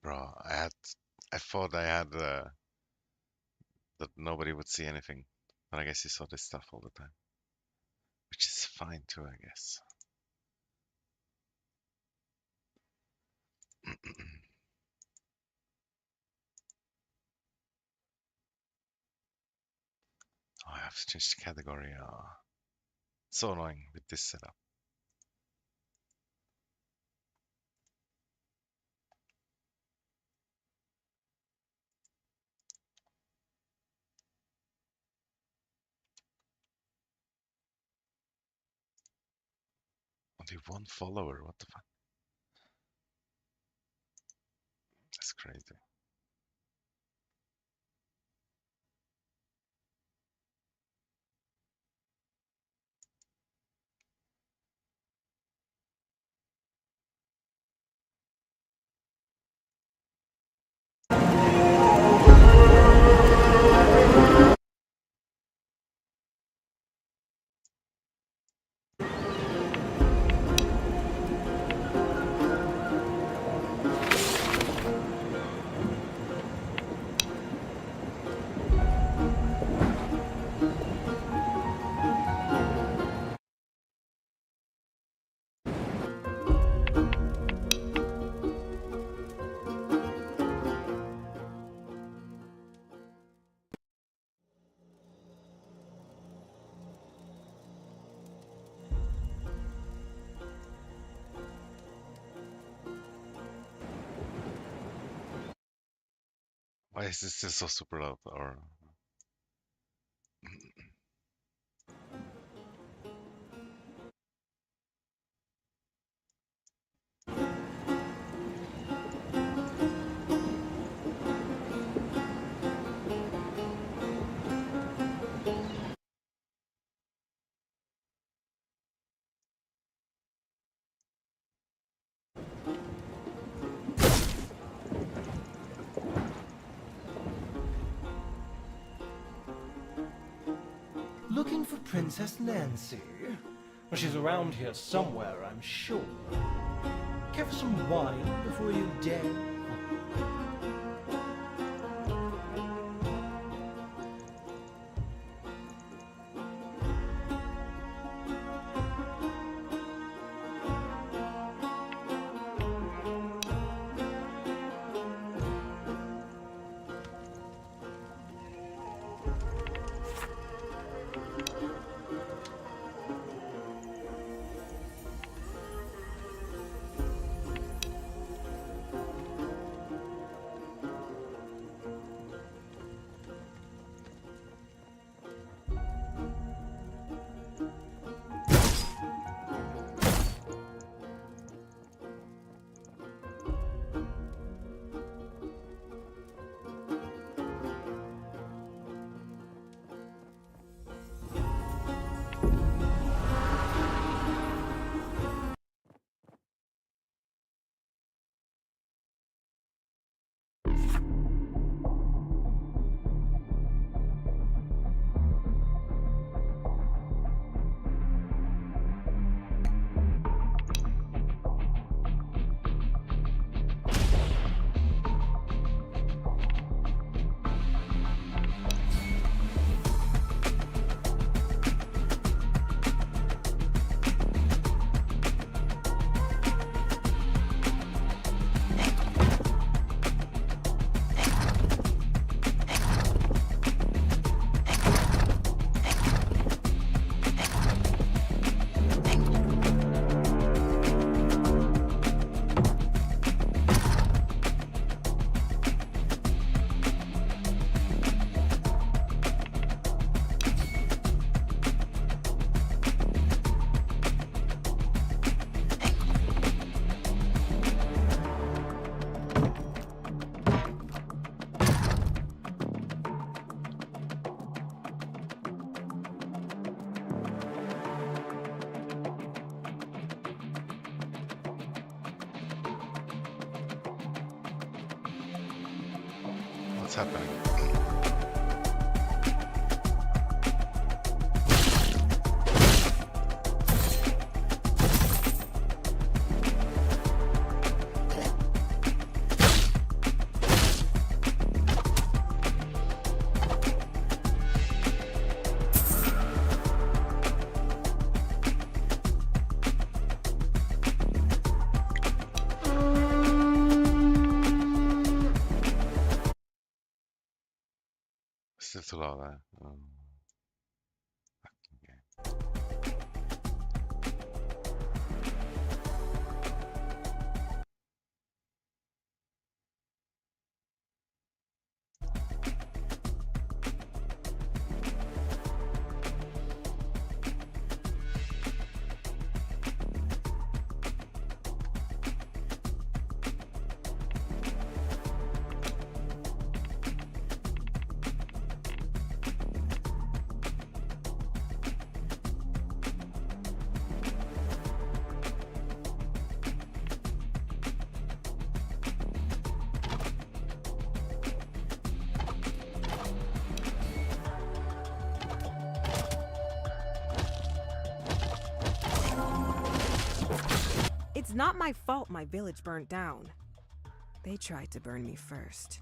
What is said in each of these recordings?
Bro, I thought I had that nobody would see anything, but I guess you saw this stuff all the time, which is fine too, I guess. Oh, I have to change the category. So annoying with this setup. Only one follower. What the fuck? That's crazy. Why is this still so super loud? Or Looking for Princess Nancy? Well, she's around here somewhere, I'm sure. Care for some wine before you dare? what's happening? Still too low, that. Okay. It's not my fault my village burnt down. They tried to burn me first.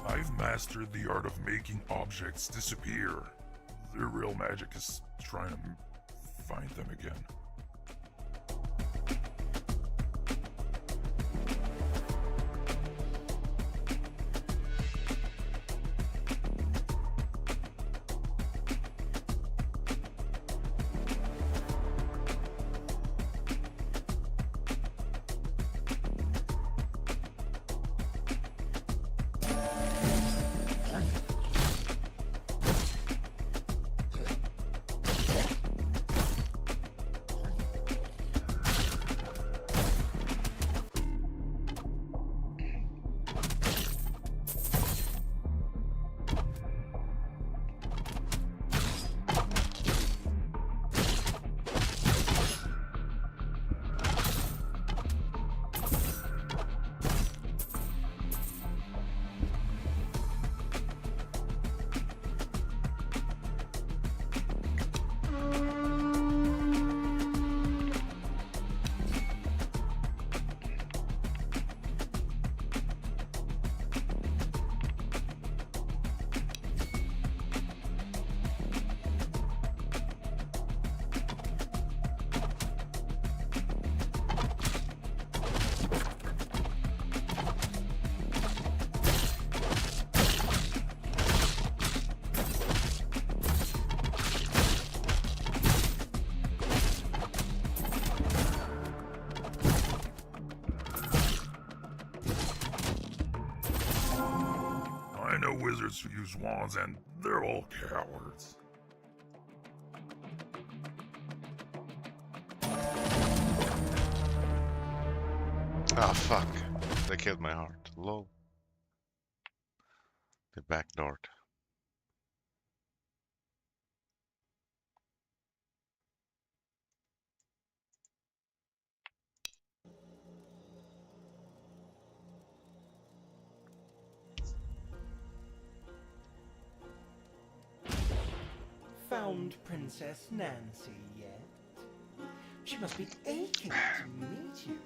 I've mastered the art of making objects disappear. The real magic is trying to find them again. I know wizards who use wands, and they're all cowards. Ah, fuck. They killed my heart. Lol. They backdoored. Found Princess Nancy yet? She must be aching to meet you.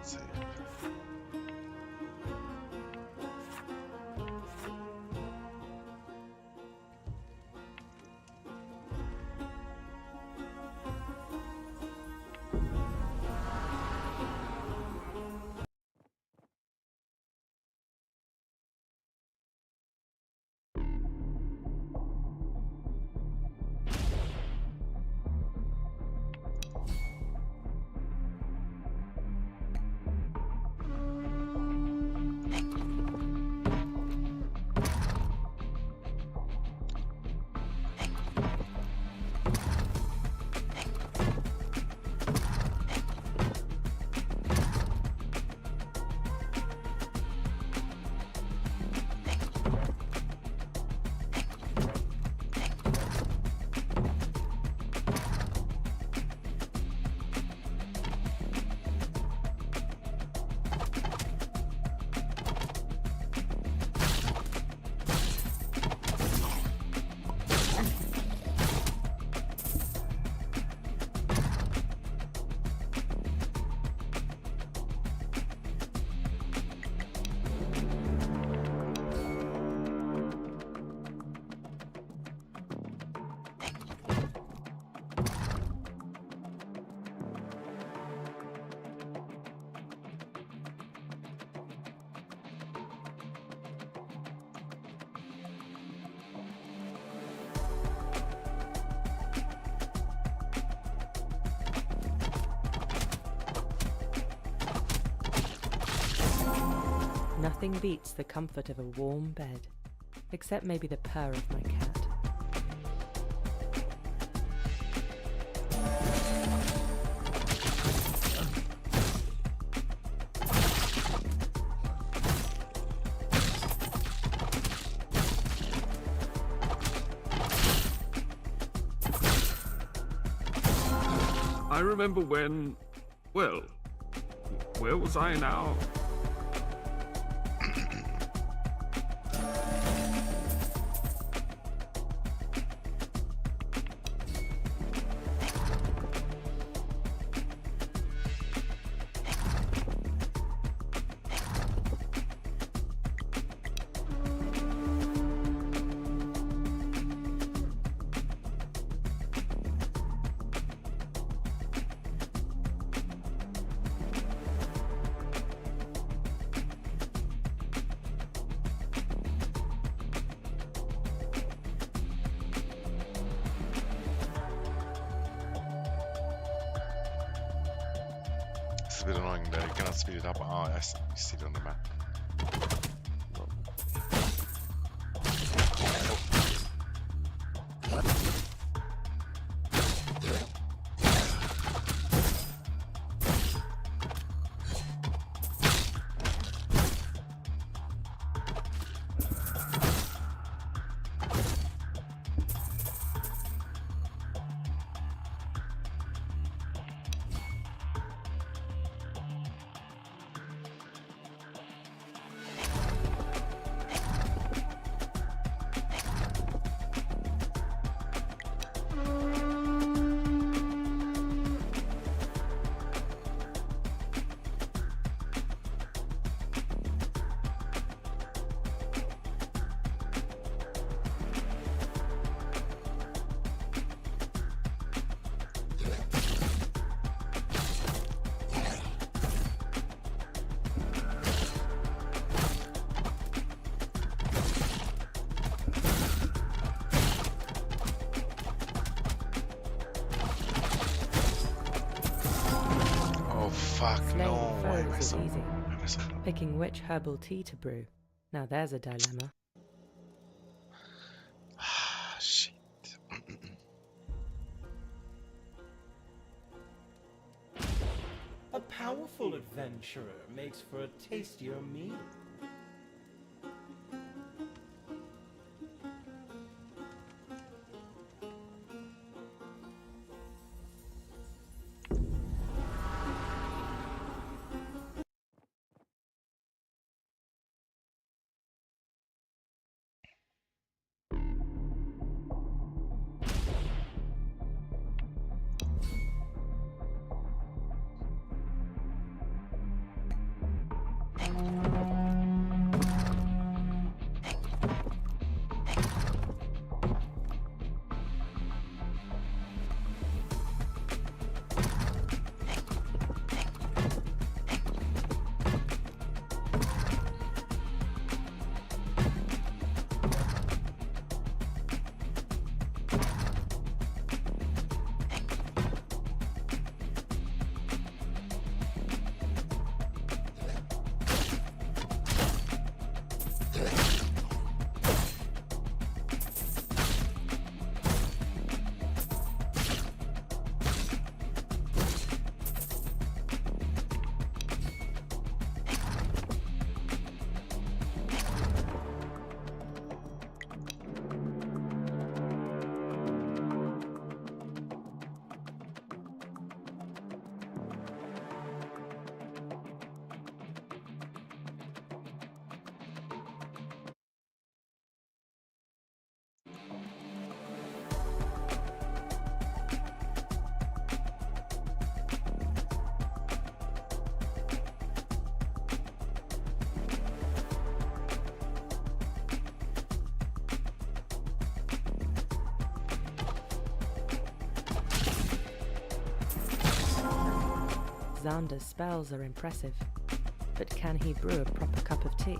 Let's see. Nothing beats the comfort of a warm bed, except maybe the purr of my cat. I remember when, well, where was I now? It's a bit annoying there. You cannot speed it up. Oh, I see it on the map. Fuck, Slaying no. Why am I foes is so... easy. why am I so dumb? Picking which herbal tea to brew. Now there's a dilemma. Ah, shit. A powerful adventurer makes for a tastier meal. Xander's spells are impressive, but can he brew a proper cup of tea?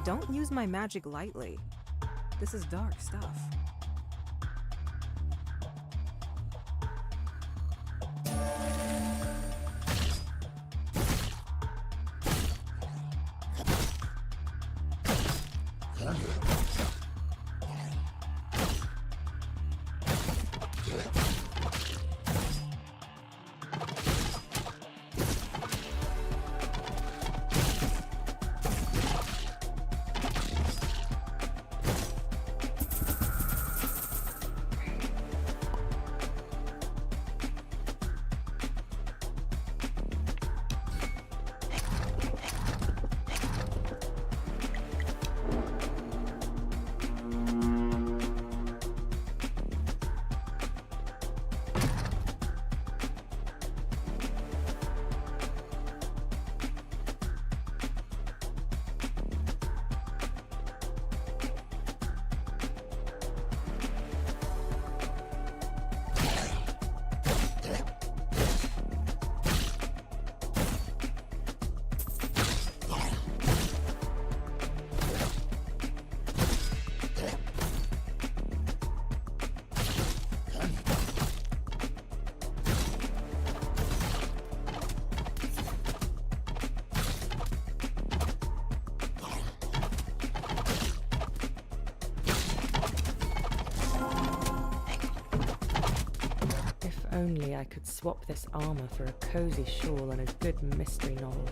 Don't use my magic lightly. This is dark stuff. Only I could swap this armor for a cozy shawl and a good mystery novel.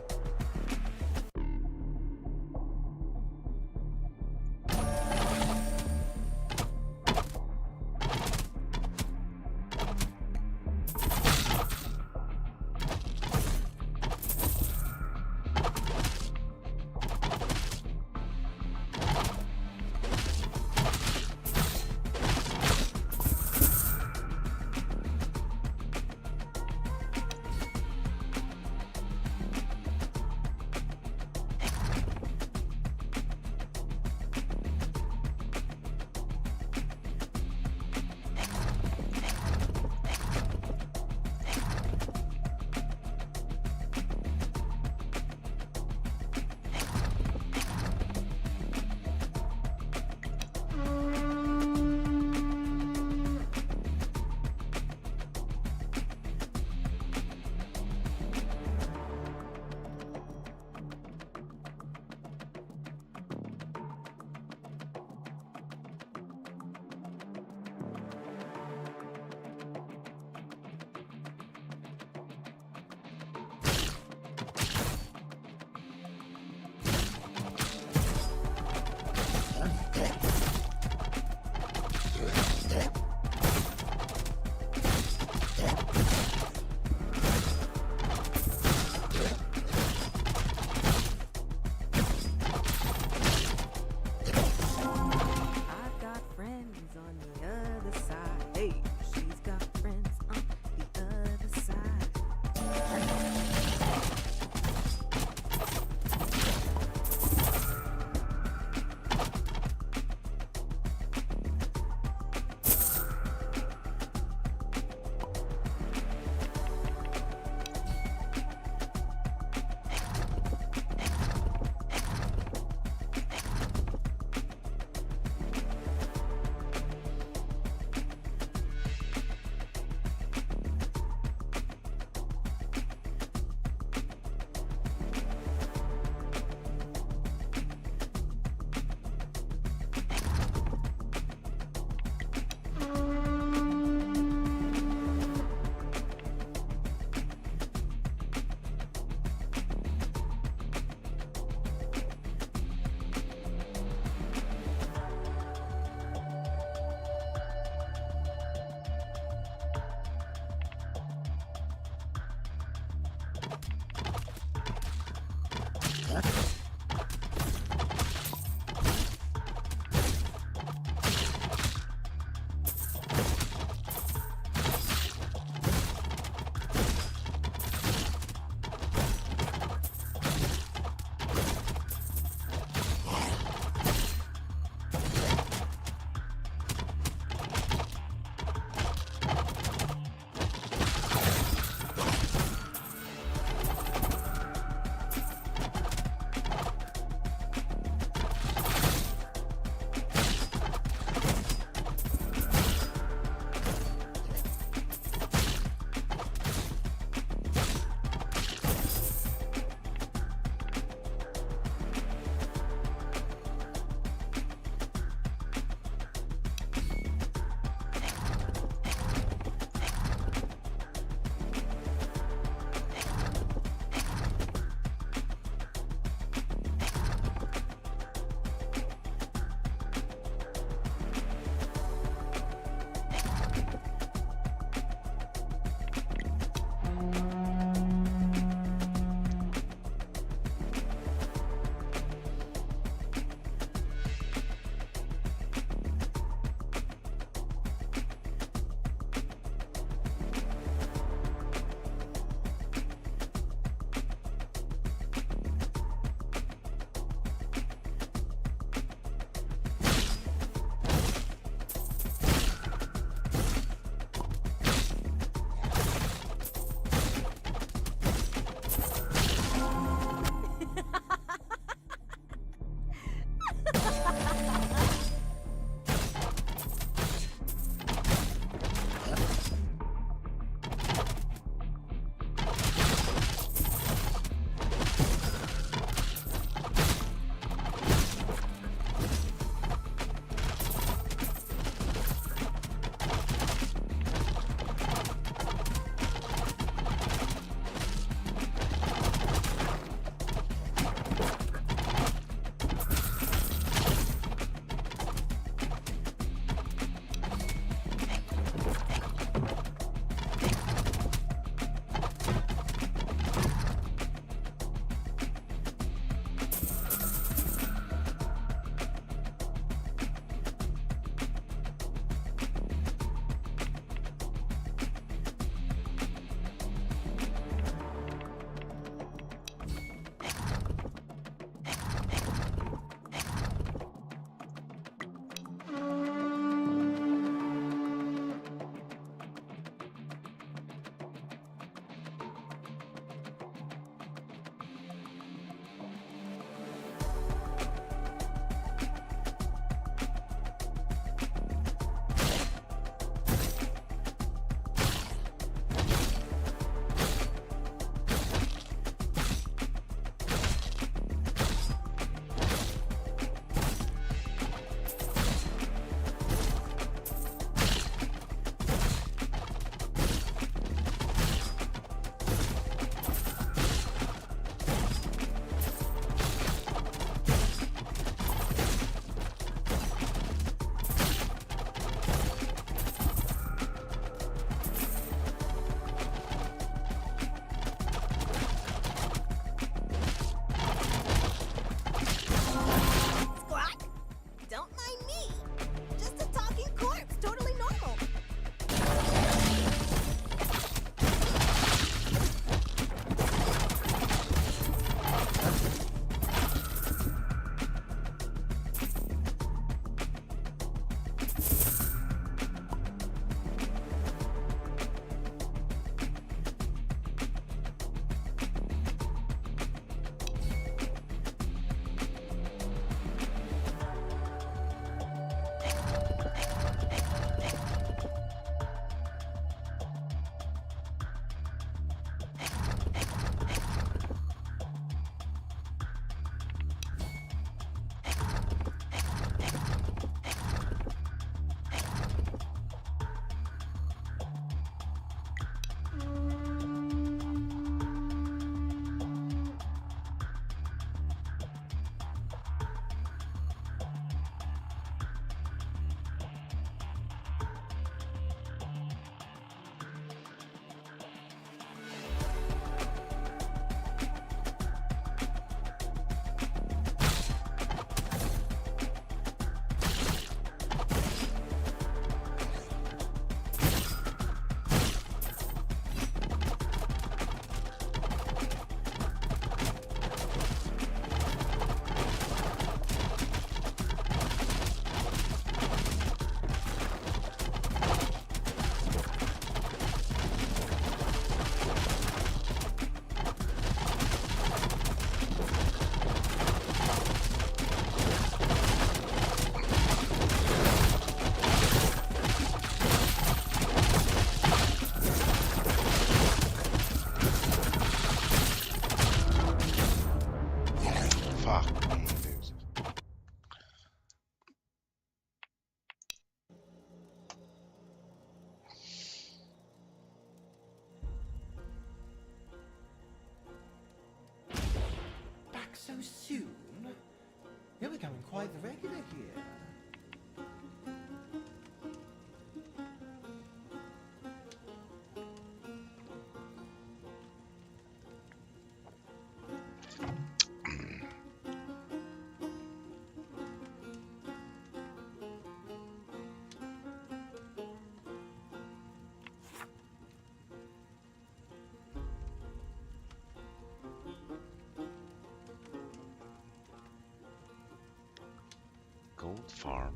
Gold farm.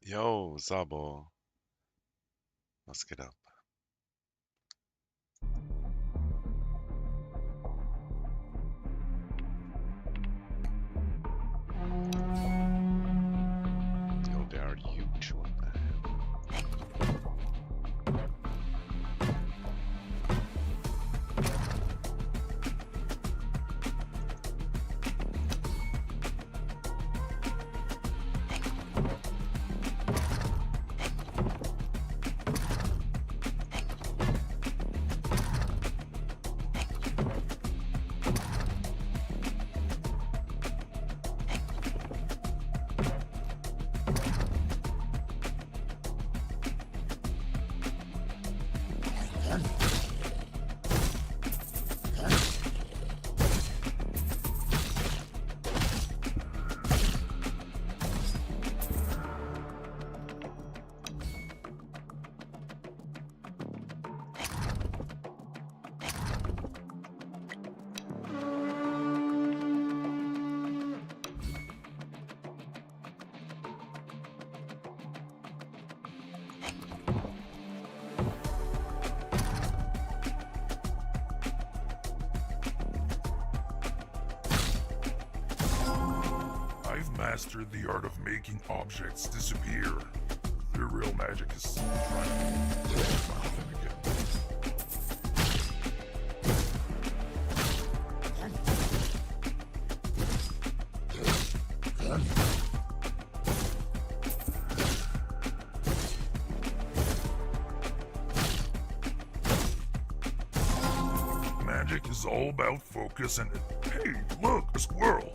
Yo, Sabo. Was geht ab? Yo, they are huge. What the hell? I've mastered the art of making objects disappear. Their real magic is trying to find them again. Magic is all about focus and... Hey, look, a squirrel!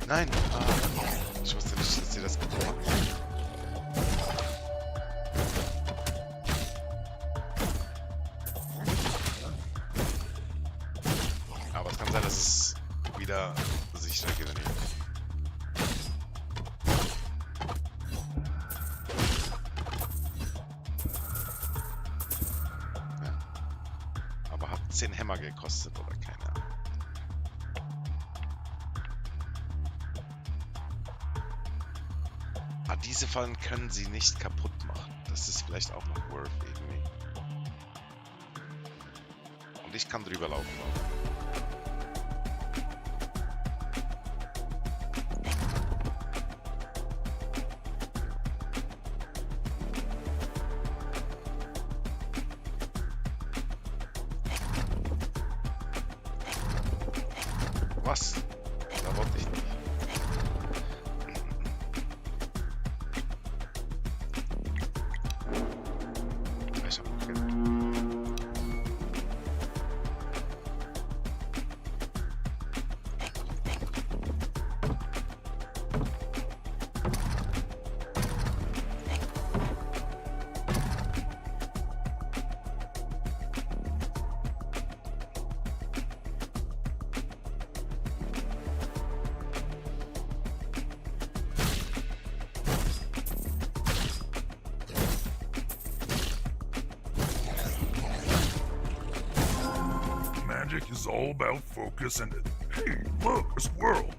Nein! Ich wusste nicht, dass sie das gut machen. Aber es kann sein, dass es wieder sich regeneriert. Ja. Aber hat 10 Hämmer gekostet oder keine Ahnung. Ah, diese Fallen können sie nicht kaputt machen. Das ist vielleicht auch noch worth irgendwie. Und ich kann drüber laufen. Was? Da wollte ich nicht. Ich hab noch Geld. Magic is all about focus and... Hey, look, a squirrel!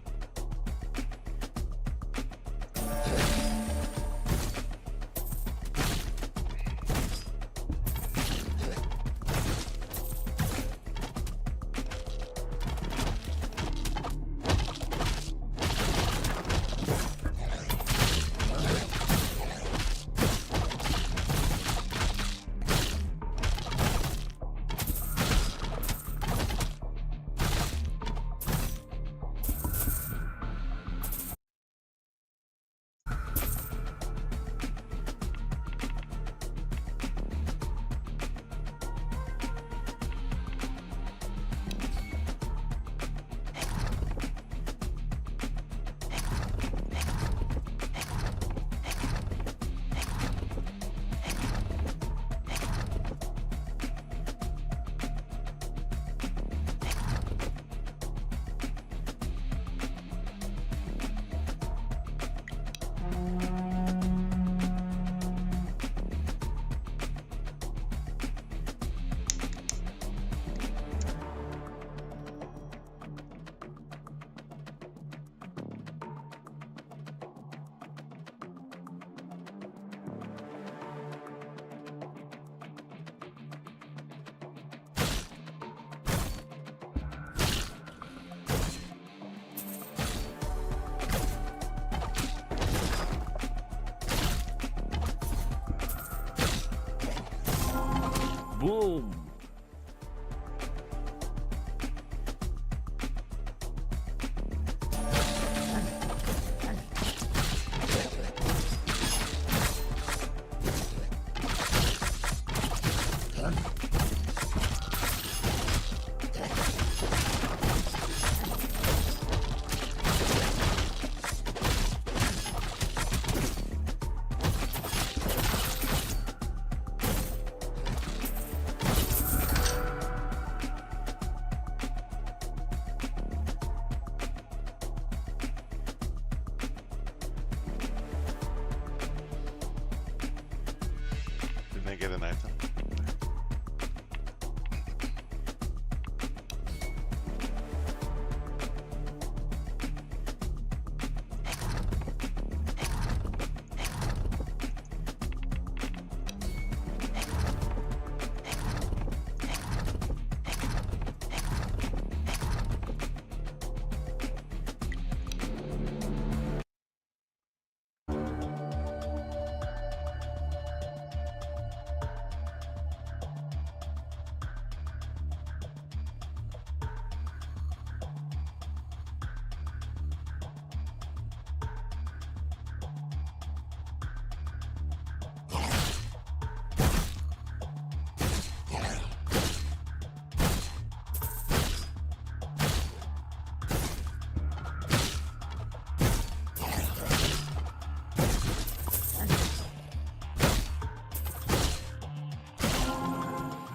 Boom! Didn't I get an item?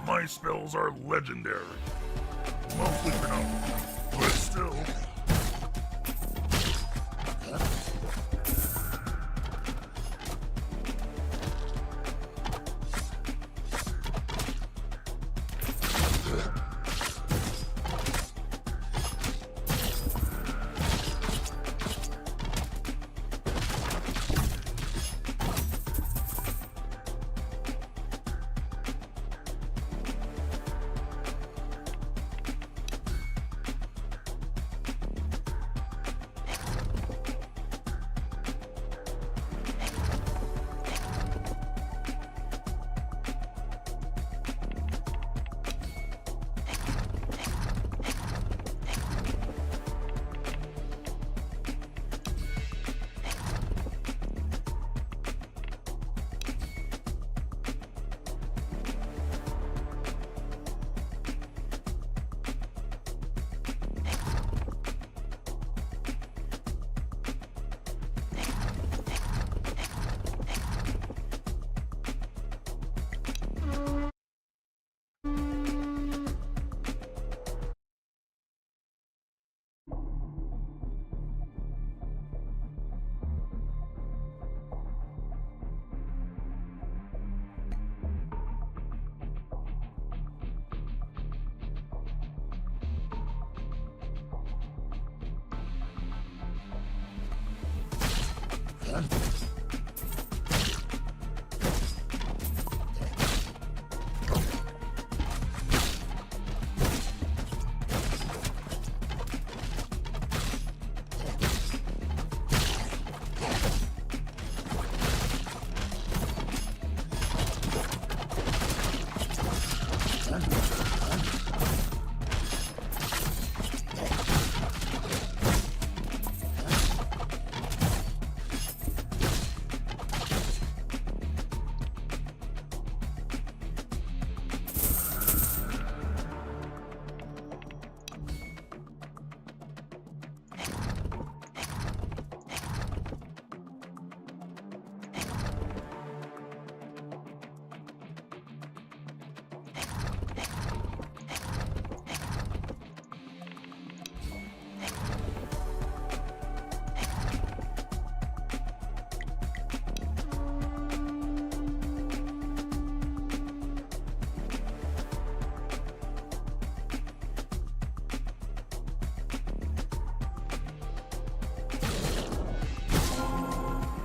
My spells are legendary. Mostly for now, but still.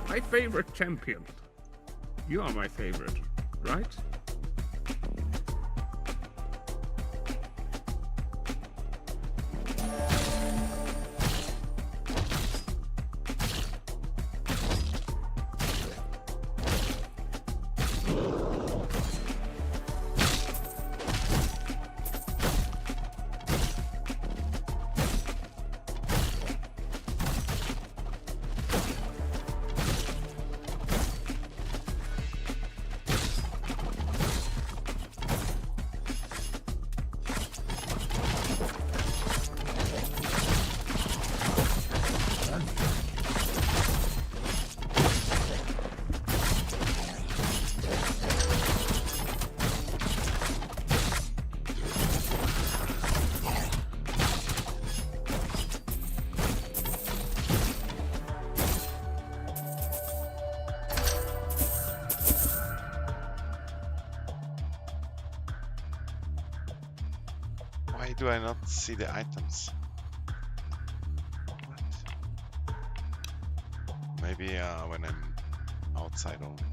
My favorite champion. You are my favorite, right? Why do I not see the items? What? Maybe when I'm outside only.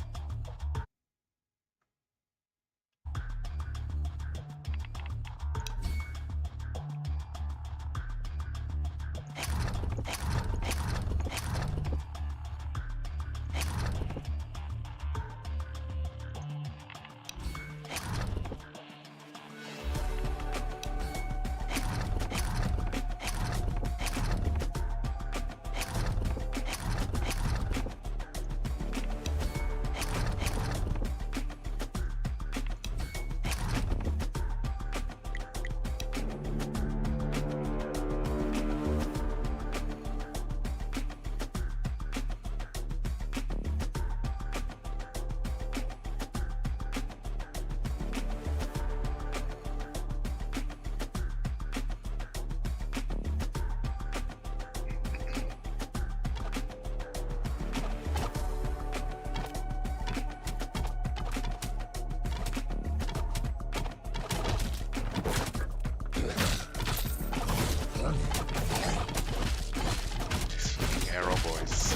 Arrow boys.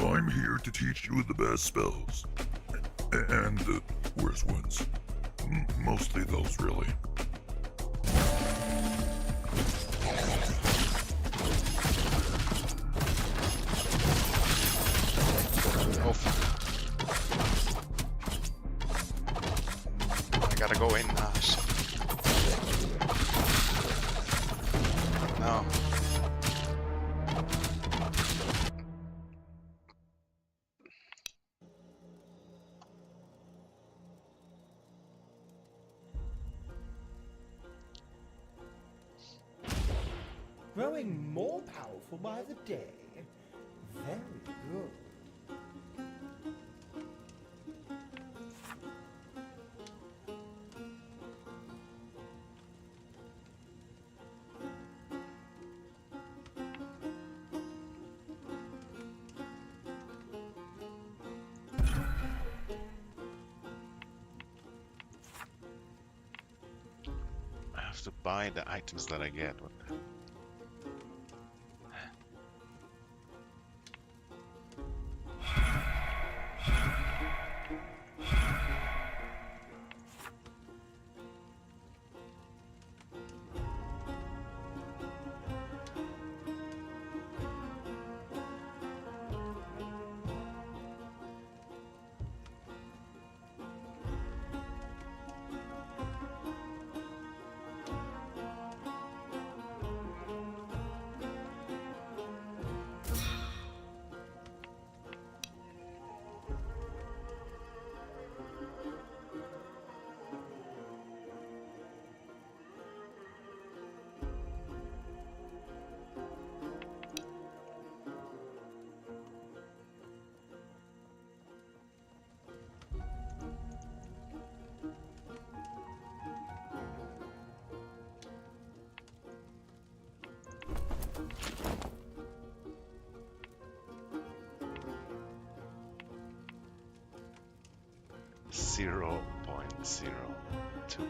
I'm here to teach you the best spells. And the worst ones. Mostly those, really. Oh fuck. I gotta go in. Ah shit. No. Growing more powerful by the day. Very good. I have to buy the items that I get. What the hell? Zero point zero two.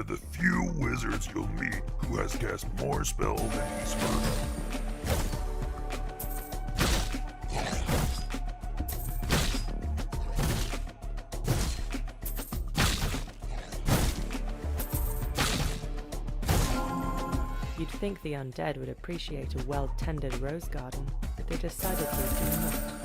of the few wizards you'll meet who has cast more spells than he's heard of. You'd think the undead would appreciate a well-tended rose garden, but they decidedly do not.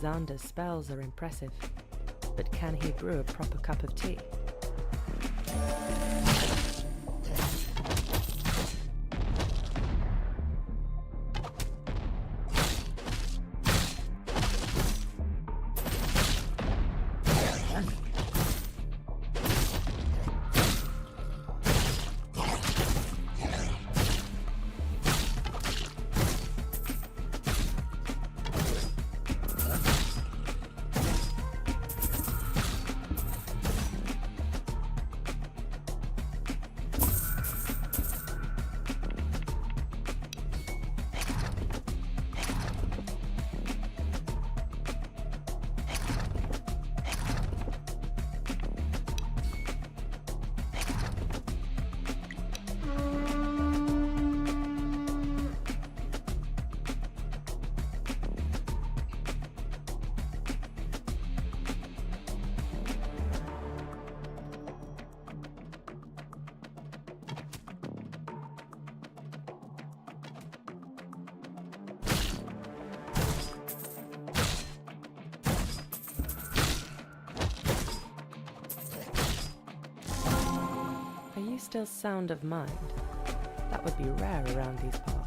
Xander's spells are impressive, but can he brew a proper cup of tea? Are you still sound of mind? That would be rare around these parts.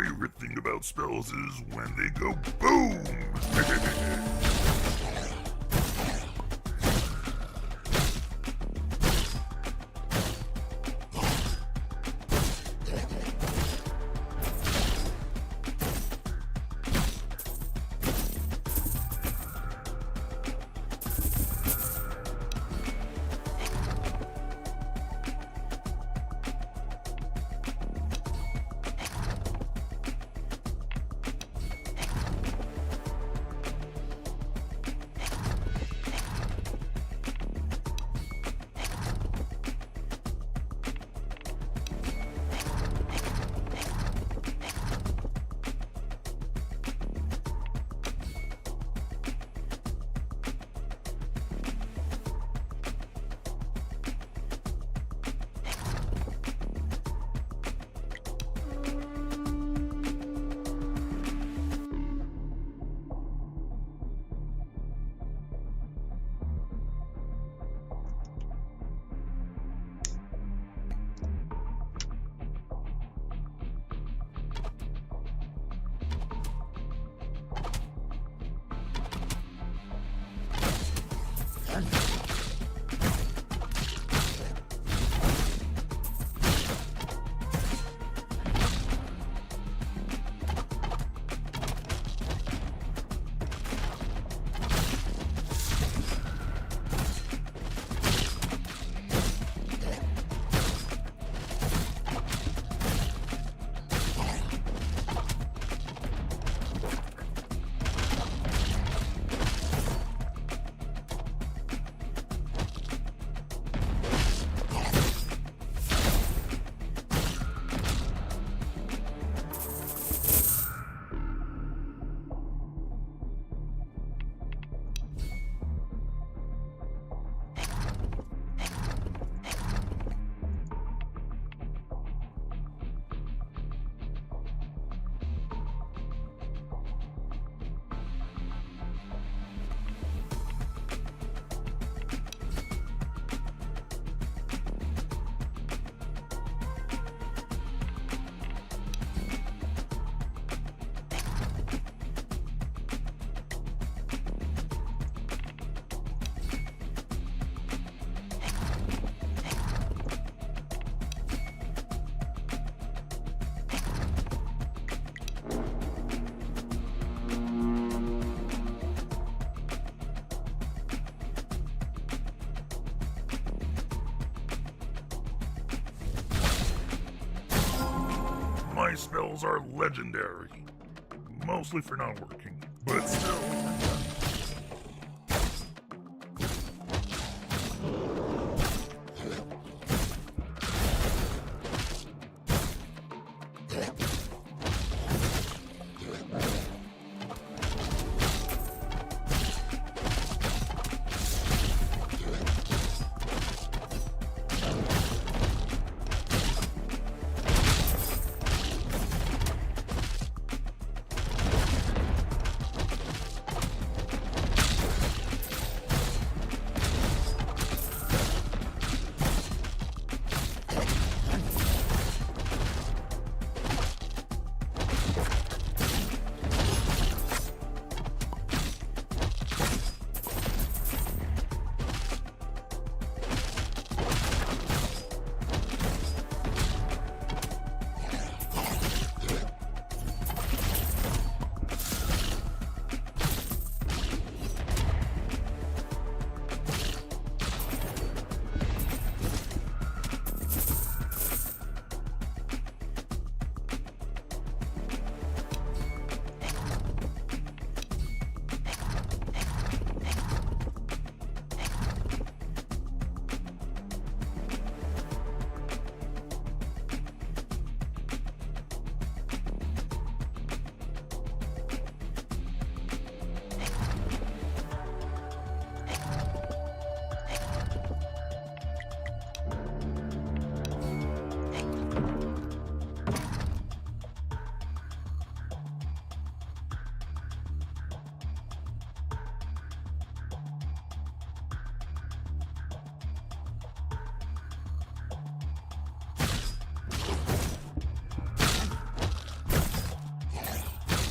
favorite thing about spells is when they go boom! My spells are legendary. Mostly for not working, but still.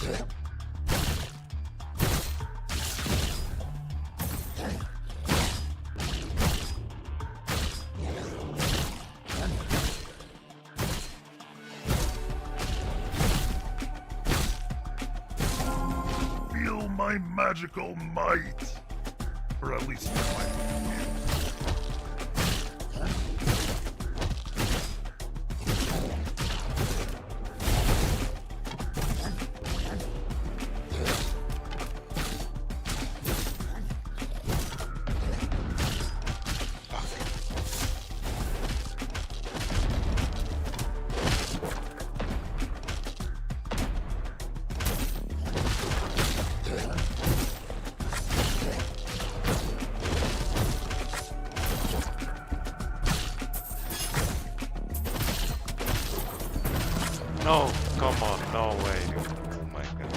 Feel my magical might! Or at least my might. No, come on, no way, dude. Oh my god.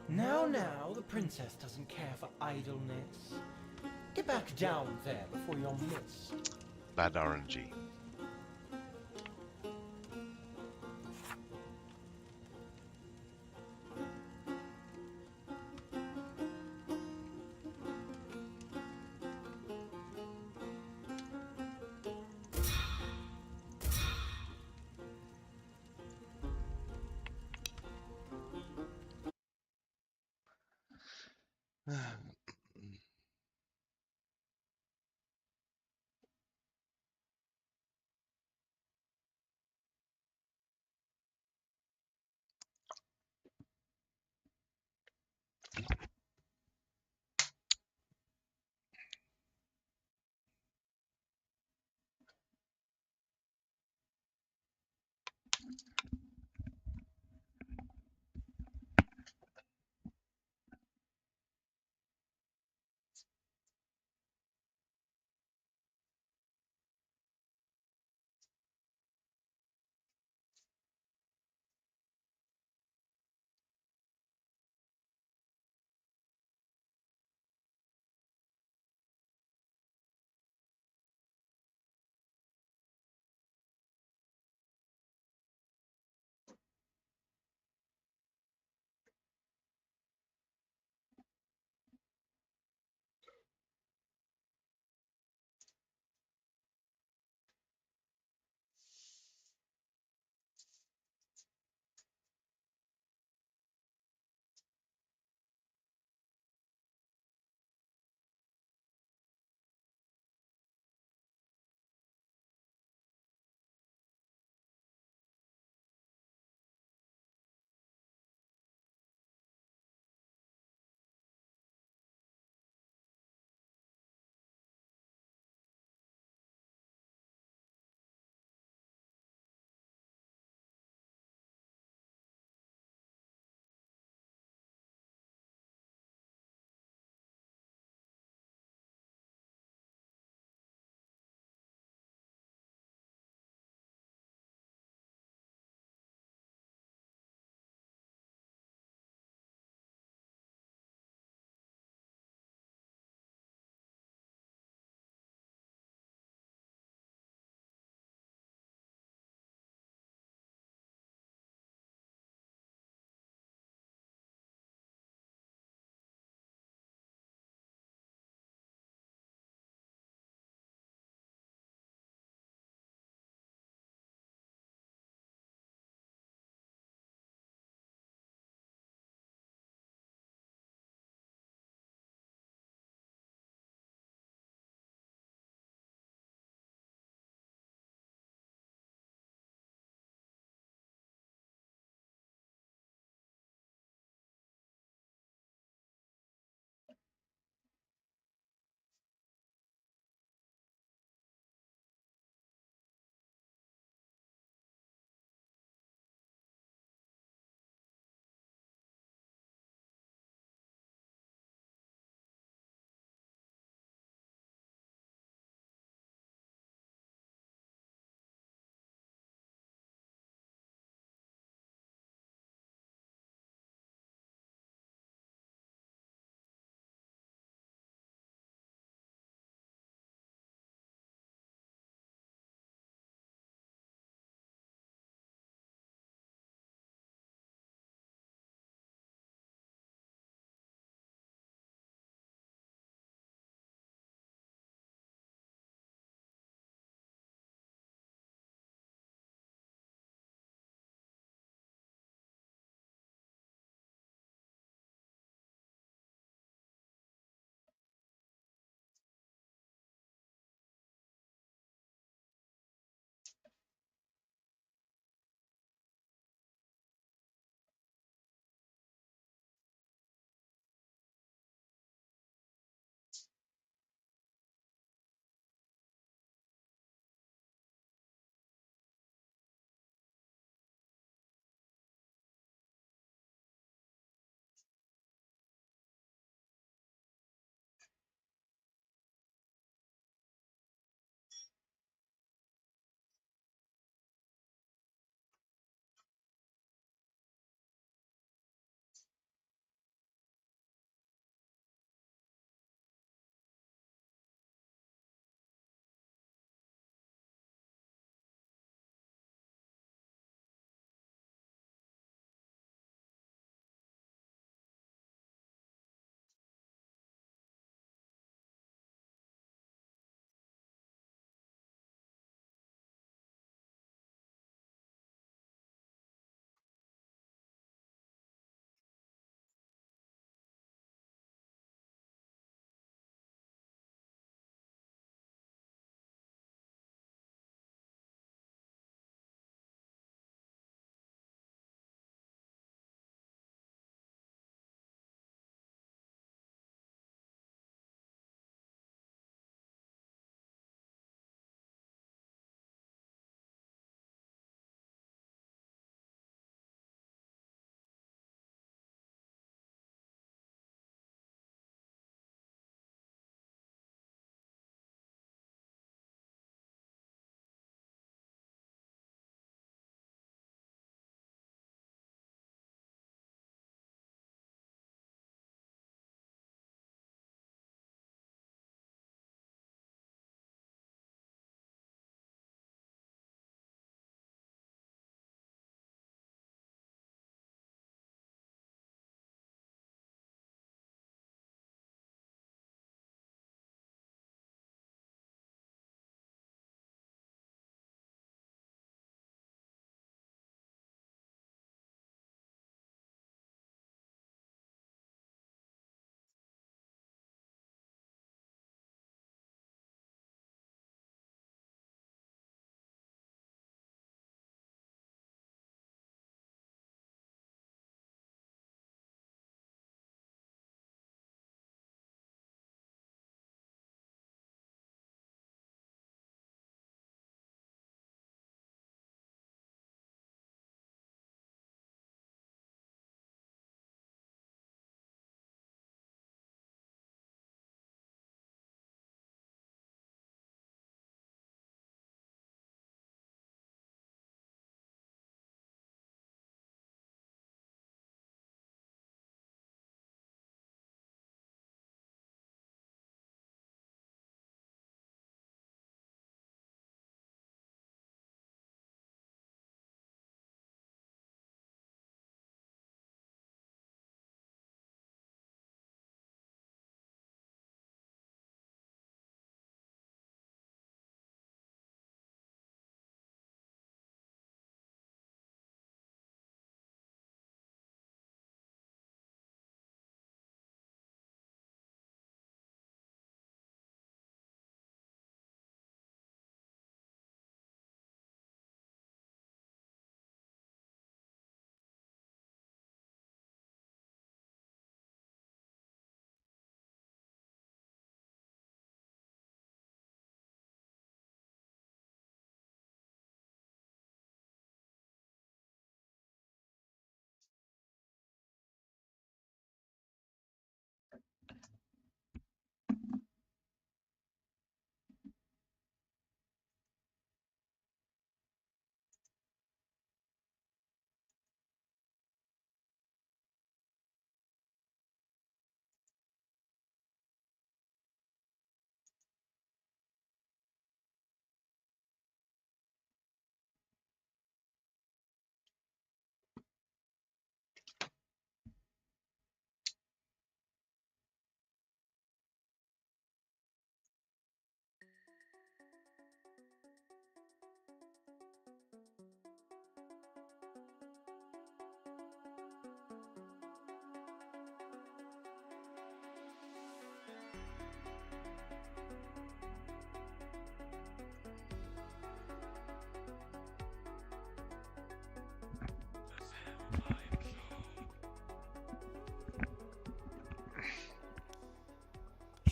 Now, the princess doesn't care for idleness. Get back down there before you're missed. Bad RNG.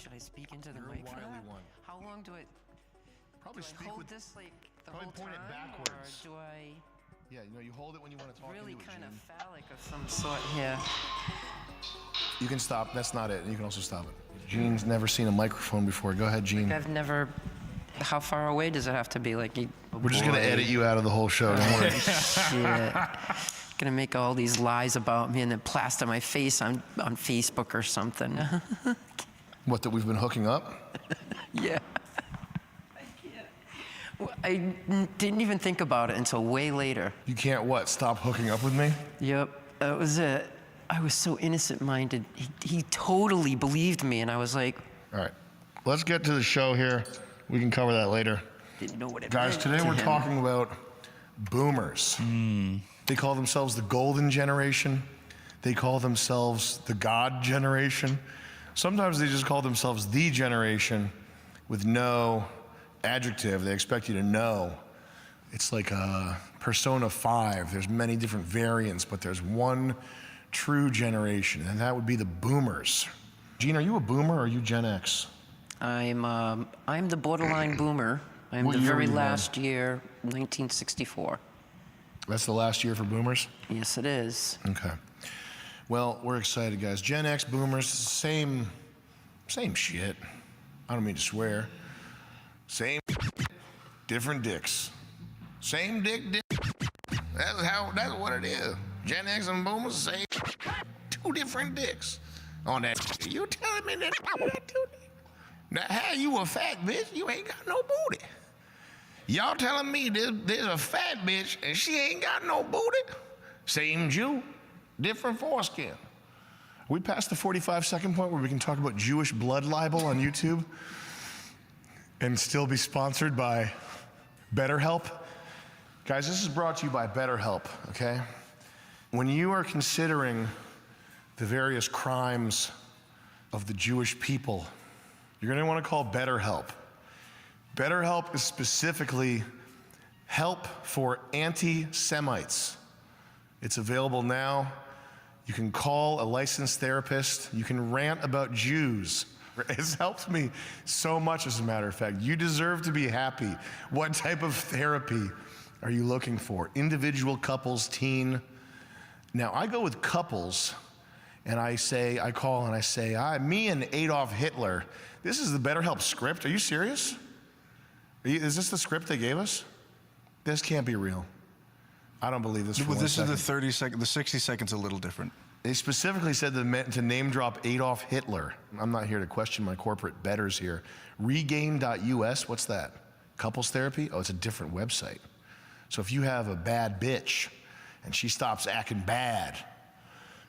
Should I speak into the You're a mic for wily that? one. How long do I Probably do I speak hold with. this like the probably whole point time, it backwards. or do I Yeah, you know, you hold it when you want to talk really into it, kind of Gene. phallic of some sort here? You can stop. That's not it. You can also stop it. Gene's never seen a microphone before. Go ahead, Gene. I've never. How far away does it have to be? Like, We're just gonna edit you out of the whole show. Don't worry. Shit. Gonna make all these lies about me and then plaster my face on Facebook or something. What, that we've been hooking up? Yeah. I didn't even think about it until way later. You can't what? Stop hooking up with me? Yep, that was it. I was so innocent-minded. He totally believed me, and I was like, All right. Let's get to the show here. We can cover that later. didn't know what it Guys, meant today to we're him. talking about boomers. They call themselves the golden generation. They call themselves the God generation. Sometimes they just call themselves the generation with no adjective. They expect you to know. It's like a Persona 5. There's many different variants, but there's one true generation, and that would be the boomers. Gene, are you a boomer or are you Gen X? I'm the borderline boomer. I'm What the year were very you born? last year, 1964. That's the last year for boomers? Yes, it is. Okay. Well, we're excited, guys. Gen X, boomers, same shit. I don't mean to swear. Same, different dicks. Same dick. That's what it is. Gen X and boomers, same, two different dicks. On that, you telling me that? Now, how you a fat bitch? You ain't got no booty. Y'all telling me there's a fat bitch and she ain't got no booty? Same Jew, different foreskin. We passed the 45-second point where we can talk about Jewish blood libel on YouTube and still be sponsored by BetterHelp. Guys, this is brought to you by BetterHelp, okay? When you are considering the various crimes of the Jewish people, you're gonna wanna call BetterHelp. BetterHelp is specifically help for anti-Semites. It's available now. You can call a licensed therapist. You can rant about Jews. It's helped me so much, as a matter of fact. You deserve to be happy. What type of therapy are you looking for? Individual, couples, teen? Now, I go with couples, and I call and I say, me and Adolf Hitler. This is the BetterHelp script. Are you serious? Is this the script they gave us? This can't be real. I don't believe this for Well, one this is the second. 30 second, the 60 seconds a little different. They specifically said to name drop Adolf Hitler. I'm not here to question my corporate betters here. Regain.us, what's that? Couples therapy? Oh, it's a different website. So if you have a bad bitch and she stops acting bad,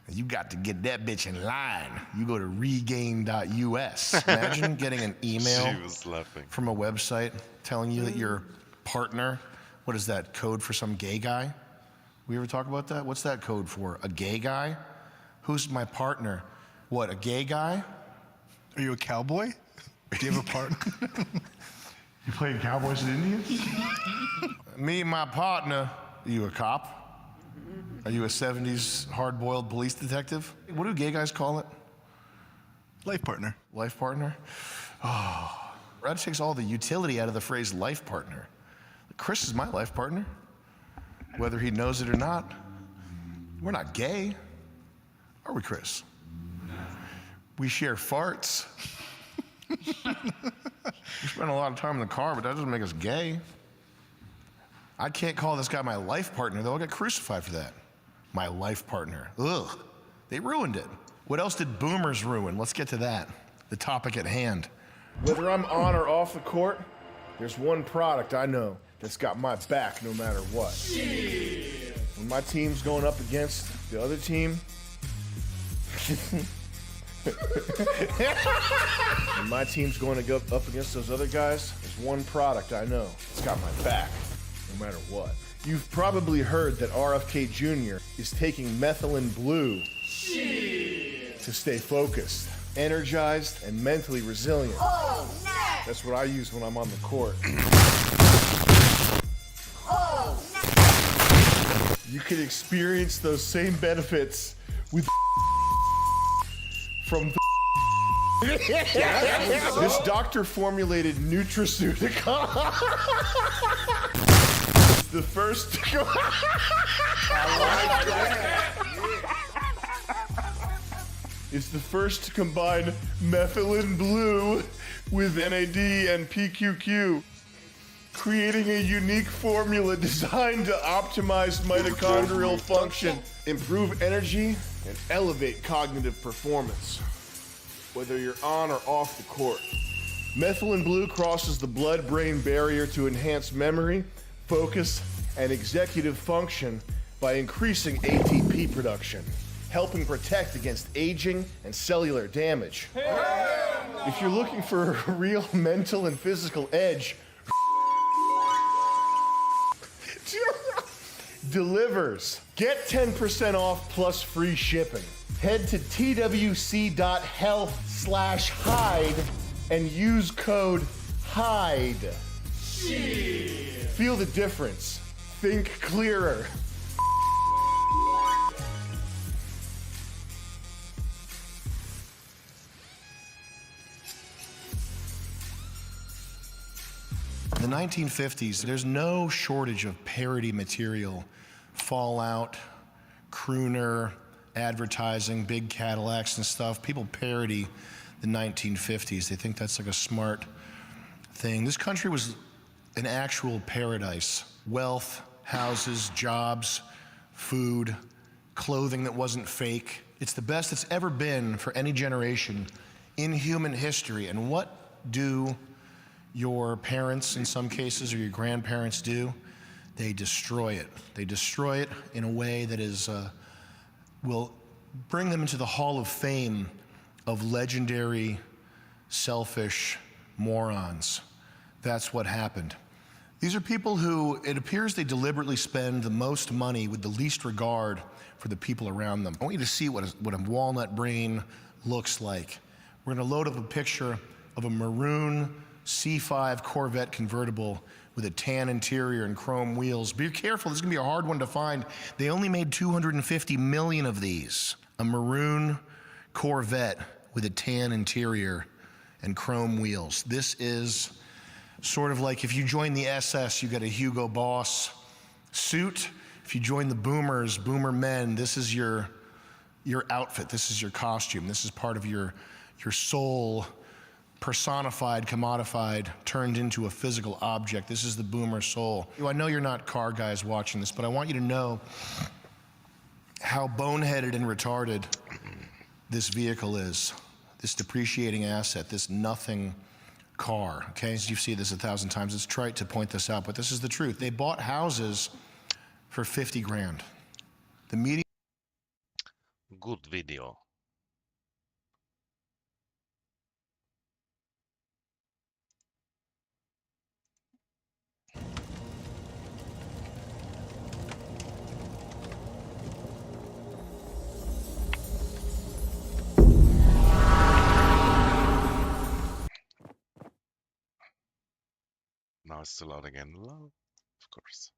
you got to get that bitch in line. You go to regain.us. Imagine getting an email She was laughing. from a website telling you that your partner, what is that code for some gay guy? We ever talk about that? What's that code for? A gay guy? Who's my partner? What, a gay guy? Are you a cowboy? Do you have a partner? You playing Cowboys and Indians? Me and my partner. Are you a cop? Are you a 70s hard-boiled police detective? What do gay guys call it? Life partner. Life partner? Oh, that takes all the utility out of the phrase life partner. Chris is my life partner, whether he knows it or not. We're not gay, are we, Chris? We share farts. We spend a lot of time in the car, but that doesn't make us gay. I can't call this guy my life partner, though. I'll get crucified for that. My life partner. Ugh. They ruined it. What else did boomers ruin? Let's get to that. The topic at hand. Whether I'm on or off the court, there's one product I know that's got my back no matter what. When my team's going up against the other team, when my team's going to go up against those other guys, there's one product I know that's got my back no matter what. You've probably heard that RFK Jr. is taking methylene blue to stay focused, energized, and mentally resilient. Oh, That's what I use when I'm on the court. You can experience those same benefits with from This doctor-formulated nutraceutical is the first to It's the first to combine methylene blue with NAD and PQQ, creating a unique formula designed to optimize mitochondrial function, improve energy, and elevate cognitive performance, whether you're on or off the court. Methylene blue crosses the blood-brain barrier to enhance memory, focus, and executive function by increasing ATP production, helping protect against aging and cellular damage. If you're looking for a real mental and physical edge, delivers. Get 10% off plus free shipping. Head to twc.health/hide and use code HIDE. Feel the difference. Think clearer. In the 1950s, there's no shortage of parody material. Fallout, crooner, advertising, big Cadillacs and stuff. People parody the 1950s. They think that's like a smart thing. This country was an actual paradise. Wealth, houses, jobs, food, clothing that wasn't fake. It's the best it's ever been for any generation in human history. And what do your parents, in some cases, or your grandparents do? They destroy it. They destroy it in a way that is, will bring them into the Hall of Fame of legendary, selfish morons. That's what happened. These are people who, it appears they deliberately spend the most money with the least regard for the people around them. I want you to see what a walnut brain looks like. We're gonna load up a picture of a maroon C5 Corvette convertible with a tan interior and chrome wheels. Be careful, this is gonna be a hard one to find. They only made 250 million of these. A maroon Corvette with a tan interior and chrome wheels. This is sort of like if you join the SS, you get a Hugo Boss suit. If you join the Boomers, Boomer Men, this is your outfit, this is your costume, this is part of your soul personified, commodified, turned into a physical object. This is the Boomer soul. I know you're not car guys watching this, but I want you to know how boneheaded and retarded this vehicle is, this depreciating asset, this nothing car, okay? As you've seen this 1,000 times, it's trite to point this out, but this is the truth. They bought houses for 50 grand. The median Good video. Now it's still out again. Well, of course.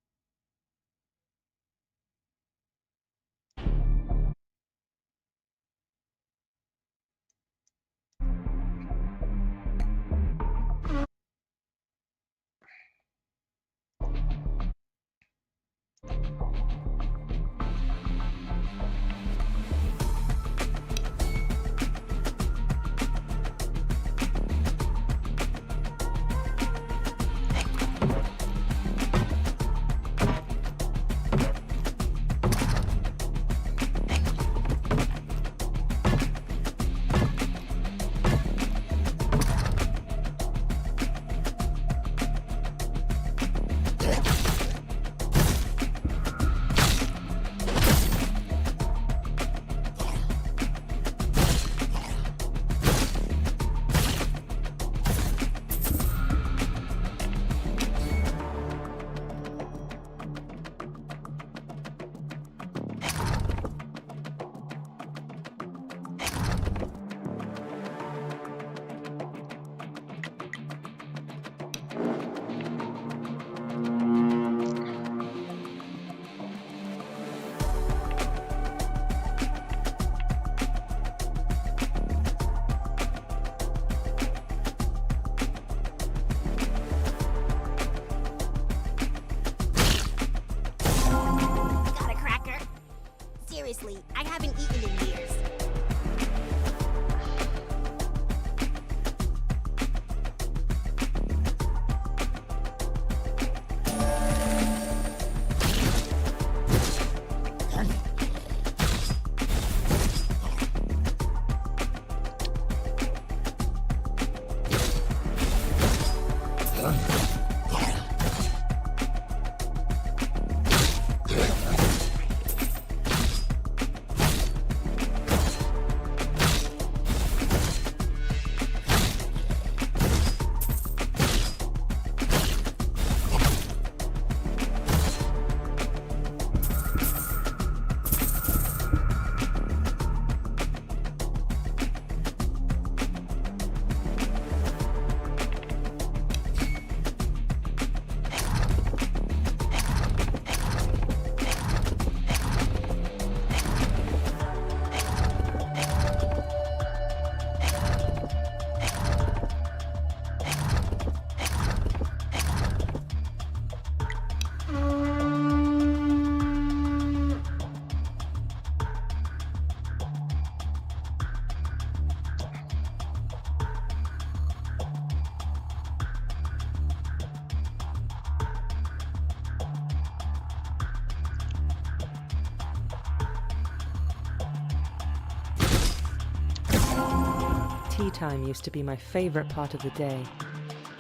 Tea time used to be my favourite part of the day.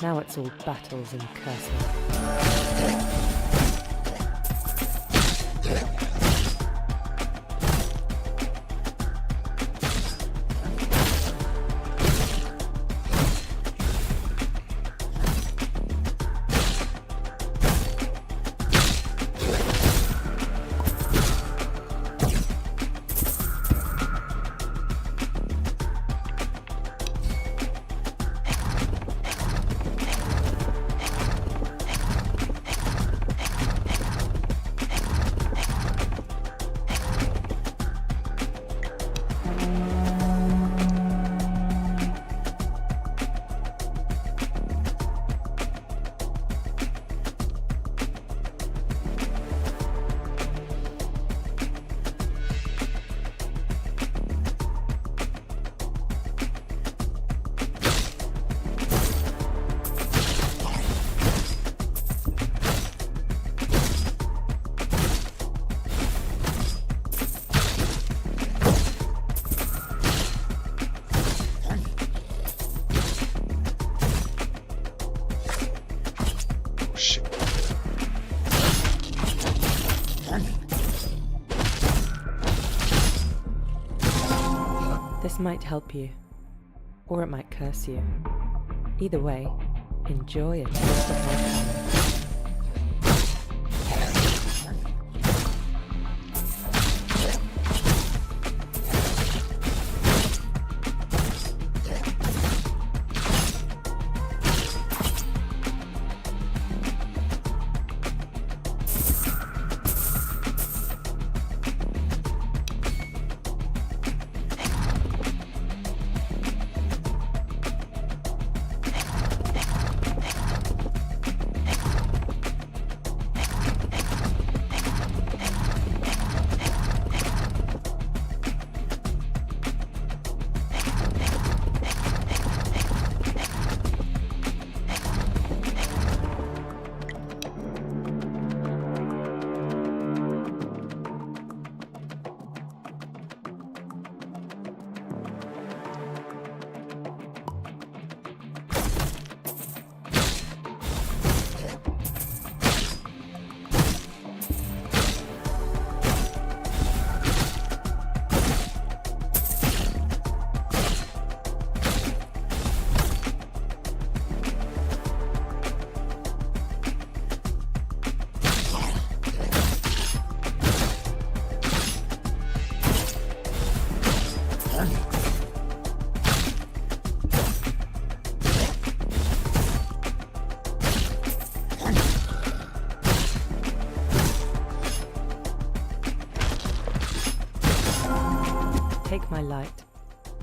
Now it's all battles and cursing. This might help you, or it might curse you. Either way, enjoy a taste of my power. Take my light.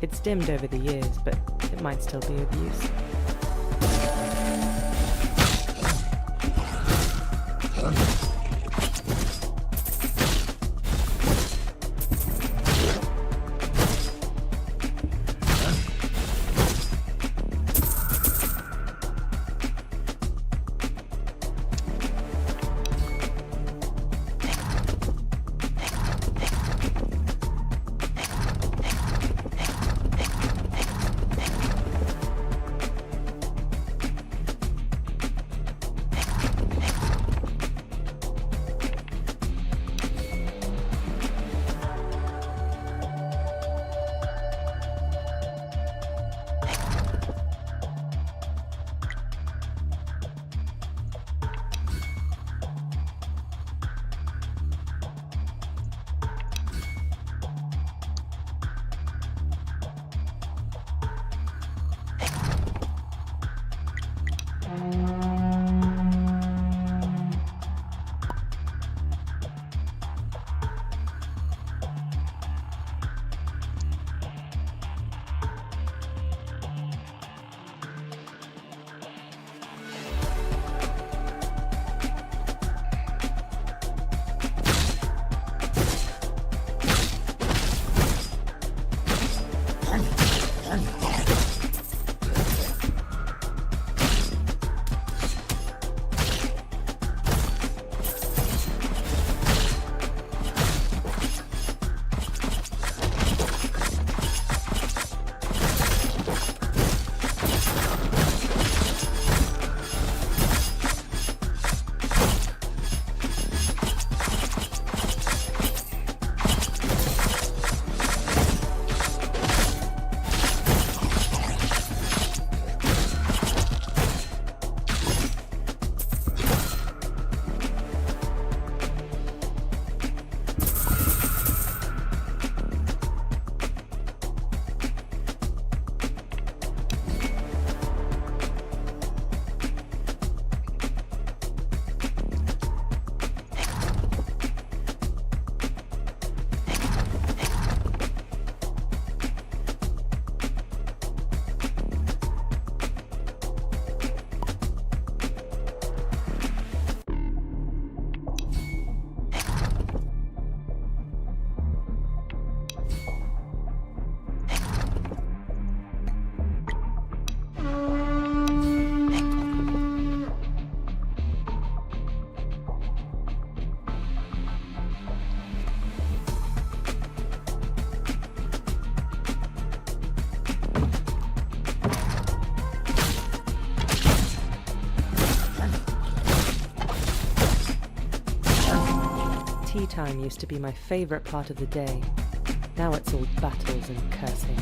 It's dimmed over the years, but it might still be of use. Playtime used to be my favorite part of the day. Now it's all battles and cursing.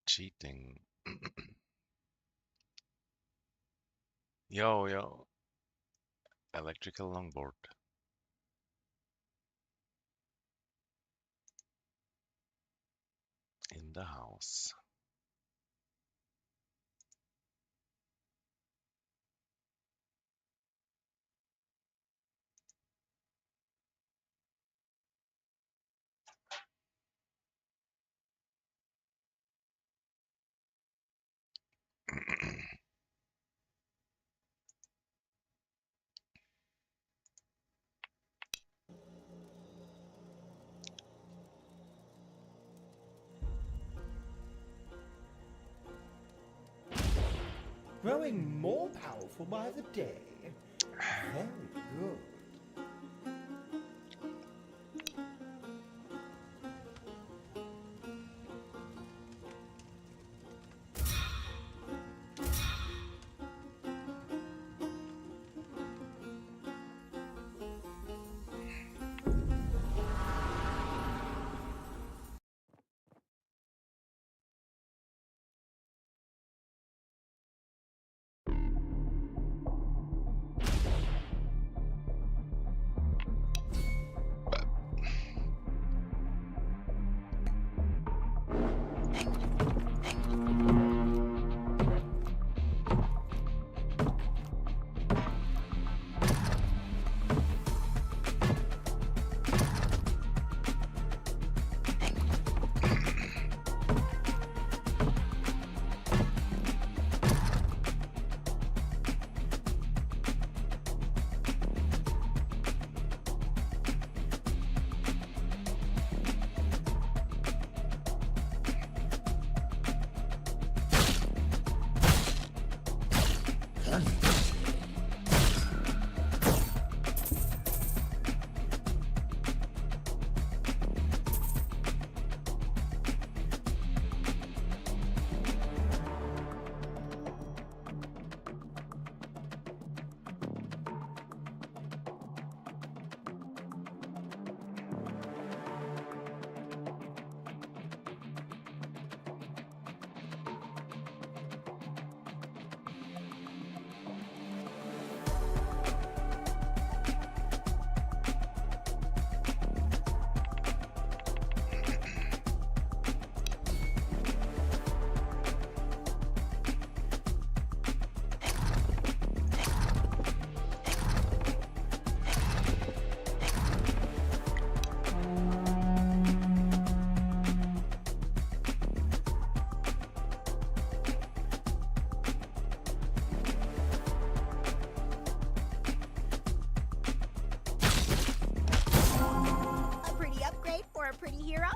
Cheating. Yo, yo. Electrical longboard. In the house. Growing more powerful by the day. Very good. hero?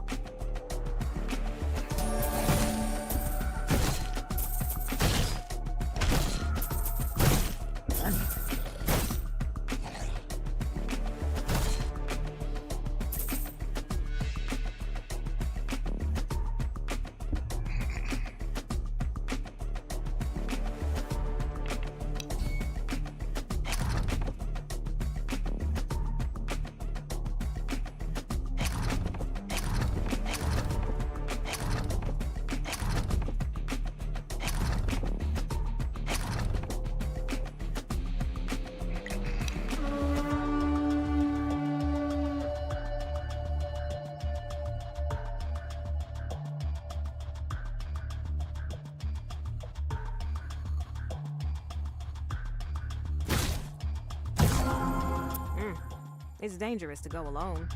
It's dangerous to go alone.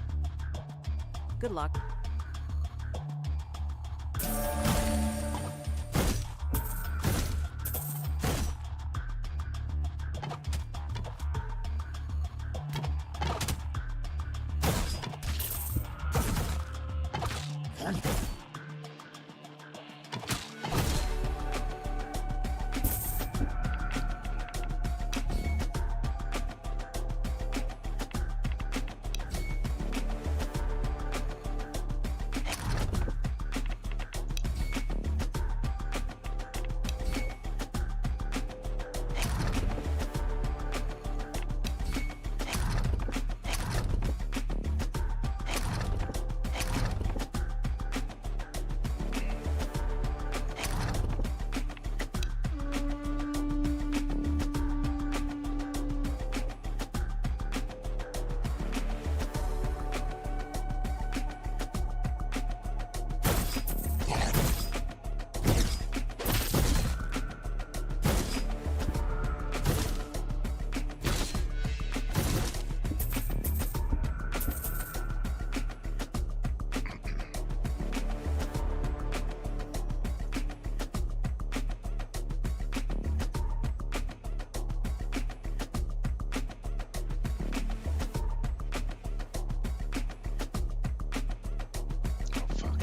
Good luck.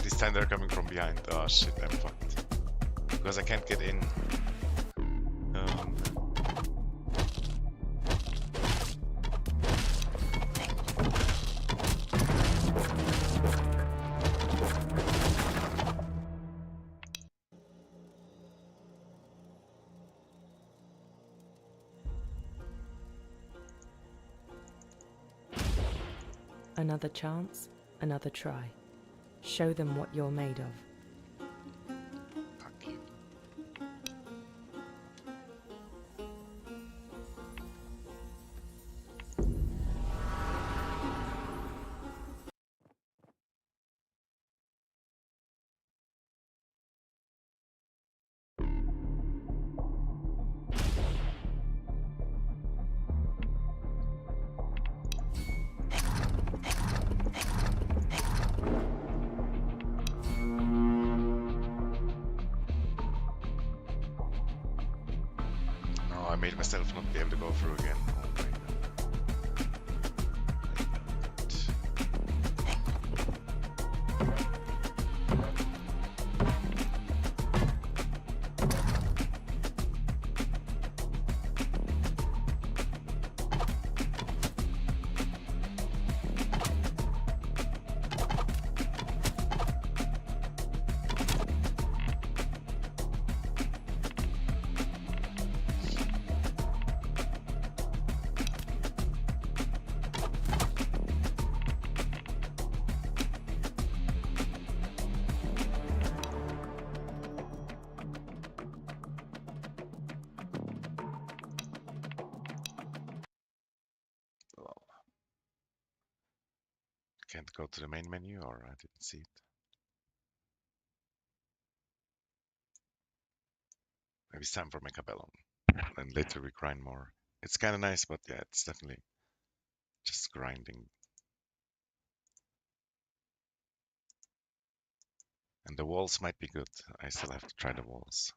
This time they're coming from behind. Oh shit, I'm fucked. Because I can't get in. Um, Another chance, another try. Show them what you're made of. fuck you. No, I made myself not be able to go through again. Oh my god. Lol. Can't go to the main menu, or I didn't see it. Maybe it's time for mechabellum. And later we grind more. It's kind of nice, but yeah, it's definitely just grinding. And the walls might be good. I still have to try the walls.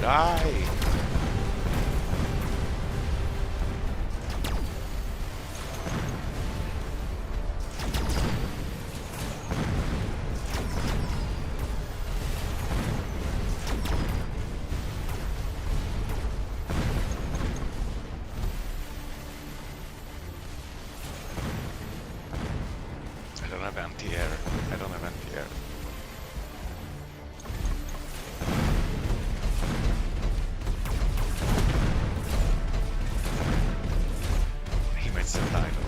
Die! I don't have anti-air. I don't have anti-air. He might still die though.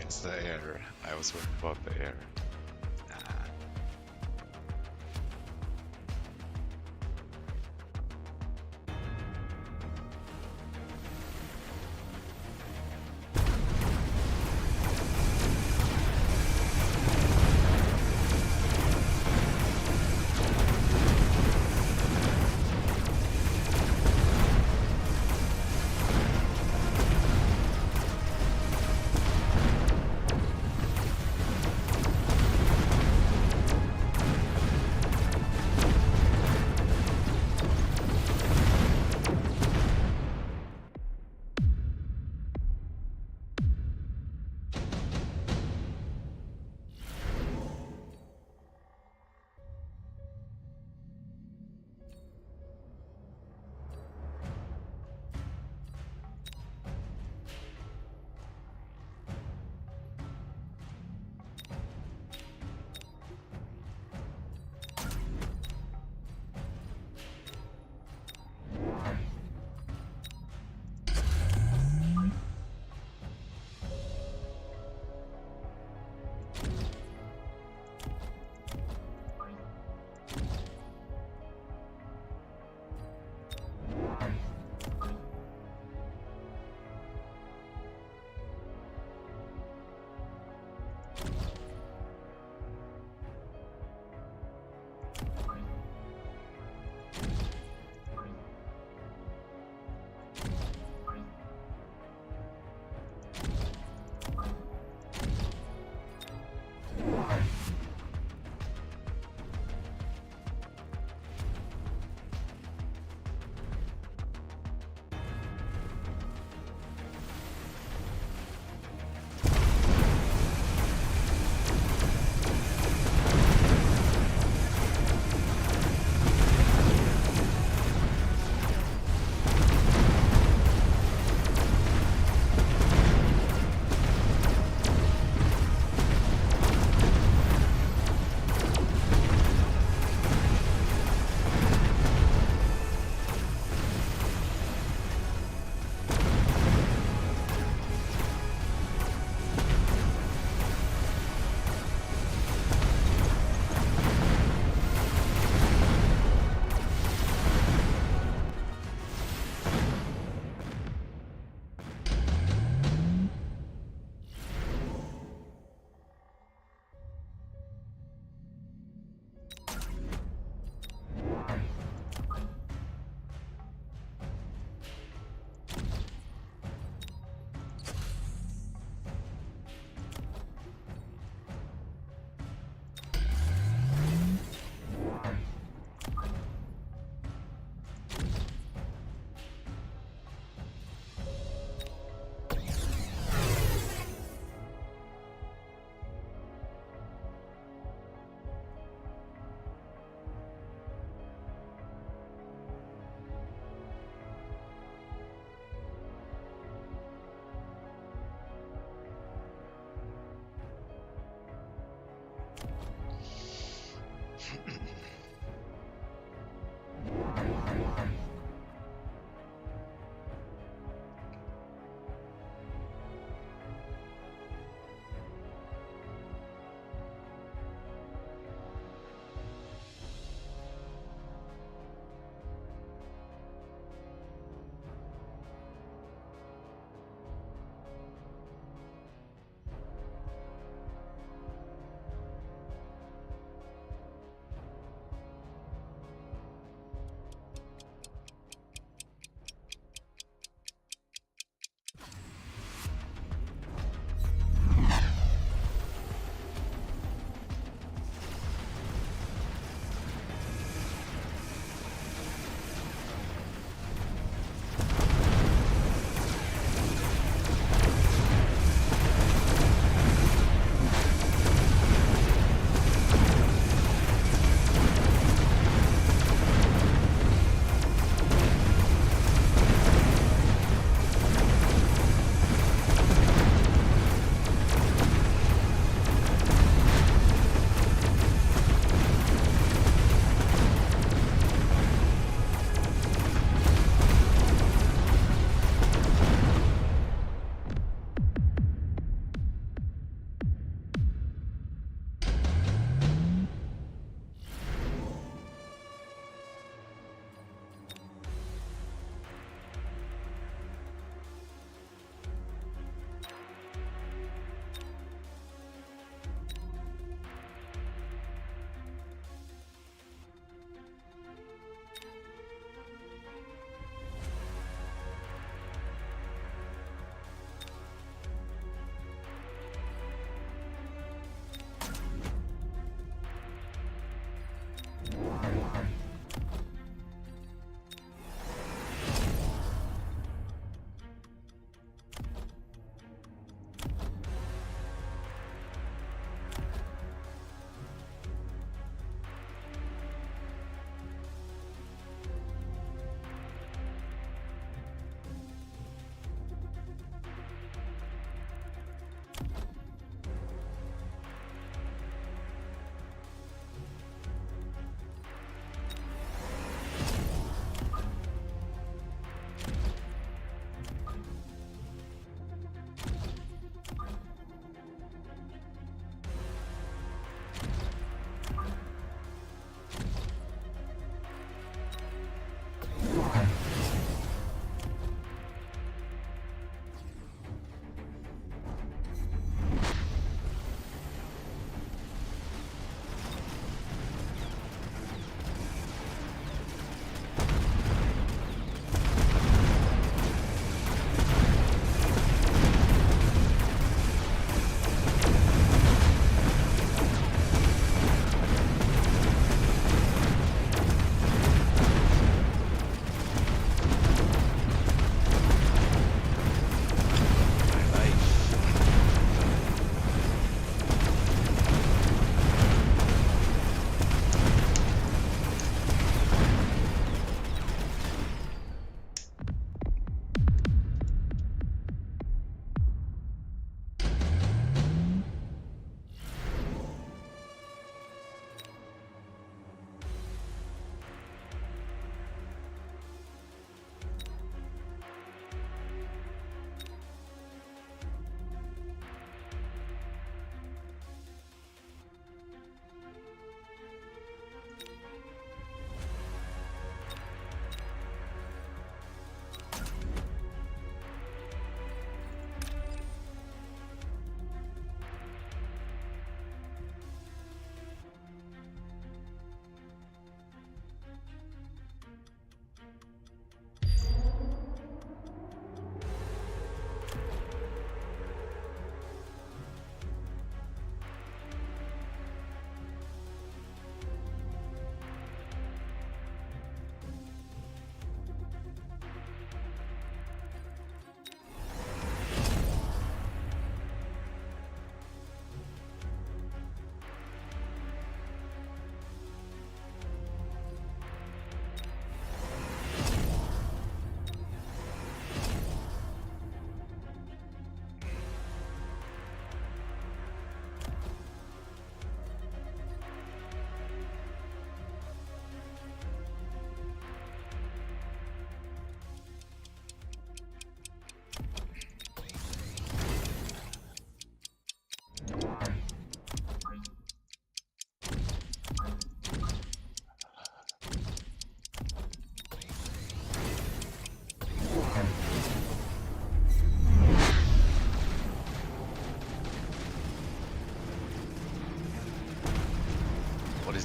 It's the air. I was worried about the air. Ah.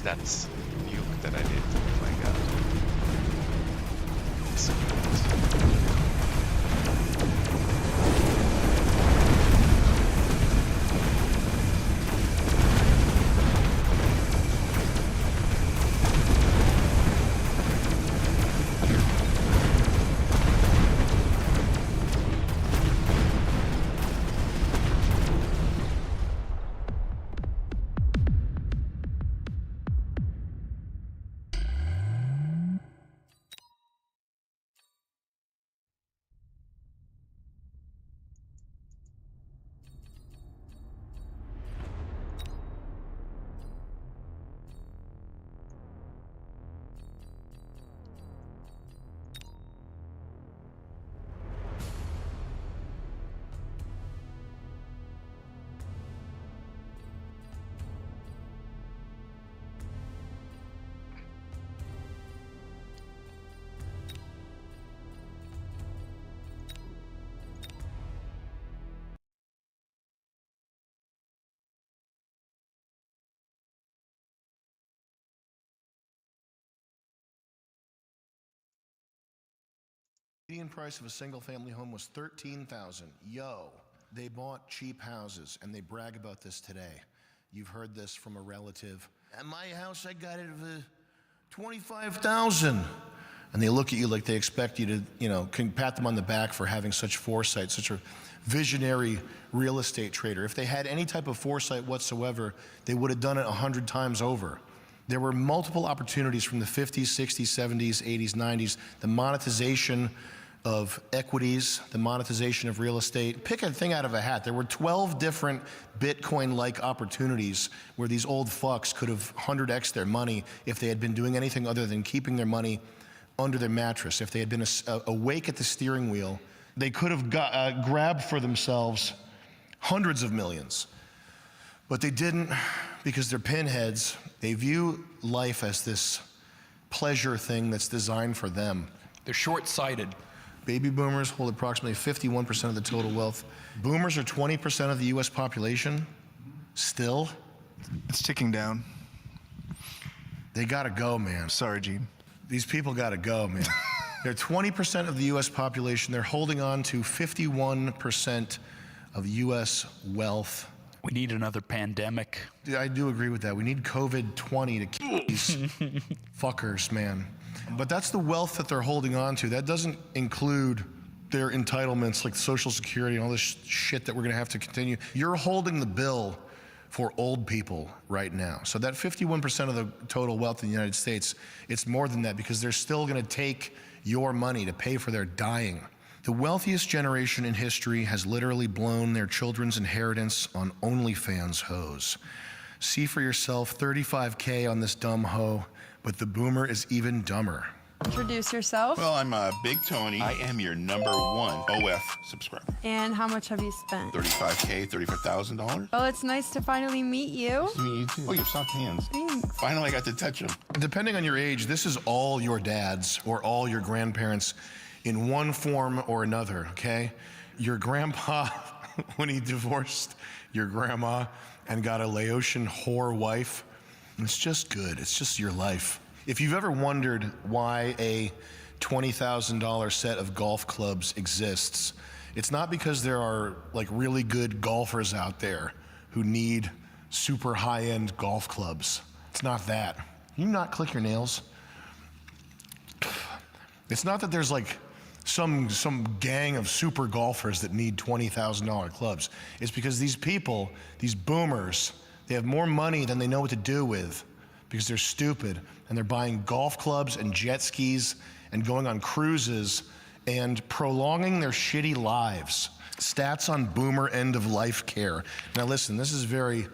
that nuke that I did. Oh my god. So good. Median price of a single-family home was $13,000. Yo, they bought cheap houses, and they brag about this today. You've heard this from a relative. At my house, I got it for $25,000. And they look at you like they expect you to, can pat them on the back for having such foresight, such a visionary real estate trader. If they had any type of foresight whatsoever, they would have done it 100 times over. There were multiple opportunities from the 50s, 60s, 70s, 80s, 90s, the monetization of equities, the monetization of real estate. Pick a thing out of a hat. There were 12 different Bitcoin-like opportunities where these old fucks could have 100x their money if they had been doing anything other than keeping their money under their mattress. If they had been awake at the steering wheel, they could have grabbed for themselves hundreds of millions. But they didn't, because they're pinheads. They view life as this pleasure thing that's designed for them. They're short-sighted. Baby boomers hold approximately 51% of the total wealth. Boomers are 20% of the US population, still. It's ticking down. They gotta go, man. Sorry, Gene. These people gotta go, man. They're 20% of the US population. They're holding on to 51% of US wealth. We need another pandemic. I do agree with that. We need COVID-20 to keep these fuckers, man. But that's the wealth that they're holding on to. That doesn't include their entitlements like Social Security and all this shit that we're gonna have to continue. You're holding the bill for old people right now. So that 51% of the total wealth in the United States, it's more than that because they're still gonna take your money to pay for their dying. The wealthiest generation in history has literally blown their children's inheritance on OnlyFans hoes. See for yourself, 35K on this dumb hoe, but the boomer is even dumber. Introduce yourself. Well, I'm Big Tony. I am your #1 OF subscriber. And how much have you spent? $35K, $35,000. Well, it's nice to finally meet you. Nice to meet you too. Oh, your soft hands. Thanks. Finally, I got to touch them. Depending on your age, this is all your dads or all your grandparents in one form or another, okay? Your grandpa, when he divorced your grandma and got a Laotian whore wife, it's just good. It's just your life. If you've ever wondered why a $20,000 set of golf clubs exists, it's not because there are like really good golfers out there who need super high-end golf clubs. It's not that. Can you not click your nails? It's not that there's like some gang of super golfers that need $20,000 clubs. It's because these people, these boomers, they have more money than they know what to do with because they're stupid and they're buying golf clubs and jet skis and going on cruises and prolonging their shitty lives. Stats on boomer end-of-life care. Now listen, this is very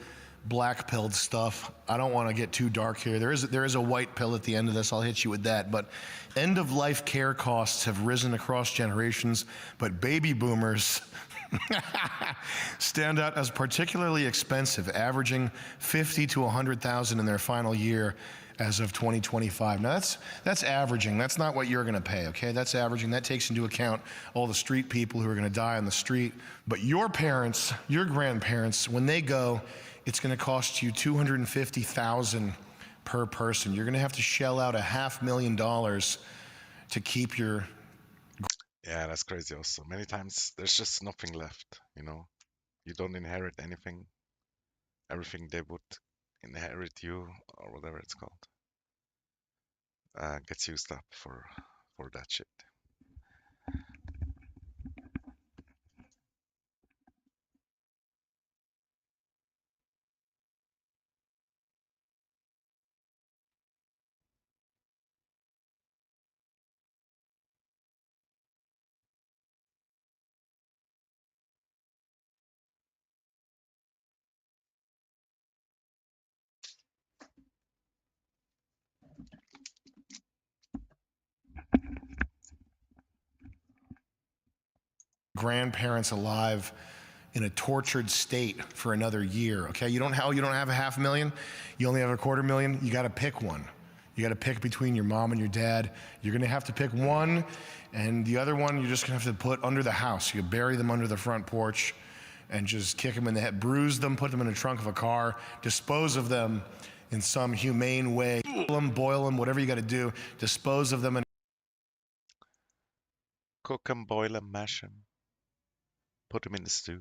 black-pilled stuff. I don't want to get too dark here. There is a white pill at the end of this. I'll hit you with that. But end-of-life care costs have risen across generations, but baby boomers stand out as particularly expensive, averaging $50,000 to $100,000 in their final year as of 2025. Now that's averaging. That's not what you're going to pay, okay? That's averaging. That takes into account all the street people who are going to die on the street. But your parents, your grandparents, when they go, it's going to cost you $250,000 per person. You're going to have to shell out $500,000 to keep your... Yeah, that's crazy also. Many times there's just nothing left, you know. You don't inherit anything. Everything they would inherit you or whatever it's called gets used up for that shit. grandparents alive in a tortured state for another year. Okay, you don't have $500,000, you only have $250,000. You got to pick one. You got to pick between your mom and your dad. You're gonna have to pick one, and the other one you're just gonna have to put under the house. You bury them under the front porch and just kick them in the head, bruise them, put them in the trunk of a car, dispose of them in some humane way. Boil them, whatever you got to do, dispose of them. And Cook 'em, boil 'em, mash 'em, put 'em in the stew.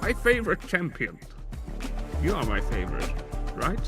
My favorite champion. You are my favorite, right?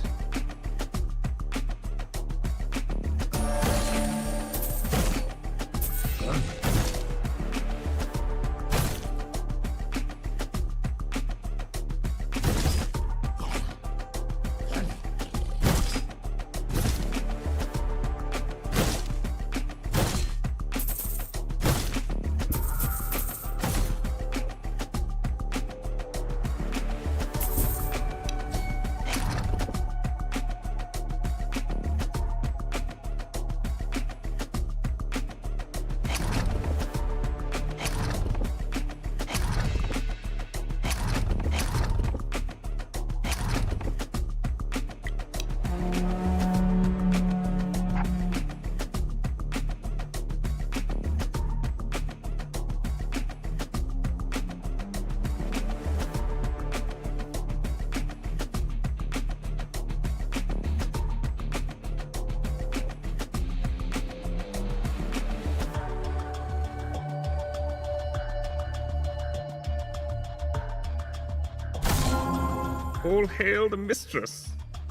All hail the mistress.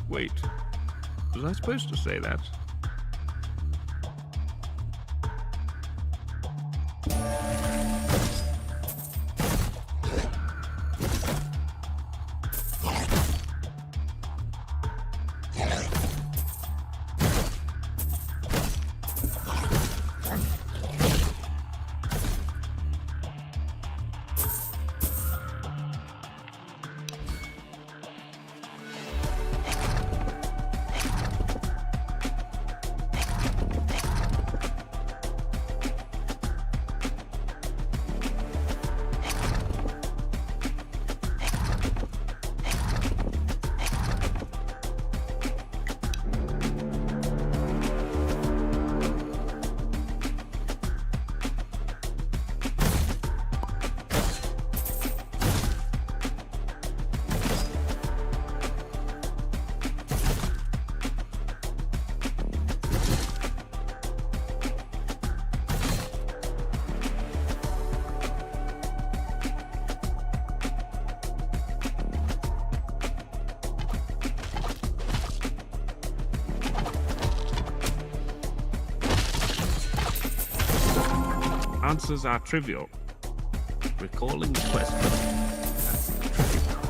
Wait, was I supposed to say that? Answers are trivial. Recalling the question. That's the tricky part.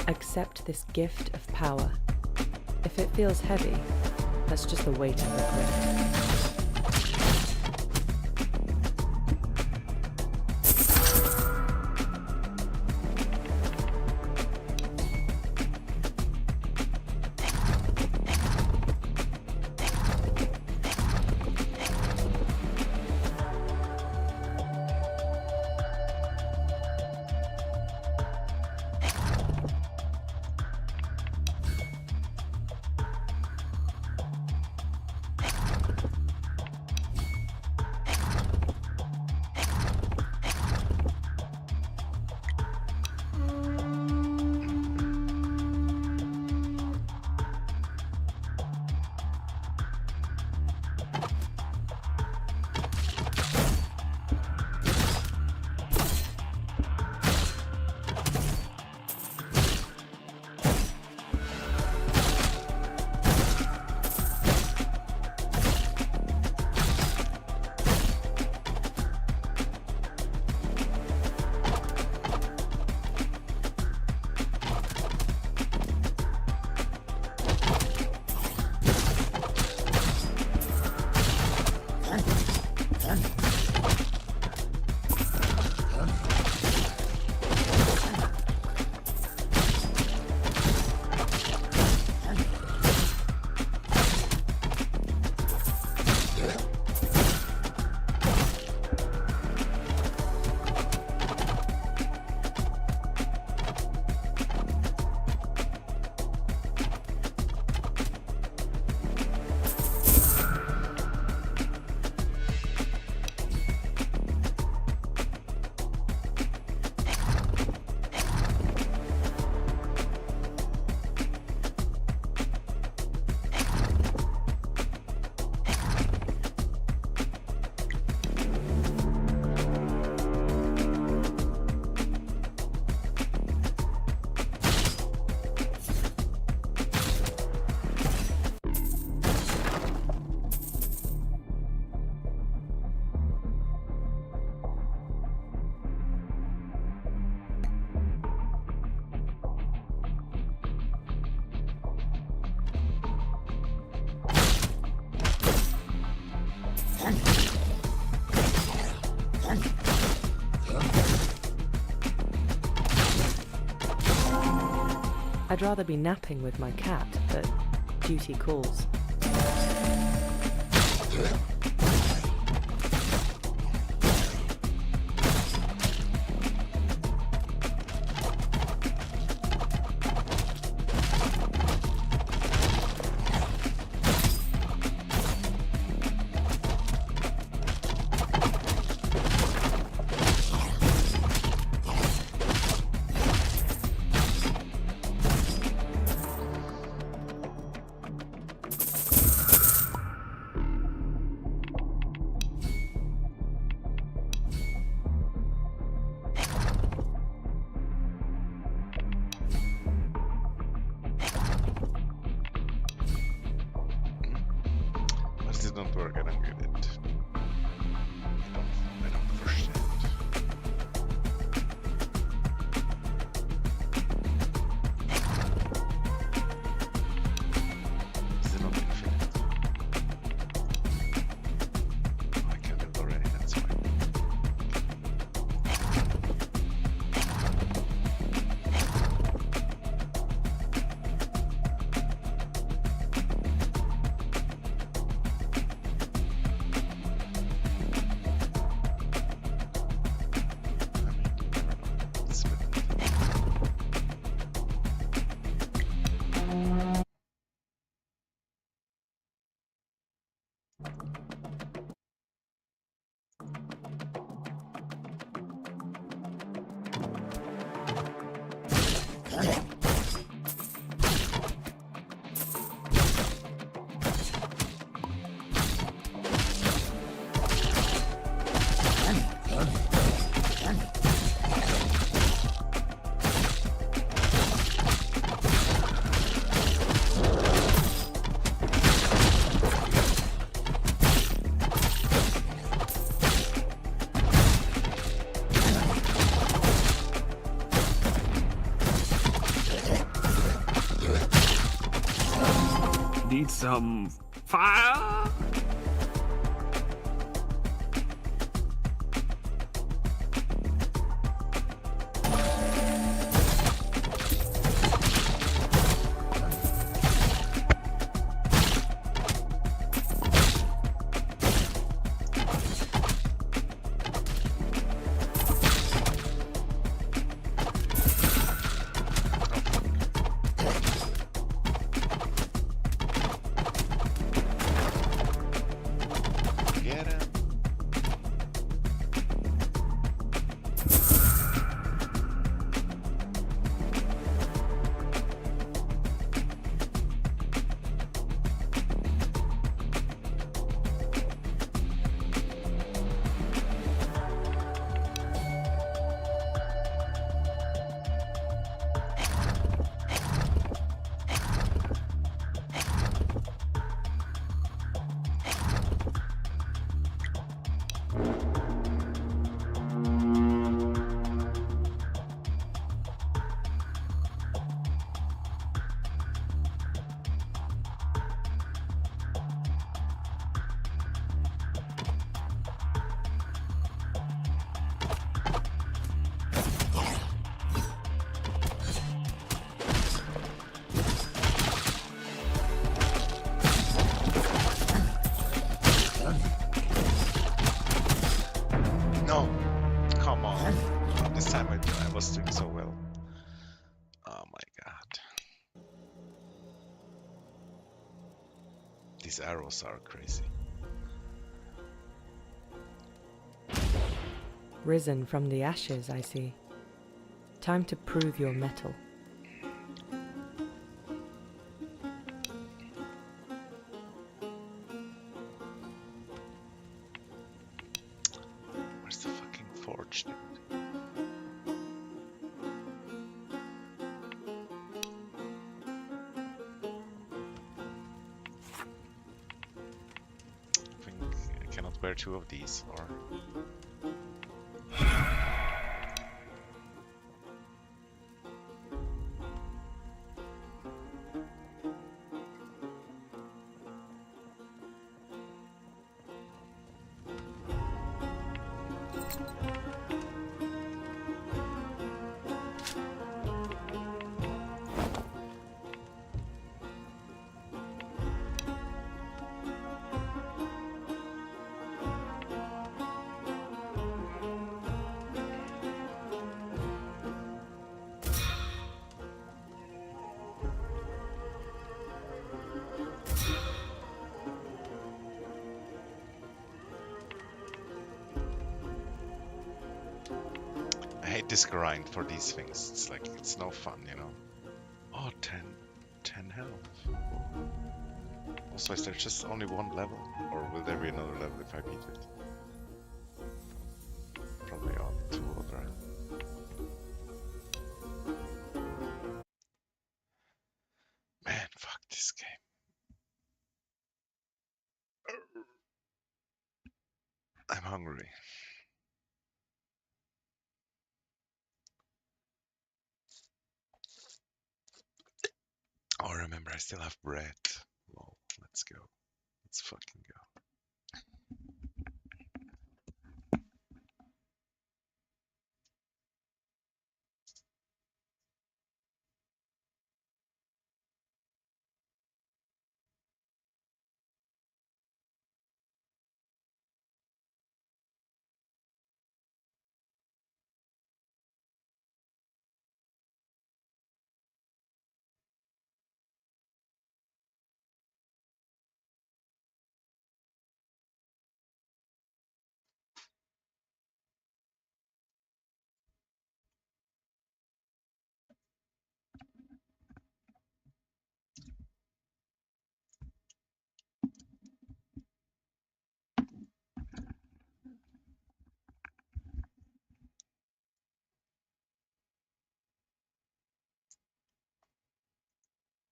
Accept this gift of power. If it feels heavy, that's just the weight of regret. I'd rather be napping with my cat, but duty calls. But it didn't work, I don't get it. I don't understand. Is it not infinite? Oh, I can build already, that's fine. It's a bit Need some fire? Get him. No, come on. This time I was doing so well. Oh my god. These arrows are crazy. Risen from the ashes, I see. Time to prove your mettle. Where's the fucking forge, dude? I think I cannot wear two of these, or... this grind for these things. It's like, it's no fun, you know? Oh, 10 health. Also, is there just only one level? Or will there be another level if I beat it? Probably all 2 other. Man, fuck this game. I'm hungry. Oh, remember, I still have bread. Lol, let's go. Let's fucking go.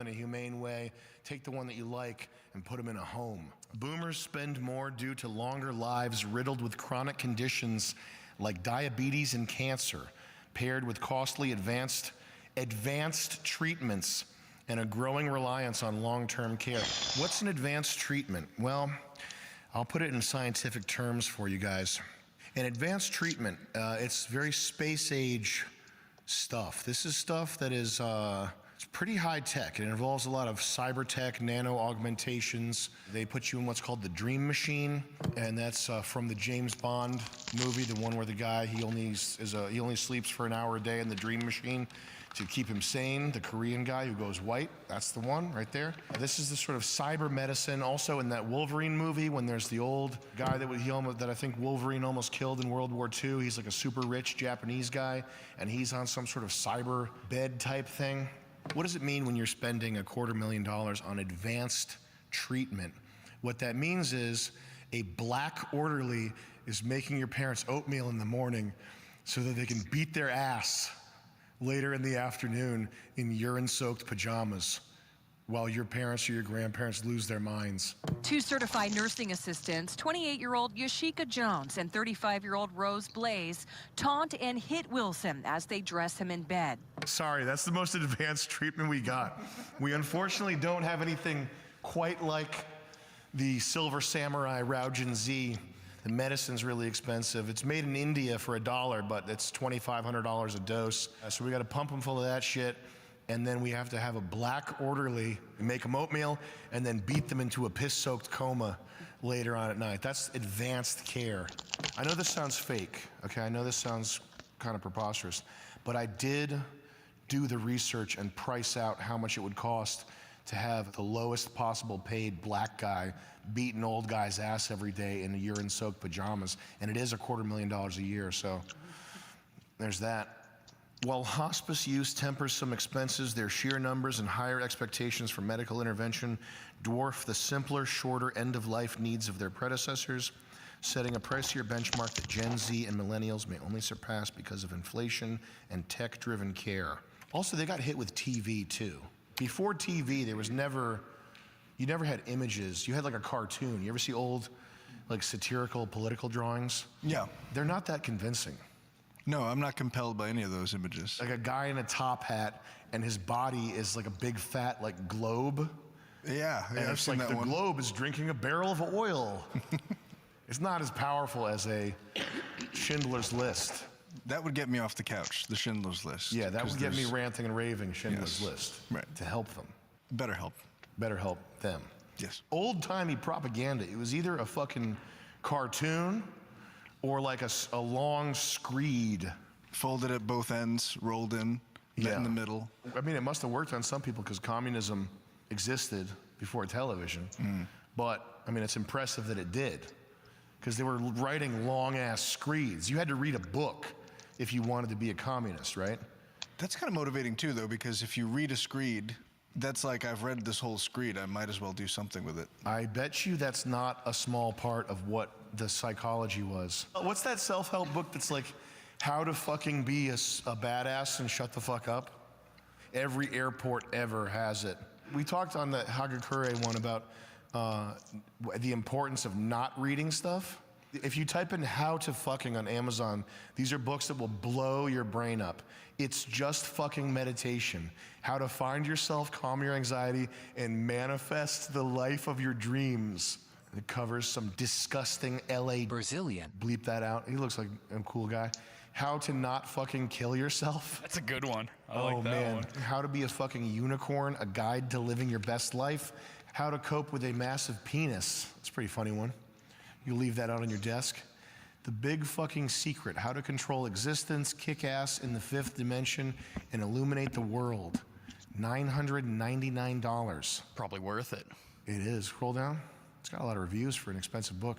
In a humane way, take the one that you like and put them in a home. Boomers spend more due to longer lives riddled with chronic conditions like diabetes and cancer, paired with costly advanced treatments and a growing reliance on long-term care. What's an advanced treatment? Well, I'll put it in scientific terms for you guys. An advanced treatment, it's very space age stuff. This is stuff that is it's pretty high tech. It involves a lot of cyber tech, nano augmentations. They put you in what's called the dream machine, and that's from the James Bond movie, the one where the guy, he only sleeps for an hour a day in the dream machine to keep him sane. The Korean guy who goes white, that's the one right there. This is the sort of cyber medicine. Also in that Wolverine movie, when there's the old guy that I think Wolverine almost killed in World War II. He's like a super rich Japanese guy, and he's on some sort of cyber bed type thing. What does it mean when you're spending $250,000 on advanced treatment? What that means is a black orderly is making your parents oatmeal in the morning so that they can beat their ass later in the afternoon in urine-soaked pajamas while your parents or your grandparents lose their minds. 2 certified nursing assistants, 28-year-old Yashika Jones and 35-year-old Rose Blaze, taunt and hit Wilson as they dress him in bed. Sorry, that's the most advanced treatment we got. We unfortunately don't have anything quite like the Silver Samurai Raujin Z. The medicine's really expensive. It's made in India for $1, but it's $2,500 a dose. So we gotta pump them full of that shit. And then we have to have a black orderly make them oatmeal and then beat them into a piss-soaked coma later on at night. That's advanced care. I know this sounds fake, okay? I know this sounds kind of preposterous, but I did do the research and price out how much it would cost to have the lowest possible paid black guy beat an old guy's ass every day in urine-soaked pajamas, and it is $250,000 a year, so there's that. While hospice use tempers some expenses, their sheer numbers and higher expectations for medical intervention dwarf the simpler, shorter end-of-life needs of their predecessors, setting a pricier benchmark that Gen Z and millennials may only surpass because of inflation and tech-driven care. Also, they got hit with TV, too. Before TV, there was never, you never had images. You had like a cartoon. You ever see old, like, satirical political drawings? Yeah. They're not that convincing. No, I'm not compelled by any of those images. Like a guy in a top hat, and his body is like a big fat like globe. Yeah, and I've it's seen like that the one. globe is drinking a barrel of oil. It's not as powerful as a Schindler's List. That would get me off the couch, the Schindler's List. Yeah, that would get me ranting and raving Schindler's Yes. List. Right. To help them. Better help. Better help them. Yes. Old-timey propaganda. It was either a fucking cartoon or like a long screed. Folded at both ends, rolled in, lit in the middle. I mean, it must have worked on some people because communism existed before television. But, I mean, it's impressive that it did. Because they were writing long-ass screeds. You had to read a book if you wanted to be a communist, right? That's kind of motivating too, though, because if you read a screed, that's like, I've read this whole screed, I might as well do something with it. I bet you that's not a small part of what the psychology was. What's that self-help book that's like, how to fucking be a badass and shut the fuck up? Every airport ever has it. We talked on the Hagakure one about the importance of not reading stuff. If you type in how to fucking on Amazon, these are books that will blow your brain up. It's just fucking meditation. How to find yourself, calm your anxiety, and manifest the life of your dreams. It covers some disgusting LA Brazilian. Bleep that out. He looks like a cool guy. How to not fucking kill yourself. That's a good one. I like that one. How to be a fucking unicorn, a guide to living your best life. How to cope with a massive penis. That's a pretty funny one. You leave that out on your desk. The Big Fucking Secret, How to Control Existence, Kick Ass in the Fifth Dimension, and Illuminate the World. $999. Probably worth it. It is. Scroll down. It's got a lot of reviews for an expensive book.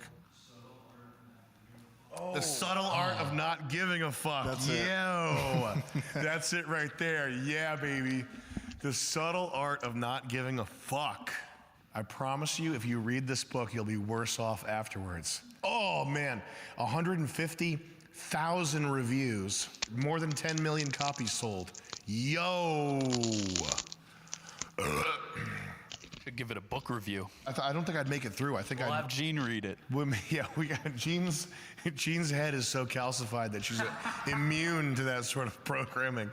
The Subtle Art of Not Giving a Fuck. That's it. That's it right there. Yeah, baby. The Subtle Art of Not Giving a Fuck. I promise you, if you read this book, you'll be worse off afterwards. Oh, man. 150,000 reviews. More than 10 million copies sold. Yo! Should give it a book review. I don't think I'd make it through. I think We'll I'd have Jean read it. Yeah, we got Jean's head is so calcified that she's immune to that sort of programming.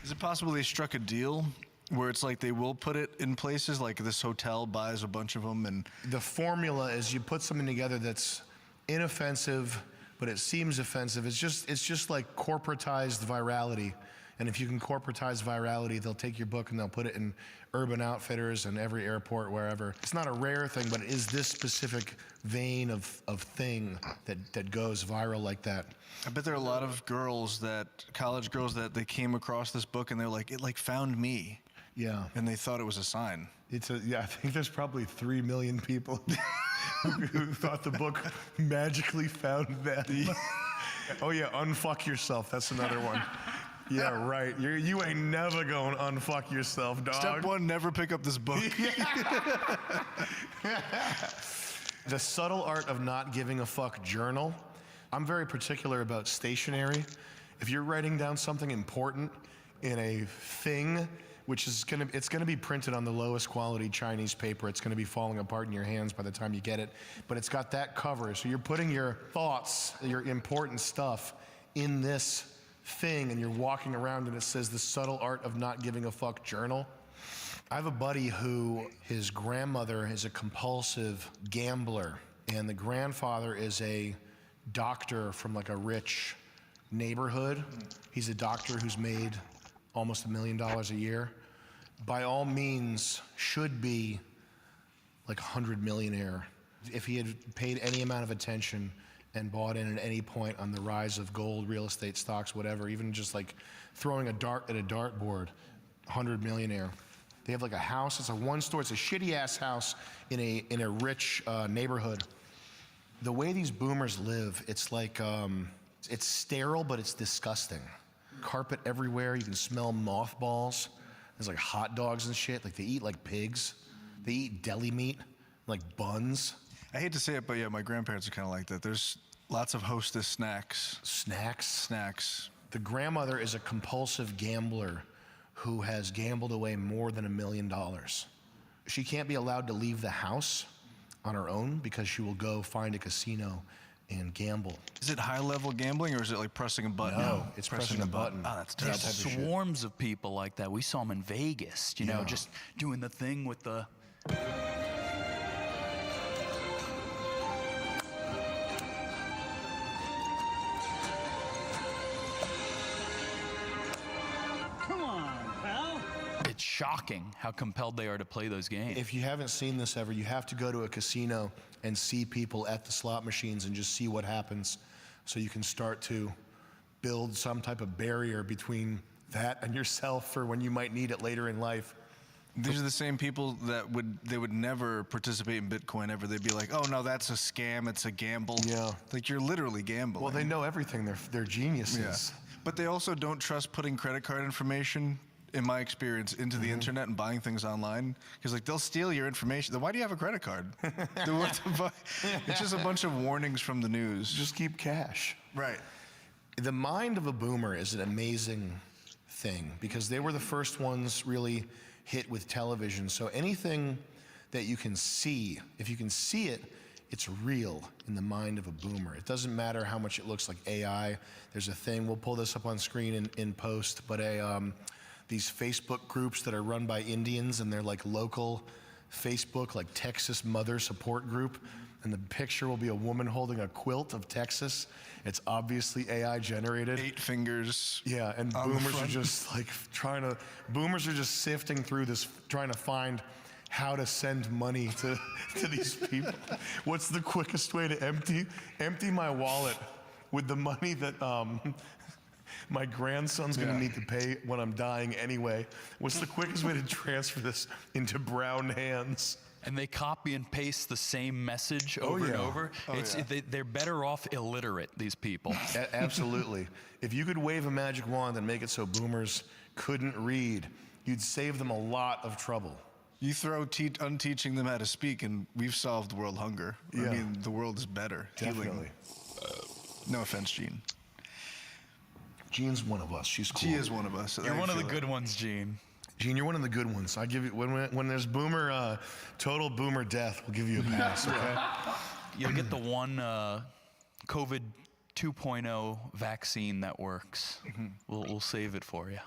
Is it possible they struck a deal where it's like they will put it in places like this hotel buys a bunch of them? And the formula is you put something together that's inoffensive, but it seems offensive. It's just like corporatized virality. And if you can corporatize virality, they'll take your book and they'll put it in Urban Outfitters and every airport, wherever. It's not a rare thing, but it is this specific vein of thing that goes viral like that. I bet there are a lot of girls college girls that they came across this book and they're like, it like found me. Yeah. And they thought it was a sign. I think there's probably 3 million people who thought the book magically found them. Oh yeah, unfuck yourself. That's another one. Yeah, right. You ain't never gonna unfuck yourself, dog. Step 1, never pick up this book. The Subtle Art of Not Giving a Fuck journal. I'm very particular about stationery. If you're writing down something important in a thing, which is it's gonna be printed on the lowest quality Chinese paper. It's gonna be falling apart in your hands by the time you get it. But it's got that cover, so you're putting your thoughts, your important stuff in this thing, and you're walking around and it says The Subtle Art of Not Giving a Fuck journal. I have a buddy who, his grandmother is a compulsive gambler, and the grandfather is a doctor from like a rich neighborhood. He's a doctor who's made almost $1 million a year. By all means, should be like 100 millionaire. If he had paid any amount of attention and bought in at any point on the rise of gold, real estate, stocks, whatever, even just like throwing a dart at a dartboard, 100 millionaire. They have like a house, it's a one-store, it's a shitty-ass house in a rich neighborhood. The way these boomers live, it's like, it's sterile, but it's disgusting. Carpet everywhere, you can smell mothballs. There's like hot dogs and shit, like they eat like pigs. They eat deli meat, like buns. I hate to say it, but yeah, my grandparents are kind of like that. There's lots of Hostess snacks. Snacks? Snacks. The grandmother is a compulsive gambler who has gambled away more than $1 million. She can't be allowed to leave the house on her own because she will go find a casino and gamble. Is it high-level gambling, or is it like pressing a button? No, it's pressing a button. Oh, that's tough. There's swarms of people like that. We saw them in Vegas, you know, just doing the thing with the... It's shocking how compelled they are to play those games. If you haven't seen this ever, you have to go to a casino and see people at the slot machines and just see what happens, so you can start to build some type of barrier between that and yourself for when you might need it later in life. These are the same people that would never participate in Bitcoin ever. They'd be like, oh no, that's a scam, it's a gamble. Yeah. Like, you're literally gambling. Well, they know everything, they're geniuses. Yeah. But they also don't trust putting credit card information, in my experience, into the internet and buying things online. Because like they'll steal your information. Then why do you have a credit card? It's just a bunch of warnings from the news. Just keep cash. Right. The mind of a boomer is an amazing thing because they were the first ones really hit with television. So anything that you can see, if you can see it, it's real in the mind of a boomer. It doesn't matter how much it looks like AI. There's a thing, we'll pull this up on screen in post, but these Facebook groups that are run by Indians, and they're like local Facebook, like Texas Mother Support Group, and the picture will be a woman holding a quilt of Texas. It's obviously AI generated. 8 fingers. Yeah, and boomers are just like boomers are just sifting through this, trying to find how to send money to these people. What's the quickest way to empty my wallet with the money that my grandson's gonna need to pay when I'm dying anyway? What's the quickest way to transfer this into brown hands? And they copy and paste the same message over and over. They're better off illiterate, these people. Absolutely. If you could wave a magic wand and make it so boomers couldn't read, you'd save them a lot of trouble. You throw unteaching them how to speak, and we've solved world hunger. Yeah. I mean, the world is better. Definitely. No offense, Gene. Gene's one of us. She's cool. She is one of us. You're one of the good ones, Gene. Gene, you're one of the good ones. I give you when there's boomer total boomer death, we'll give you a pass. Okay. You'll get the one COVID 2.0 vaccine that works. We'll save it for you.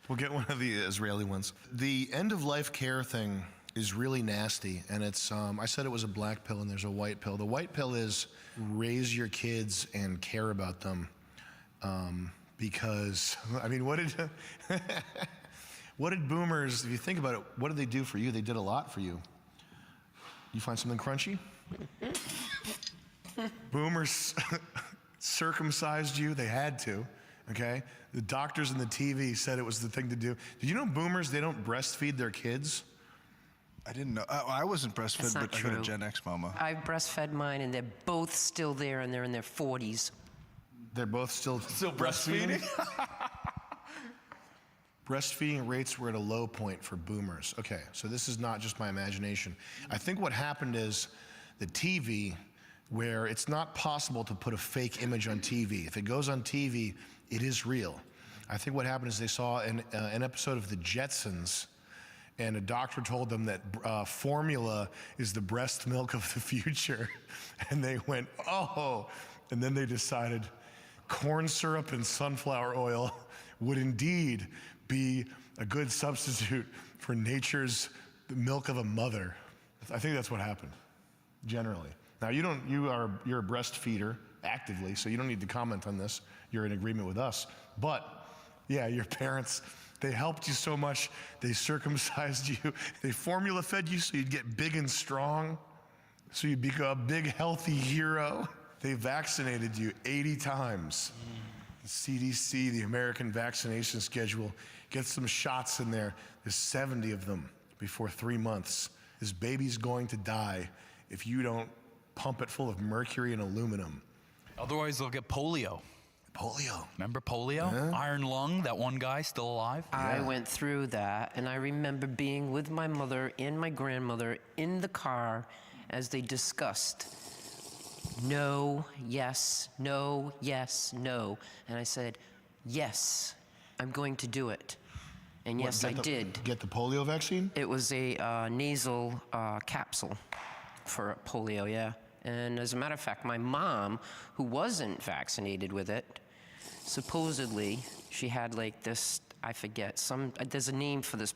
We'll get one of the Israeli ones. The end-of-life care thing is really nasty, and it's, I said it was a black pill and there's a white pill. The white pill is raise your kids and care about them, because, I mean, what did boomers, if you think about it, what did they do for you? They did a lot for you. You find something crunchy? Boomers circumcised you, they had to. Okay? The doctors and the TV said it was the thing to do. Did you know boomers, they don't breastfeed their kids? I didn't know. I wasn't breastfed, but I got a Gen X mama. I breastfed mine, and they're both still there, and they're in their 40s. They're both still breastfeeding? Breastfeeding rates were at a low point for boomers. Okay, so this is not just my imagination. I think what happened is the TV, where it's not possible to put a fake image on TV. If it goes on TV, it is real. I think what happened is they saw an episode of The Jetsons, and a doctor told them that formula is the breast milk of the future. And they went, oh, and then they decided corn syrup and sunflower oil would indeed be a good substitute for nature's milk of a mother. I think that's what happened, generally. Now you're a breastfeeder actively, so you don't need to comment on this. You're in agreement with us. But yeah, your parents, they helped you so much. They circumcised you. They formula fed you so you'd get big and strong, so you'd become a big, healthy hero. They vaccinated you 80 times. The CDC, the American vaccination schedule, get some shots in there. There's 70 of them before 3 months. This baby's going to die if you don't pump it full of mercury and aluminum. Otherwise, they'll get polio. Polio. Remember polio? Yeah. Iron lung, that one guy still alive? I went through that, and I remember being with my mother and my grandmother in the car as they discussed no, yes, no, yes, no. And I said, yes, I'm going to do it. And yes, I did. Get the polio vaccine? It was a nasal capsule for polio, yeah. And as a matter of fact, my mom, who wasn't vaccinated with it, supposedly she had like this, I forget, there's a name for this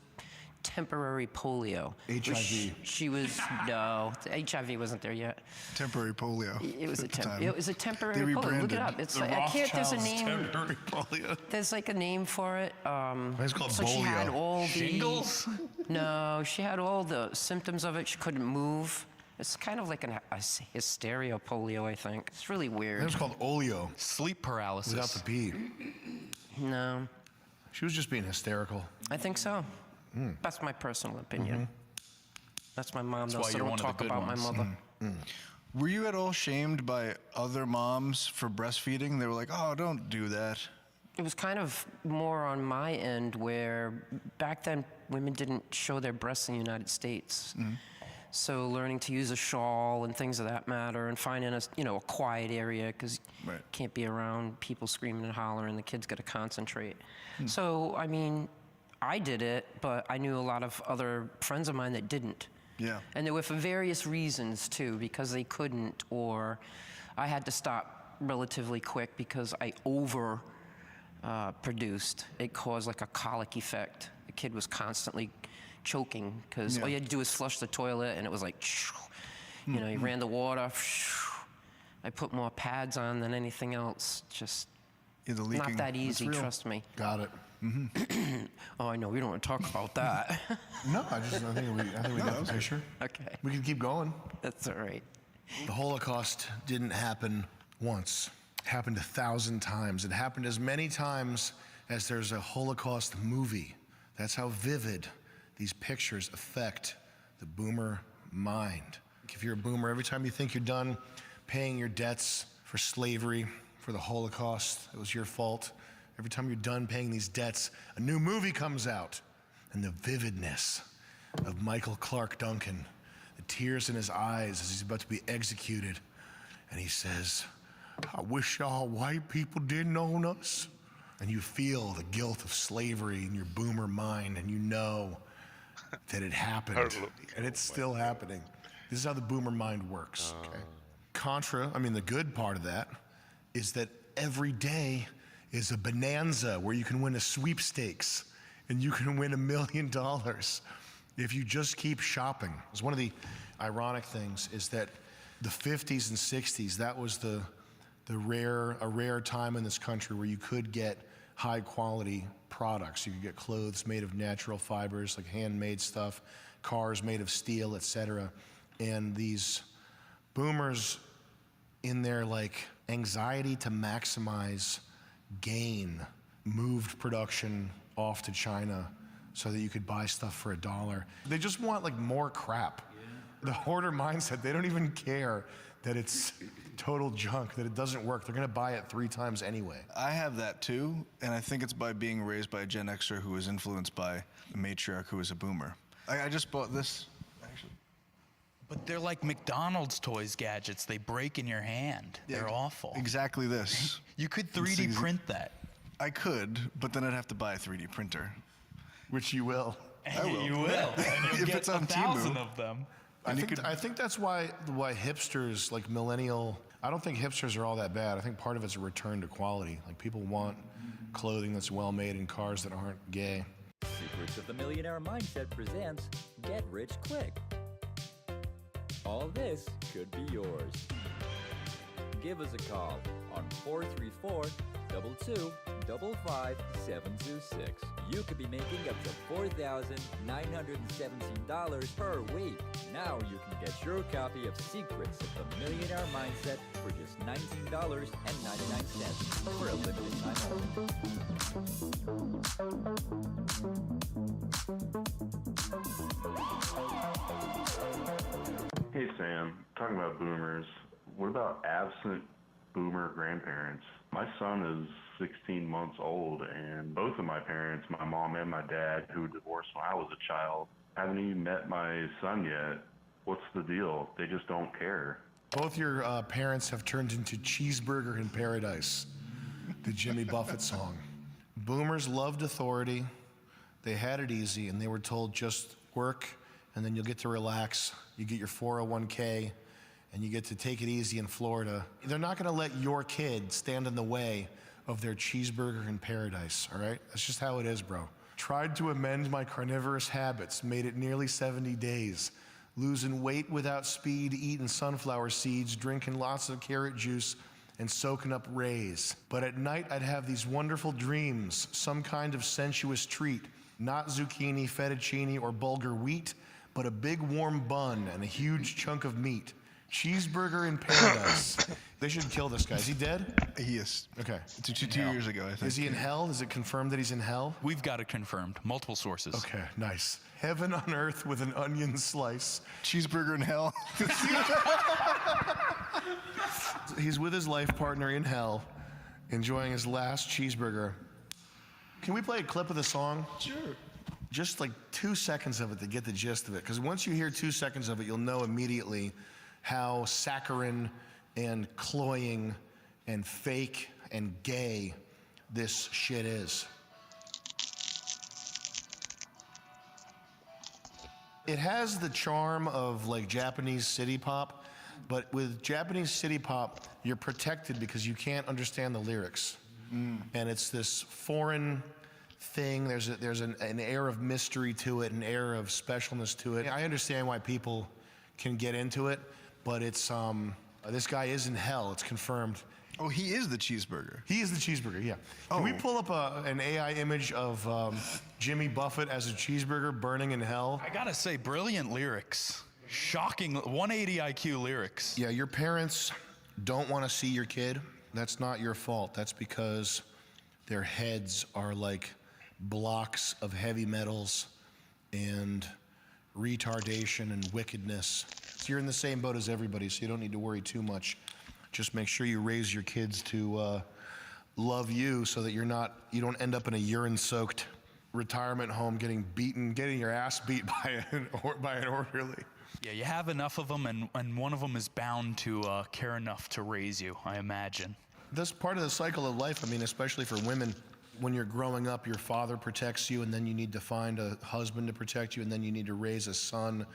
temporary polio. HIV. She was, no, the HIV wasn't there yet. Temporary polio. It was a temporary They polio. Look rebranded. it up. It's The like, I can't, there's a Rothschilds name. temporary polio. There's like a name for it. It's called so she had polio. all the Shingles? No, she had all the symptoms of it. She couldn't move. It's kind of like a hysteria polio, I think. It's really weird. It was called oleo. Sleep paralysis. Without the P. No, She was just being hysterical. I think so. That's my personal opinion. That's my mom, though, why so you're don't one of the talk good about ones. my mother. Were you at all shamed by other moms for breastfeeding? They were like, oh, don't do that. It was kind of more on my end where back then women didn't show their breasts in the United States. So learning to use a shawl and things of that matter, and finding a quiet area because you can't be around people screaming and hollering. The kids got to concentrate. So I mean, I did it, but I knew a lot of other friends of mine that didn't. Yeah. And they were for various reasons too, because they couldn't, or I had to stop relatively quick because I produced. It caused like a colic effect. The kid was constantly choking because all you had to do was flush the toilet, and it was like, you ran the water. I put more pads on than anything else. Just not that easy, trust me. Got it. Oh, I know. We don't want to talk about that. No, I think we got the picture. Okay. We can keep going. That's all right. The Holocaust didn't happen once. It happened 1,000 times. It happened as many times as there's a Holocaust movie. That's how vivid these pictures affect the boomer mind. If you're a boomer, every time you think you're done paying your debts for slavery, for the Holocaust, it was your fault. Every time you're done paying these debts, a new movie comes out. And the vividness of Michael Clark Duncan, the tears in his eyes as he's about to be executed. And he says, "I wish all white people didn't own us." And you feel the guilt of slavery in your boomer mind, and you know that it happened, and it's still happening. This is how the boomer mind works, okay? The good part of that is that every day is a bonanza where you can win a sweepstakes, and you can win $1 million if you just keep shopping. It's one of the ironic things is that the 50s and 60s, that was a rare time in this country where you could get high quality products. You could get clothes made of natural fibers, like handmade stuff, cars made of steel, etc. And these boomers, in their anxiety to maximize gain, moved production off to China so that you could buy stuff for $1. They just want more crap. The hoarder mindset, they don't even care that it's total junk, that it doesn't work. They're gonna buy it 3 times anyway. I have that too, and I think it's by being raised by a Gen Xer who was influenced by a matriarch who was a boomer. I just bought this, actually. But they're like McDonald's toys gadgets. They break in your hand. Yeah, they're awful. Exactly this. You could 3D print that. I could, but then I'd have to buy a 3D printer. Which you will. I will. You will. And you'll If get it's on 1,000 Temu. of them. I think that's why hipsters, millennial, I don't think hipsters are all that bad. I think part of it's a return to quality. People want clothing that's well made and cars that aren't gay. Secrets of the Millionaire Mindset presents Get Rich Quick. All this could be yours. Give us a call on 434-2255-726. You could be making up to $4,917 per week. Now you can get your copy of Secrets of the Millionaire Mindset for just $19.99 for a limited time only. Hey Sam, talking about boomers, what about absent boomer grandparents? My son is 16 months old, and both of my parents, my mom and my dad, who divorced when I was a child, haven't even met my son yet. What's the deal? They just don't care. Both your parents have turned into Cheeseburger in Paradise, the Jimmy Buffett song. Boomers loved authority. They had it easy, and they were told just work, and then you'll get to relax. You get your 401k, and you get to take it easy in Florida. They're not gonna let your kid stand in the way of their cheeseburger in paradise, all right? That's just how it is, bro. Tried to amend my carnivorous habits, made it nearly 70 days. Losing weight without speed, eating sunflower seeds, drinking lots of carrot juice, and soaking up rays. But at night, I'd have these wonderful dreams, some kind of sensuous treat, not zucchini, fettuccine, or bulgur wheat, but a big warm bun and a huge chunk of meat. Cheeseburger in paradise. They should kill this guy. Is he dead? He is. Okay. 2 years ago, I think. Is he in hell? Is it confirmed that he's in hell? We've got it confirmed. Multiple sources. Okay, nice. Heaven on earth with an onion slice. Cheeseburger in hell. He's with his life partner in hell, enjoying his last cheeseburger, Can we play a clip of the song? Sure. Just like 2 seconds of it to get the gist of it. Because once you hear 2 seconds of it, you'll know immediately how saccharine and cloying and fake and gay this shit is. It has the charm of like Japanese city pop, but with Japanese city pop, you're protected because you can't understand the lyrics. And it's this foreign thing. There's an air of mystery to it, an air of specialness to it. I understand why people can get into it, but it's this guy is in hell. It's confirmed. Oh, he is the cheeseburger. He is the cheeseburger. Yeah. Can we pull up an AI image of Jimmy Buffett as a cheeseburger burning in hell? I gotta say, brilliant lyrics. Shocking 180 IQ lyrics. Yeah, your parents don't want to see your kid. That's not your fault. That's because their heads are like blocks of heavy metals and retardation and wickedness. So you're in the same boat as everybody, so you don't need to worry too much. Just make sure you raise your kids to love you so that you don't end up in a urine-soaked retirement home getting your ass beat by an orderly. Yeah, you have enough of them, and one of them is bound to care enough to raise you, I imagine. That's part of the cycle of life. I mean, especially for women. When you're growing up, your father protects you, and then you need to find a husband to protect you, and then you need to raise a son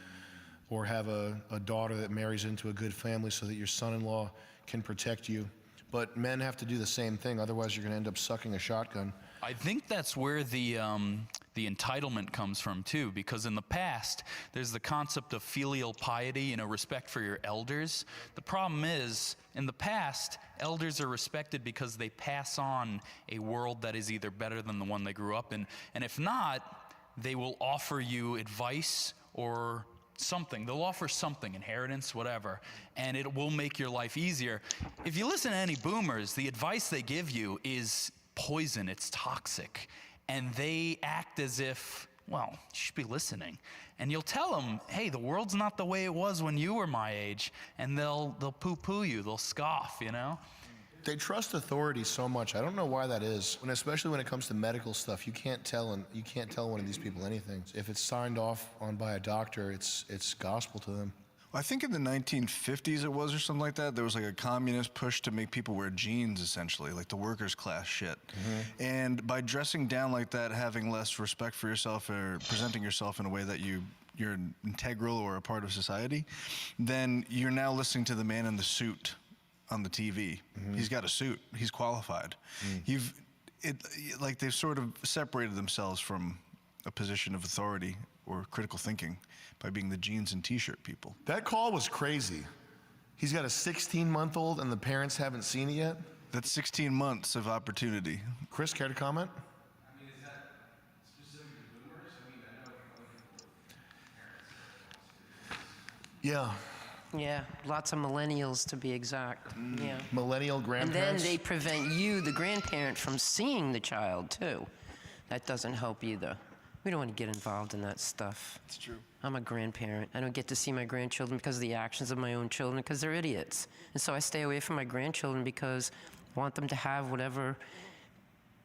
or have a daughter that marries into a good family so that your son-in-law can protect you. But men have to do the same thing, otherwise you're going to end up sucking a shotgun. I think that's where the entitlement comes from too, because in the past there's the concept of filial piety, respect for your elders. The problem is, in the past, elders are respected because they pass on a world that is either better than the one they grew up in, and if not, they will offer you advice or something. They'll offer something, inheritance, whatever, and it will make your life easier. If you listen to any boomers, the advice they give you is poison, it's toxic, and they act as if, well, you should be listening. And you'll tell them, hey, the world's not the way it was when you were my age, and they'll poo-poo you, they'll scoff, They trust authority so much. I don't know why that is. And especially when it comes to medical stuff, you can't tell one of these people anything. If it's signed off on by a doctor, it's gospel to them. I think in the 1950s it was, or something like that, there was like a communist push to make people wear jeans, essentially, like the workers' class shit. And by dressing down like that, having less respect for yourself or presenting yourself in a way that you're integral or a part of society, then you're now listening to the man in the suit on the TV. He's got a suit. He's qualified. Like they've sort of separated themselves from a position of authority or critical thinking by being the jeans and t-shirt people. That call was crazy. He's got a 16-month-old and the parents haven't seen it yet? That's 16 months of opportunity. Chris, care to comment? I mean, is that specific to boomers? I mean, I know Yeah. Yeah, lots of millennials to be exact. Yeah. Millennial And grandparents. then they prevent you, the grandparent, from seeing the child too. That doesn't help either. We don't want to get involved in that stuff. It's true. I'm a grandparent. I don't get to see my grandchildren because of the actions of my own children, because they're idiots. And so I stay away from my grandchildren because I want them to have whatever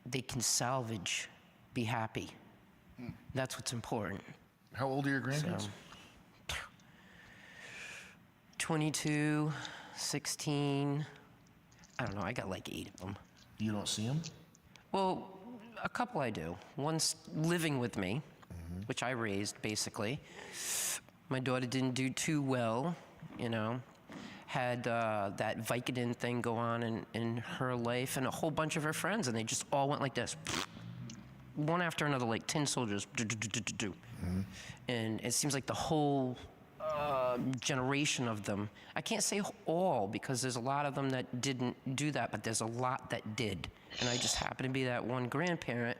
they can salvage, be happy. That's what's important. How old are your grandkids? 22, 16, I don't know, I got like 8 of them. You don't see them? Well, a couple I do. One's living with me, which I raised, basically. My daughter didn't do too well, had that Vicodin thing go on in her life, and a whole bunch of her friends, and they just all went like this. One after another, like tin soldiers. And it seems like the whole generation of them. I can't say all, because there's a lot of them that didn't do that, but there's a lot that did. And I just happen to be that one grandparent.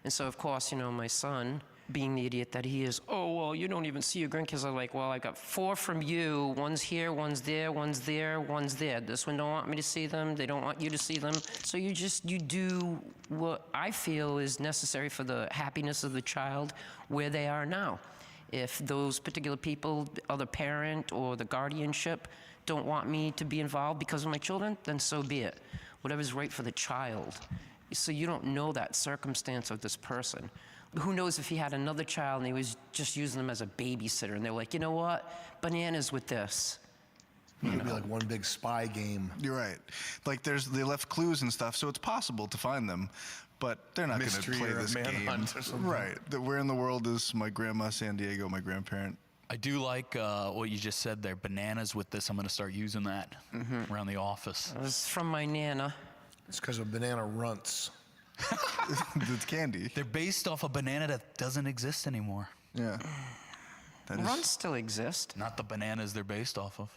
And so, of course, my son, being the idiot that he is, oh, well, you don't even see your grandkids. I'm like, well, I got 4 from you. One's here, one's there, one's there, one's there. This one don't want me to see them. They don't want you to see them. So you do what I feel is necessary for the happiness of the child where they are now. If those particular people, other parent or the guardianship, don't want me to be involved because of my children, then so be it. Whatever's right for the child. so you don't know that circumstance of this person. Who knows if he had another child and he was just using them as a babysitter, and they're like, you know what, bananas with this. It'd be like one big spy game. You're right. Like they left clues and stuff, so it's possible to find them, but they're not going to Mystery play or a this game. manhunt or something. Right. That where in the world is my grandma San Diego, my grandparent? I do like what you just said there, bananas with this. I'm going to start using that around the office. It was from my Nana. It's because of banana runts. It's candy. They're based off a banana that doesn't exist anymore. Yeah. Runts still exist. Not the bananas they're based off of.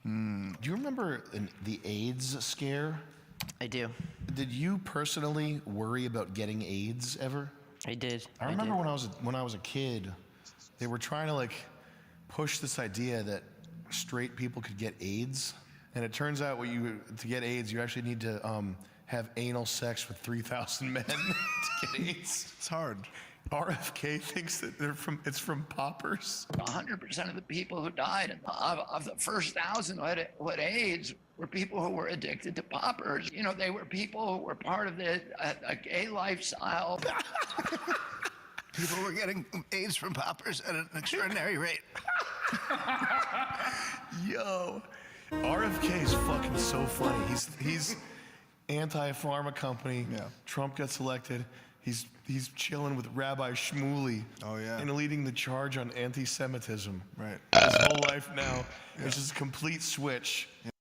Do you remember the AIDS scare? I do. Did you personally worry about getting AIDS ever? I did. I remember when I was a kid, they were trying to like push this idea that straight people could get AIDS, and it turns out to get AIDS, you actually need to have anal sex with 3,000 men to get AIDS. It's hard. RFK thinks that it's from poppers. 100% of the people who died of the first 1,000 who had AIDS were people who were addicted to poppers. You know, they were people who were part of a gay lifestyle. People were getting AIDS from poppers at an extraordinary rate. Yo, RFK is fucking so funny. He's anti-pharma company. Yeah. Trump gets elected. He's chilling with Rabbi Shmuley. Oh yeah. And leading the charge on anti-Semitism. Right. His whole life now, it's just a complete switch. Yeah.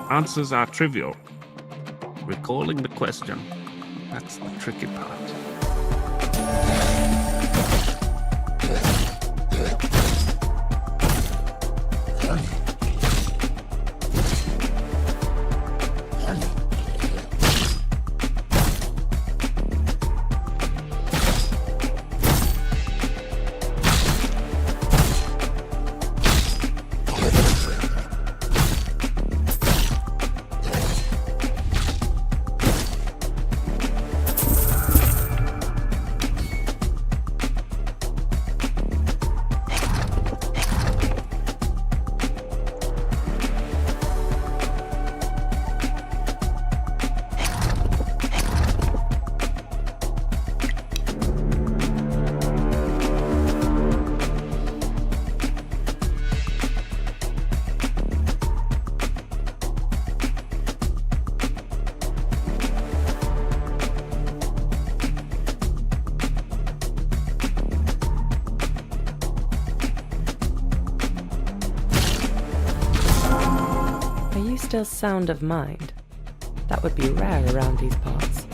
Answers are trivial. Recalling the question, that's the tricky part. Still sound of mind. That would be rare around these parts.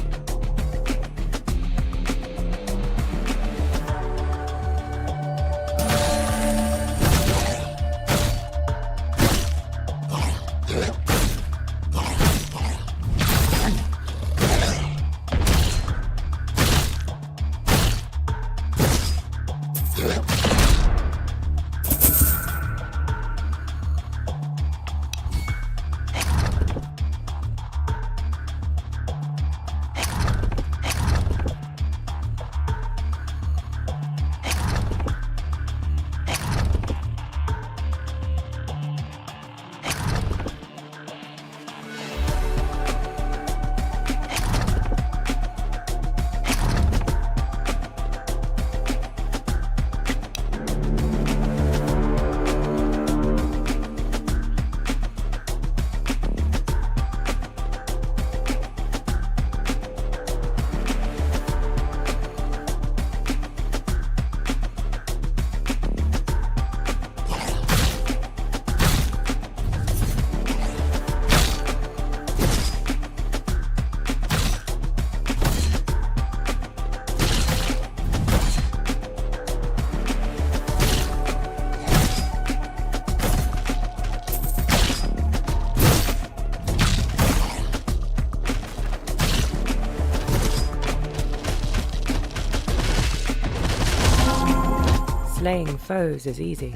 slaying foes is easy.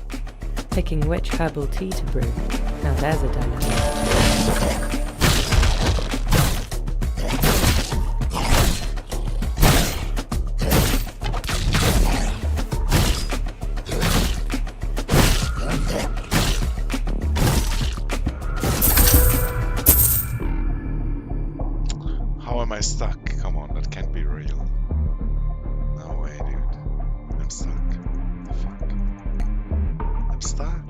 Picking which herbal tea to brew, now there's a dilemma. How am I stuck? Come on, that can't be real. No way, dude. I'm stuck. The fuck? I'm stuck.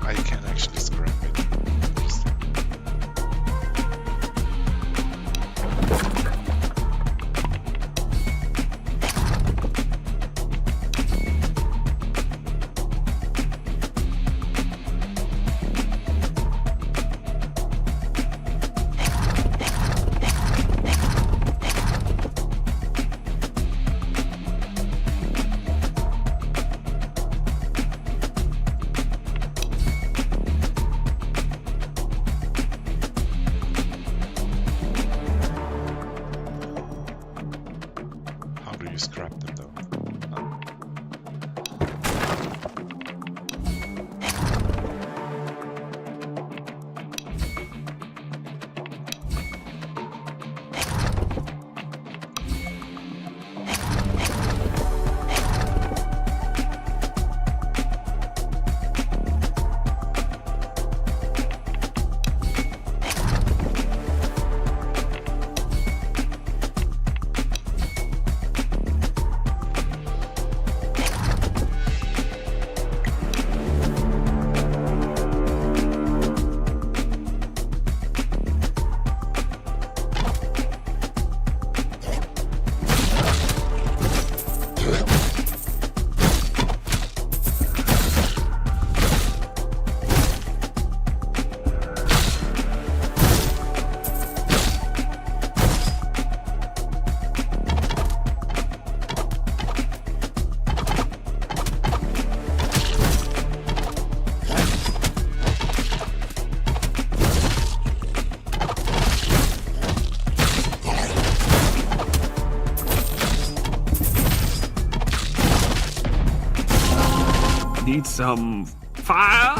I can actually scrap it. Interesting. How do you scrap them though? Need some fire?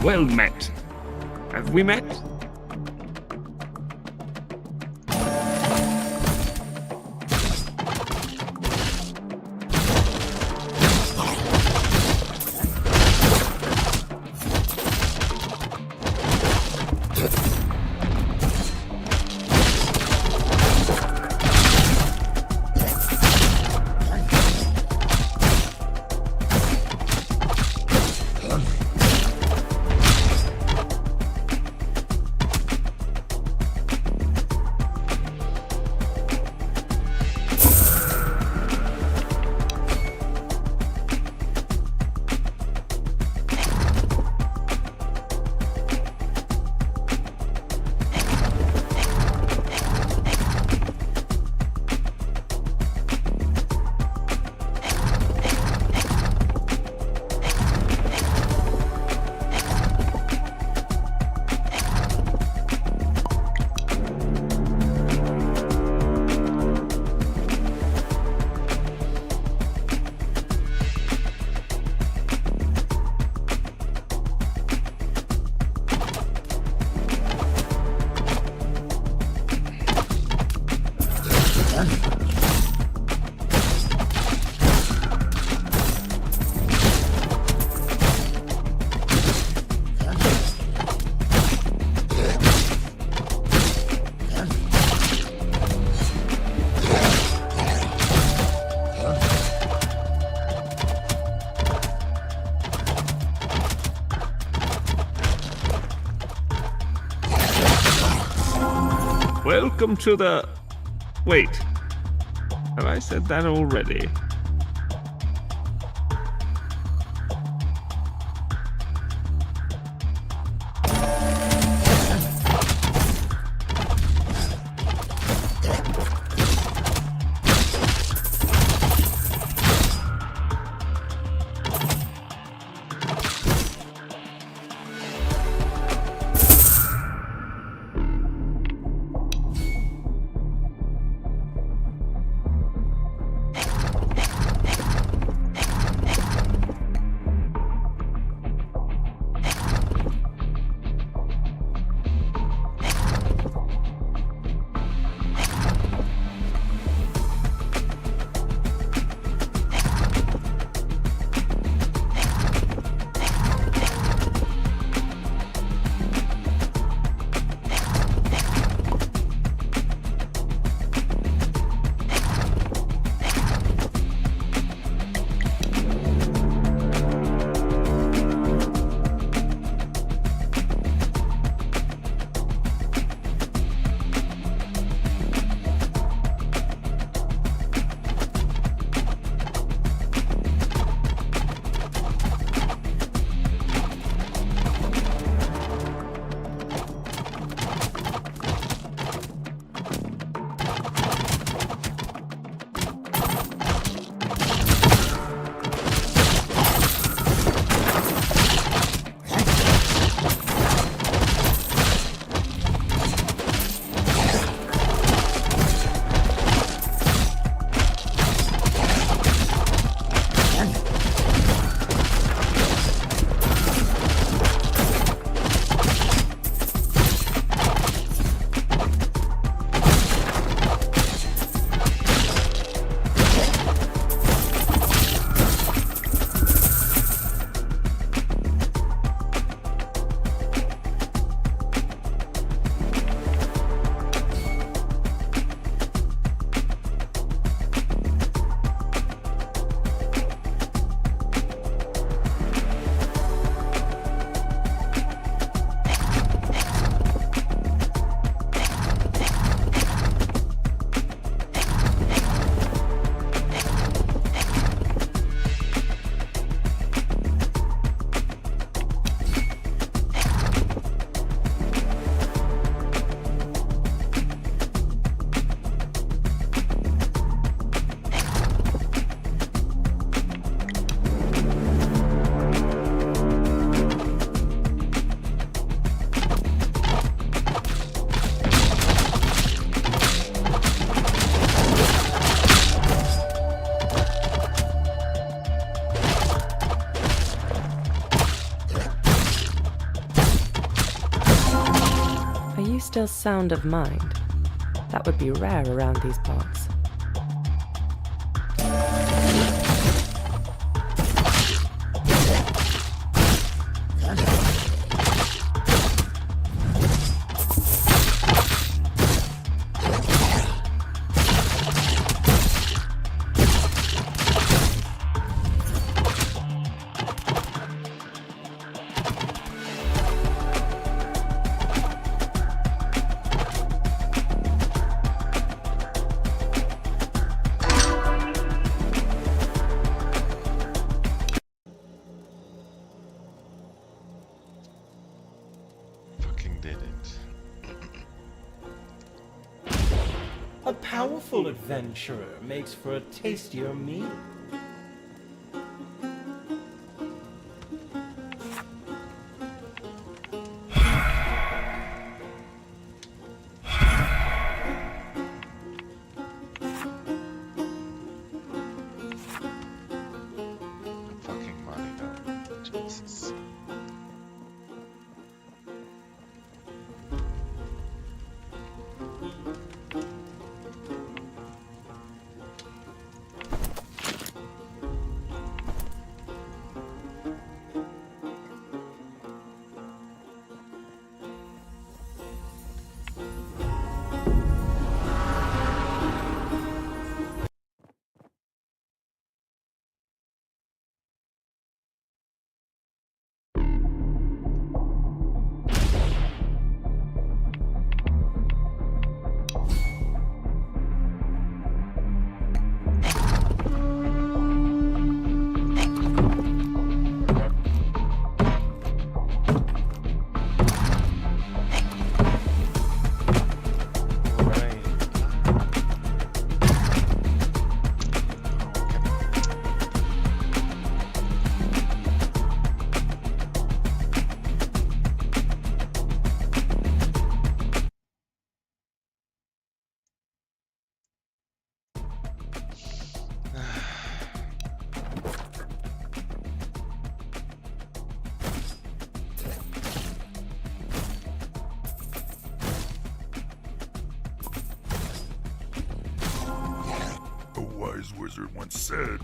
Well met. Have we met? Welcome to the... Wait. Have I said that already? still sound of mind? That would be rare around these parts. Fucking did it. A powerful adventurer makes for a tastier meal. Fucking money though. Jesus. A wise wizard once said,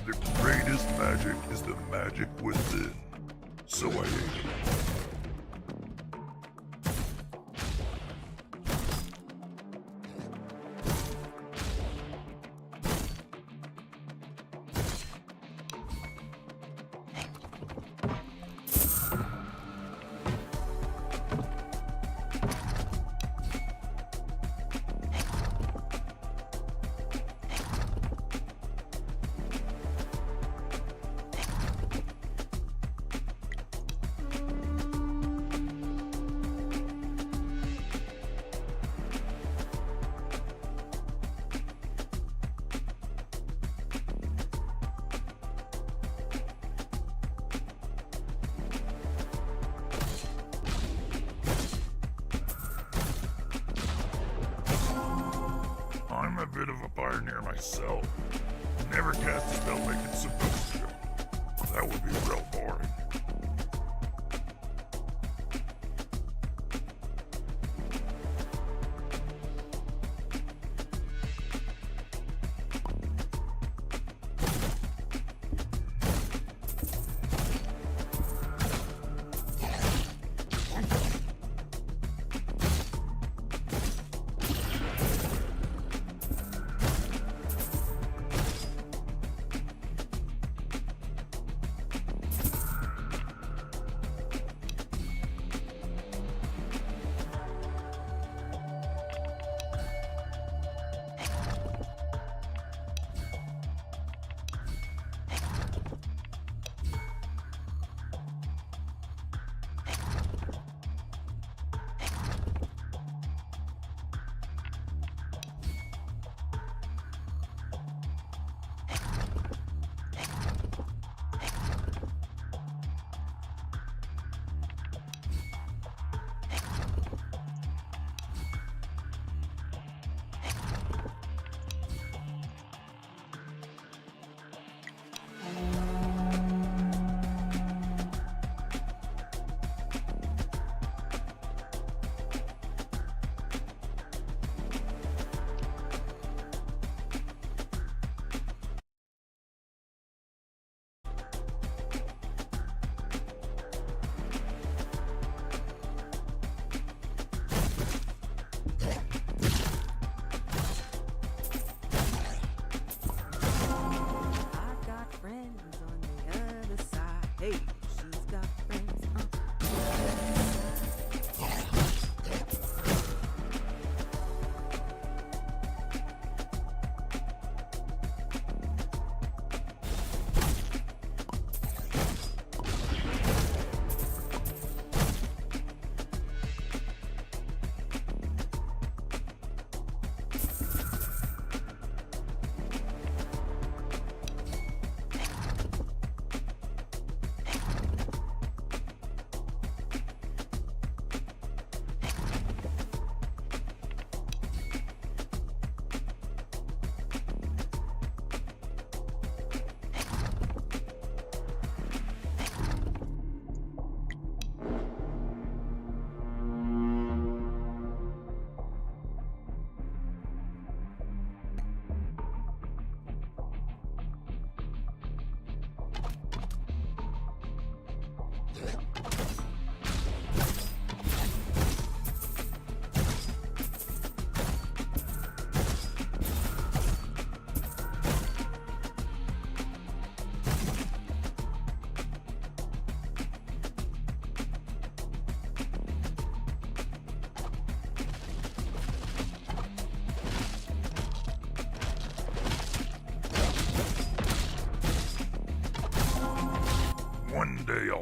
the greatest magic is the magic within. So I ate it. I'm a bit of a pioneer myself. Never cast a spell like it's supposed to. That would be real boring.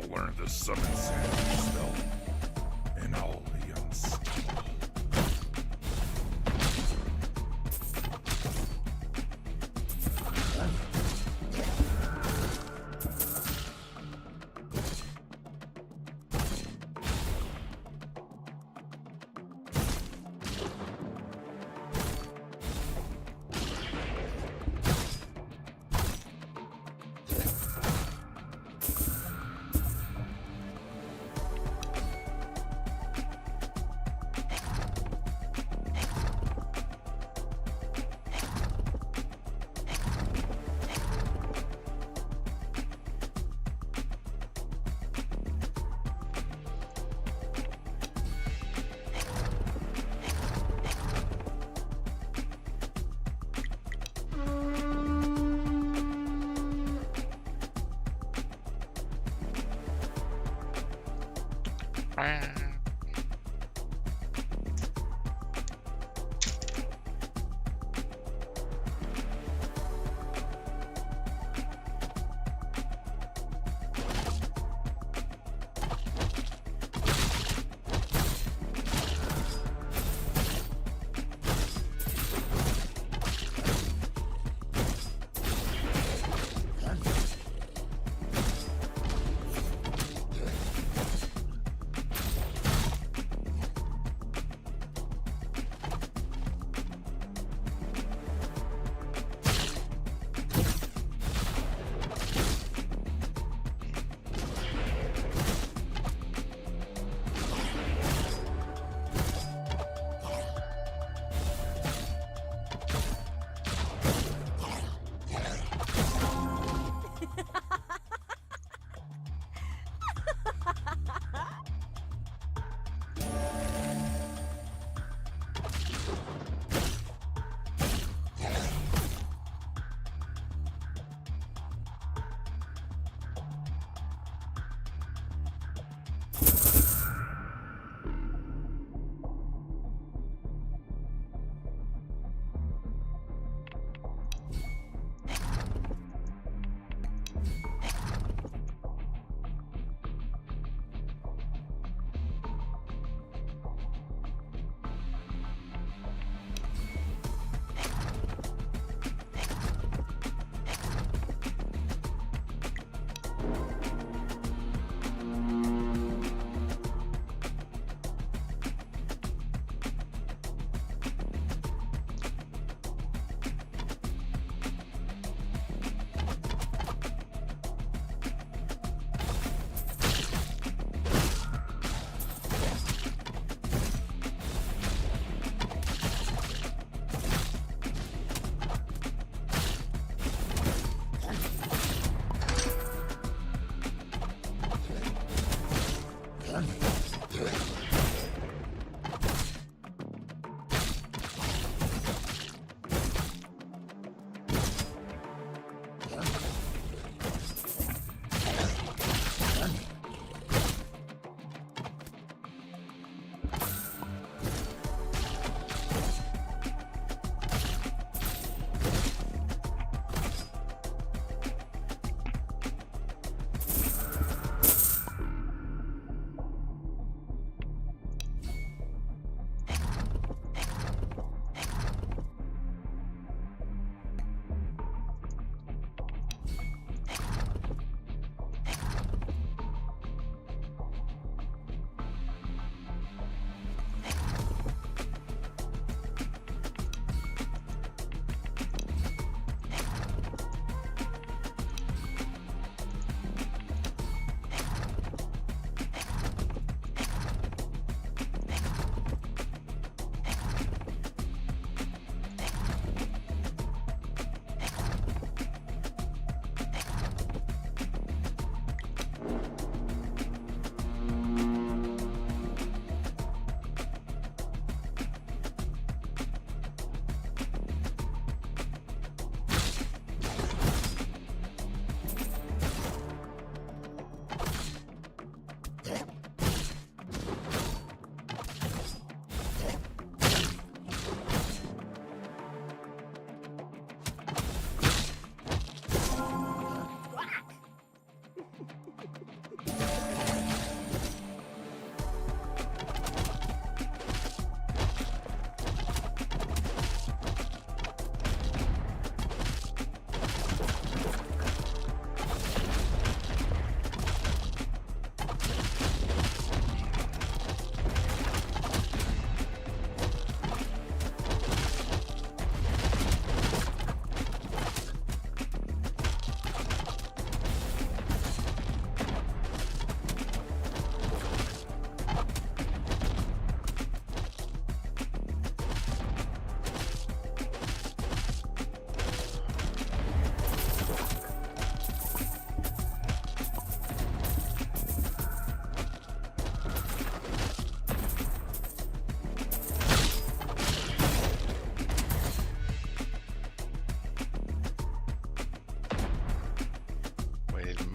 I'll learn the summon sandwich spell, and I'll be unstoppable.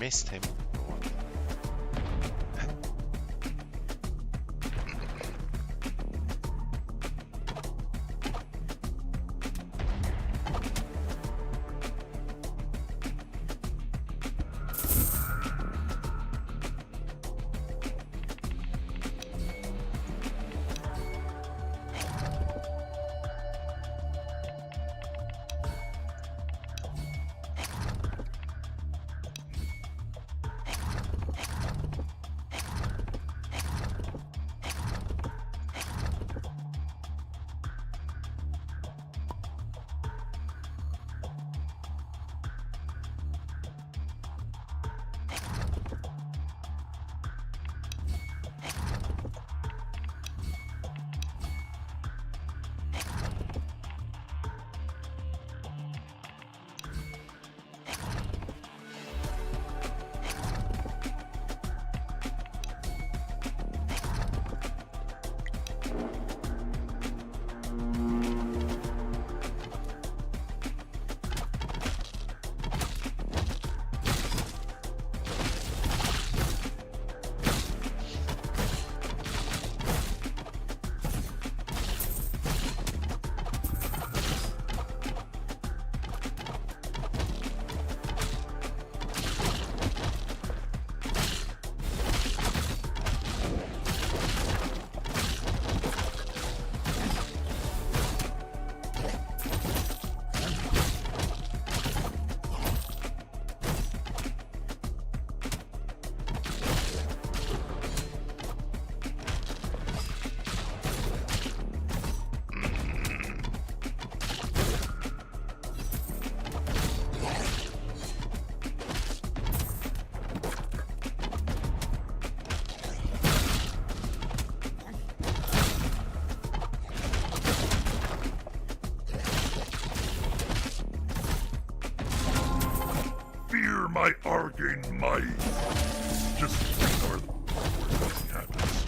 missed him. Fear my arcane might. Just ignore what happens.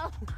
No!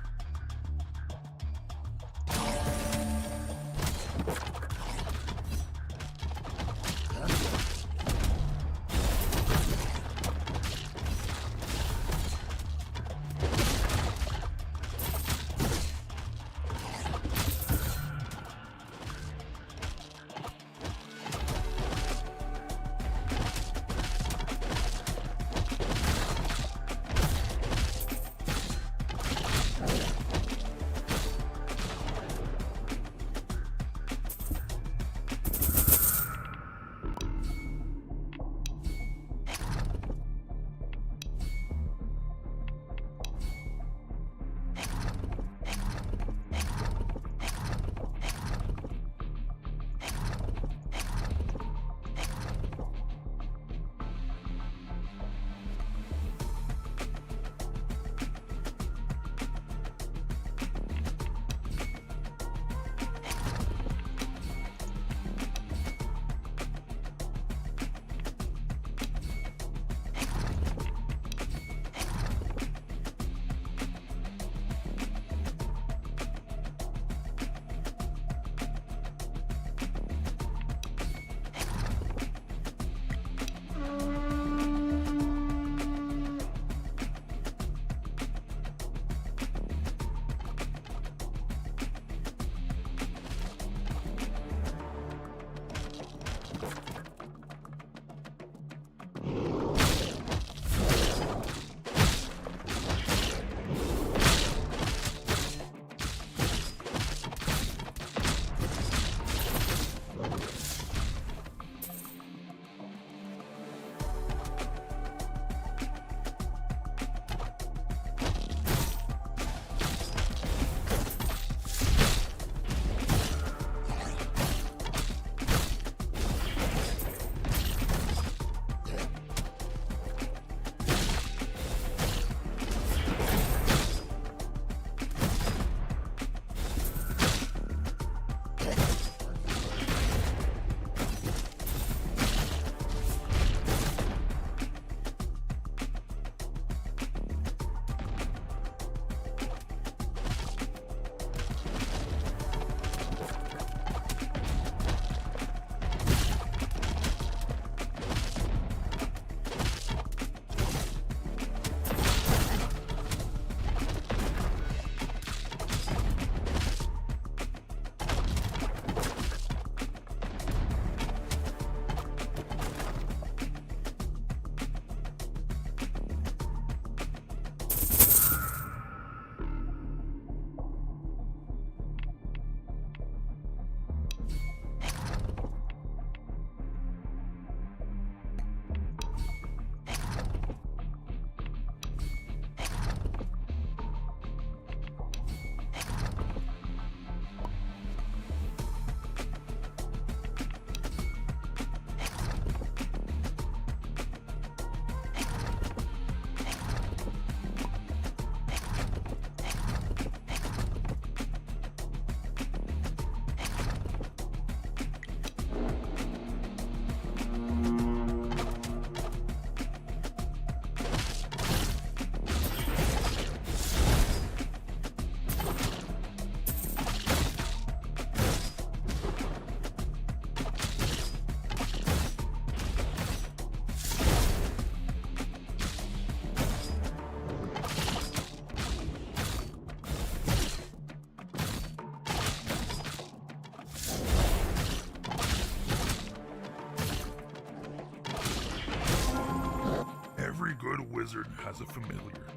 Every good wizard has a familiar.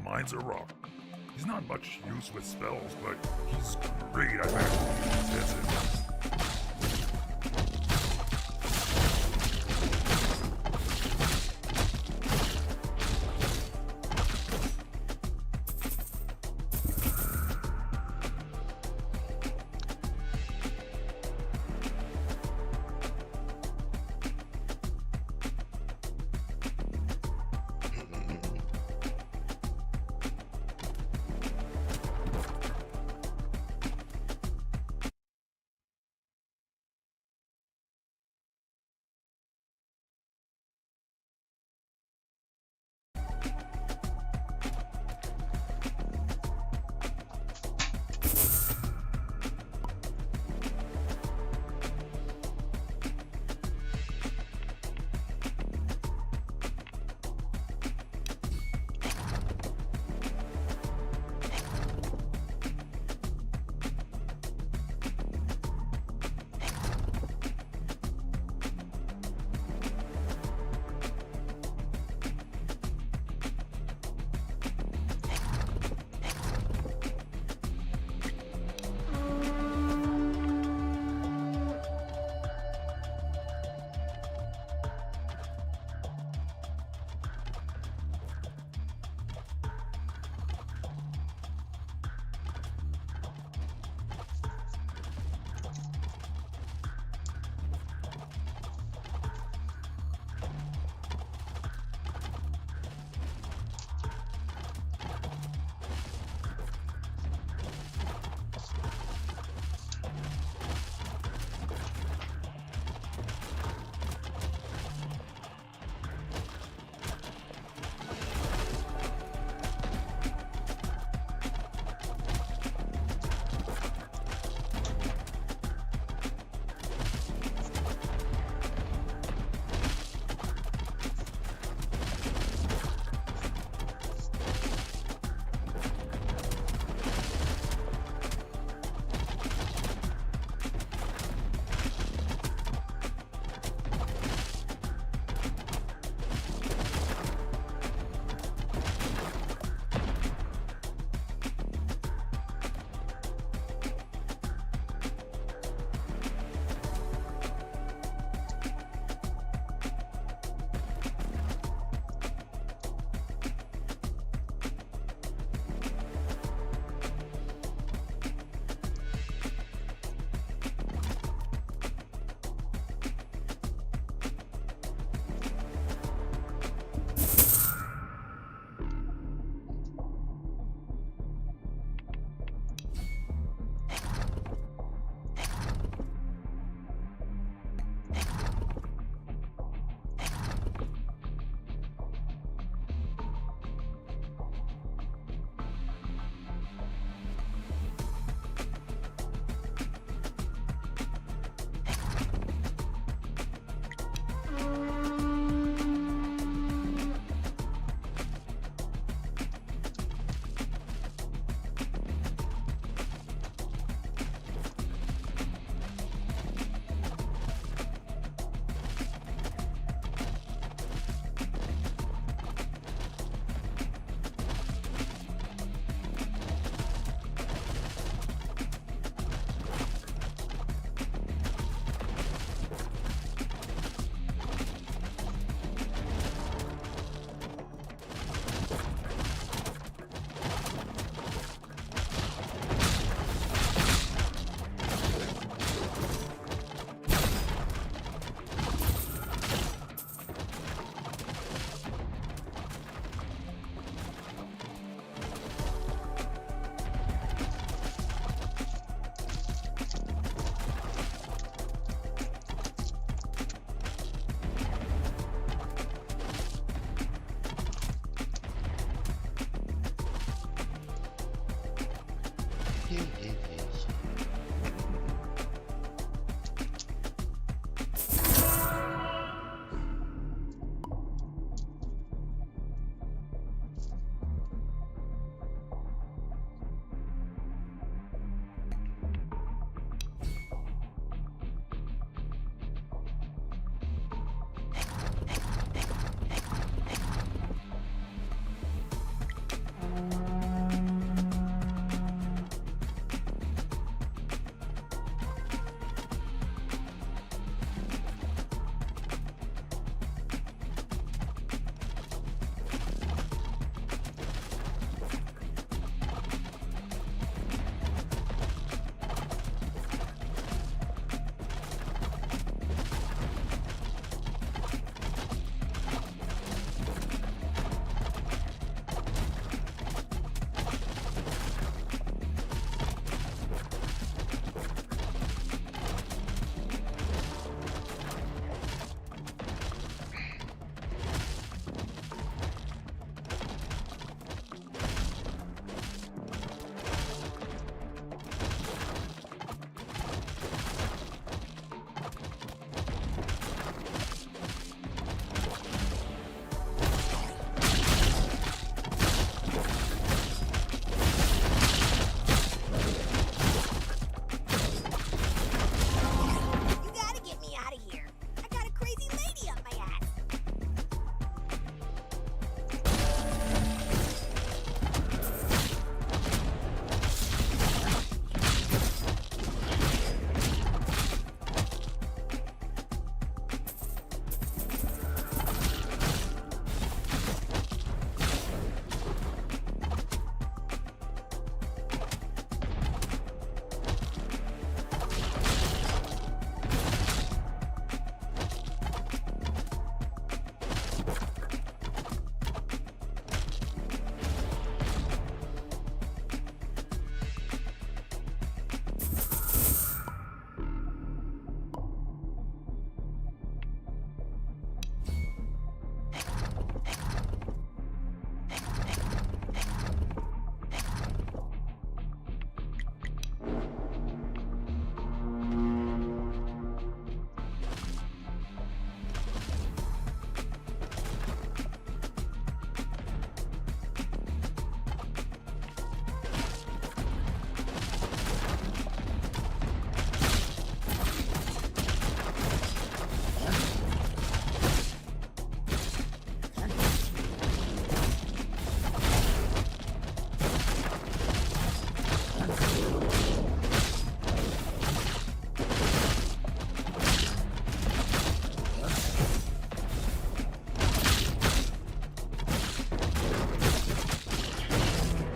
Mine's a rock. He's not much use with spells, but he's great at magic. That's it.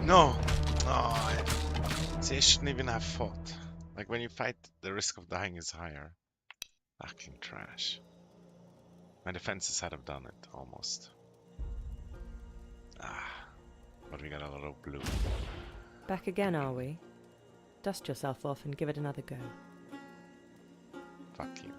No! Oh, see, I shouldn't even have fought. Like, when you fight, the risk of dying is higher. Fucking trash. My defenses had have done it, almost. Ah, but we got a lot of blue. Back again, are we? Dust yourself off and give it another go. Fuck you.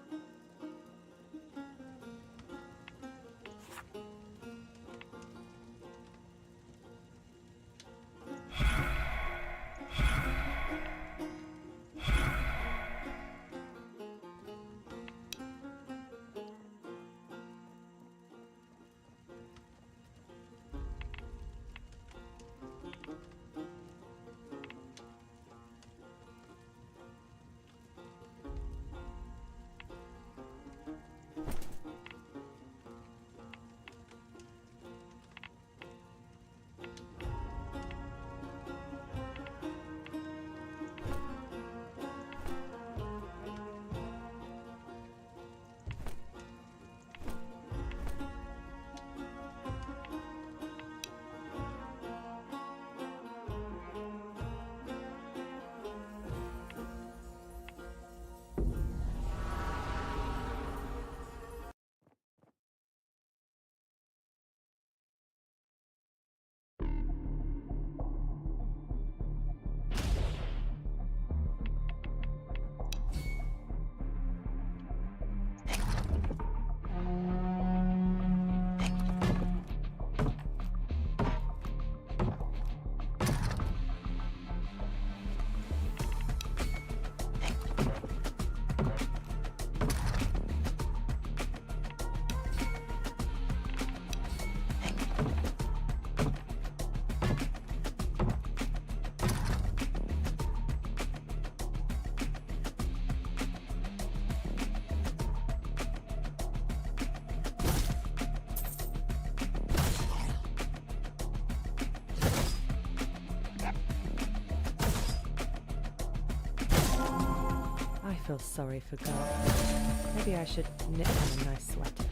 feel sorry for Garth. Maybe I should knit him a nice sweater.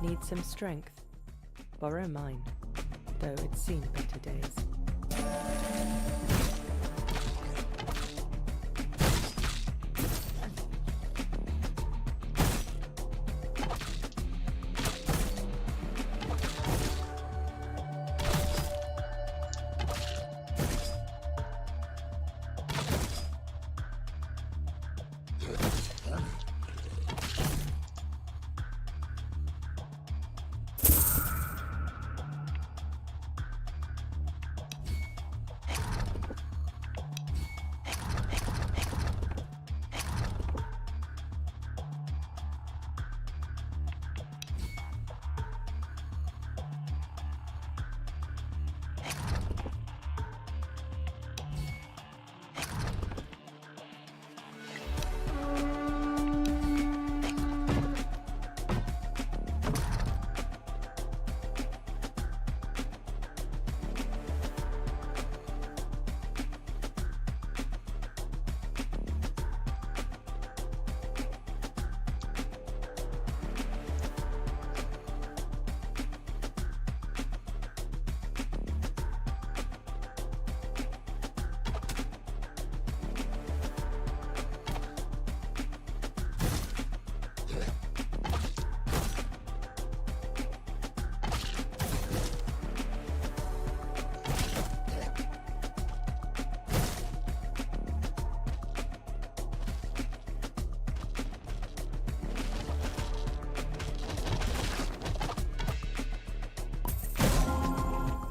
Need some strength? Borrow mine, though it's seen better days.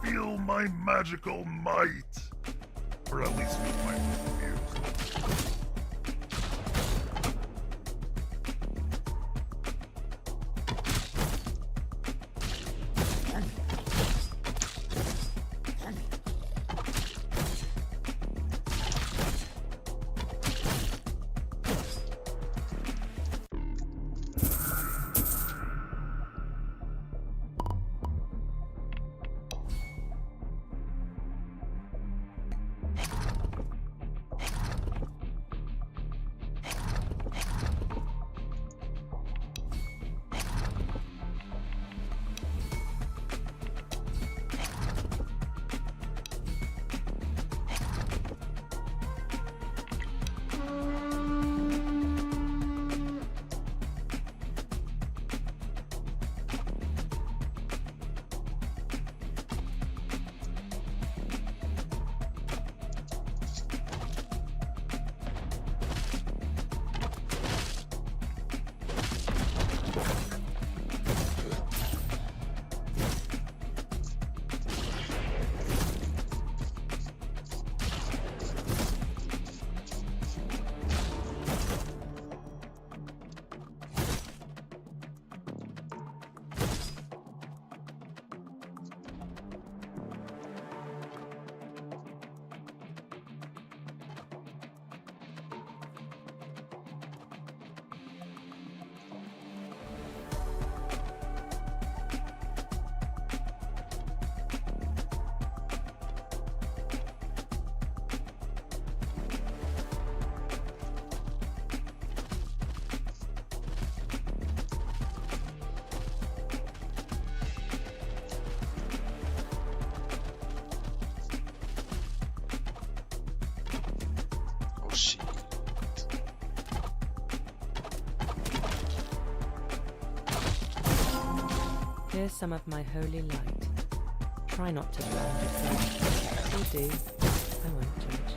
Feel my magical might. Or at least with my views. Here's some of my holy light. Try not to drown yourself. If you do, I won't judge.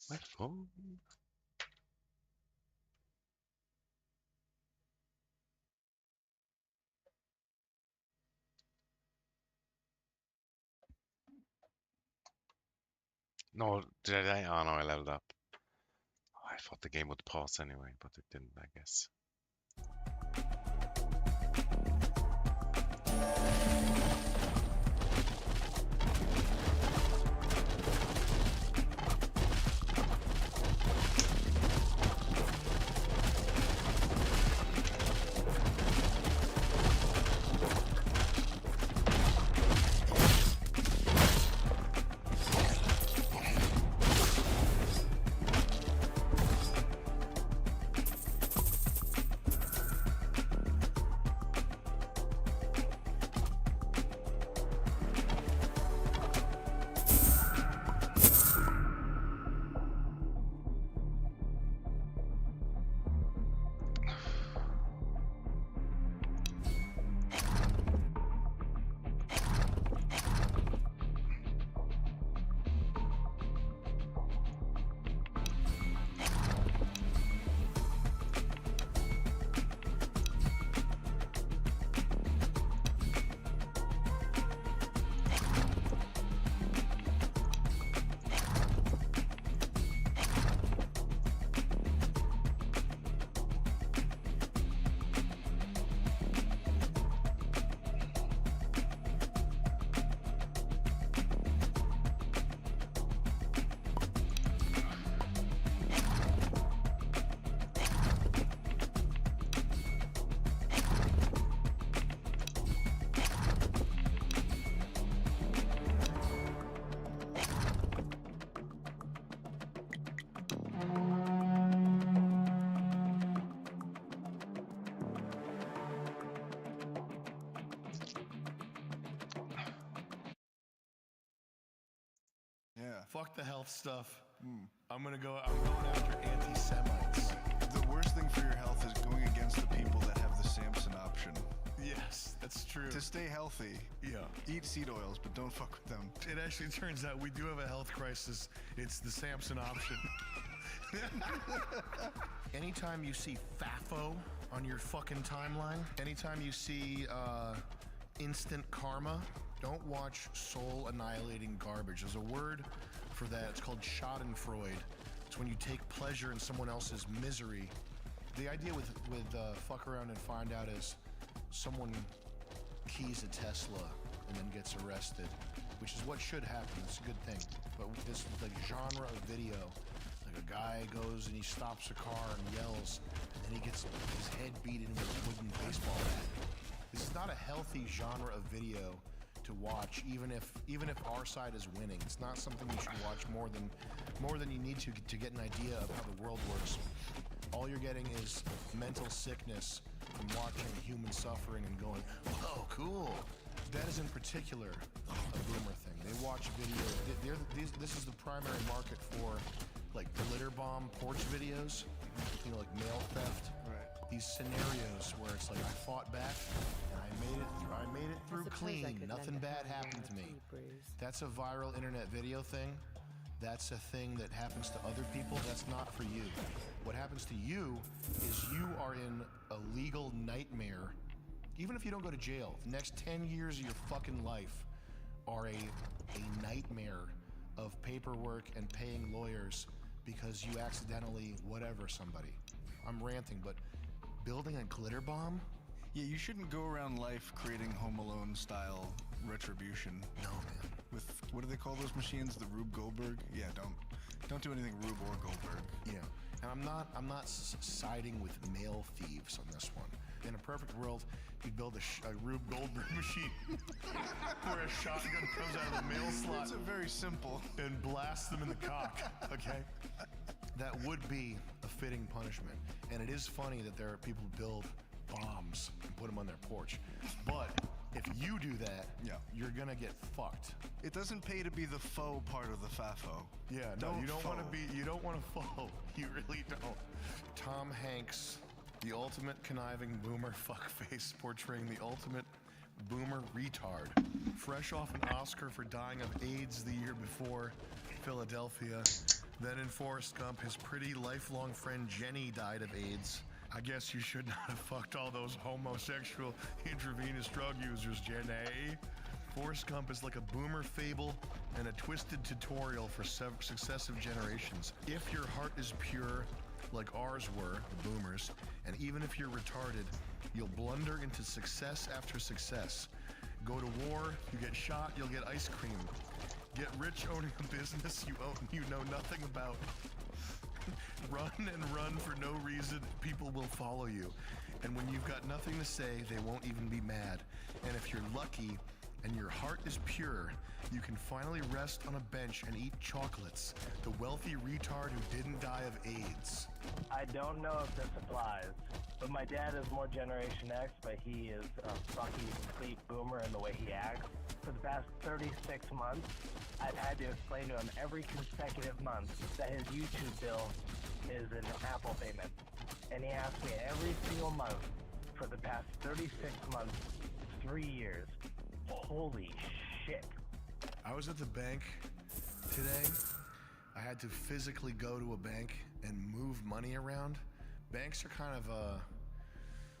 My phone. No, did I? Oh no, I leveled up. Oh, I thought the game would pause anyway, but it didn't, I guess. Fuck the health stuff. I'm going after anti-Semites. The worst thing for your health is going against the people that have the Samson option. Yes, that's true. To stay healthy, eat seed oils, but don't fuck with them. It actually turns out we do have a health crisis. It's the Samson option. Anytime you see FAFO on your fucking timeline, anytime you see instant karma, don't watch soul-annihilating garbage. There's a word for that. It's called schadenfreude. It's when you take pleasure in someone else's misery. The idea with fuck around and find out is someone keys a Tesla and then gets arrested, which is what should happen. It's a good thing. But this genre of video, like a guy goes and he stops a car and yells, and then he gets his head beat in with a wooden baseball bat. This is not a healthy genre of video to watch, even if our side is winning. It's not something you should watch more than you need to get an idea of how the world works. All you're getting is mental sickness from watching human suffering and going, whoa, cool. That is in particular a boomer thing. They watch videos. This is the primary market for like glitter bomb porch videos, like mail theft. Right. These scenarios where it's like I fought back and I made it through clean. Nothing bad happened to me. That's a viral internet video thing. That's a thing that happens to other people. That's not for you. What happens to you is you are in a legal nightmare. Even if you don't go to jail, the next 10 years of your fucking life are a nightmare of paperwork and paying lawyers because you accidentally whatever somebody. I'm ranting, but building a glitter bomb? Yeah, you shouldn't go around life creating Home Alone style retribution. No, man. With what do they call those machines? The Rube Goldberg? Yeah, don't do anything Rube or Goldberg. Yeah, and I'm not siding with male thieves on this one. In a perfect world, you'd build a Rube Goldberg machine where a shotgun comes out of the mail slot. It's a very simple. And blasts them in the cock, okay? That would be a fitting punishment. And it is funny that there are people who build bombs and put them on their porch. But if you do that, you're gonna get fucked. It doesn't pay to be the faux part of the FAFO. Yeah, no, you don't want to faux. You really don't. Tom Hanks, the ultimate conniving boomer fuckface, portraying the ultimate boomer retard. Fresh off an Oscar for dying of AIDS the year before, Philadelphia. Then in Forrest Gump, his pretty lifelong friend Jenny died of AIDS. I guess you should not have fucked all those homosexual intravenous drug users, Jenny. Forrest Gump is like a boomer fable and a twisted tutorial for successive generations. If your heart is pure, like ours were, the boomers, and even if you're retarded, you'll blunder into success after success. Go to war, you get shot, you'll get ice cream. Get rich owning a business you know nothing about. Run and run for no reason, people will follow you. And when you've got nothing to say, they won't even be mad. And if you're lucky and your heart is pure, you can finally rest on a bench and eat chocolates. The wealthy retard who didn't die of AIDS. I don't know if this applies, but my dad is more Generation X, but he is a fucking complete boomer in the way he acts. For the past 36 months, I've had to explain to him every consecutive month that his YouTube bill is an Apple payment. And he asks me every single month for the past 36 months, 3 years. Holy shit. I was at the bank today. I had to physically go to a bank and move money around. Banks are kind of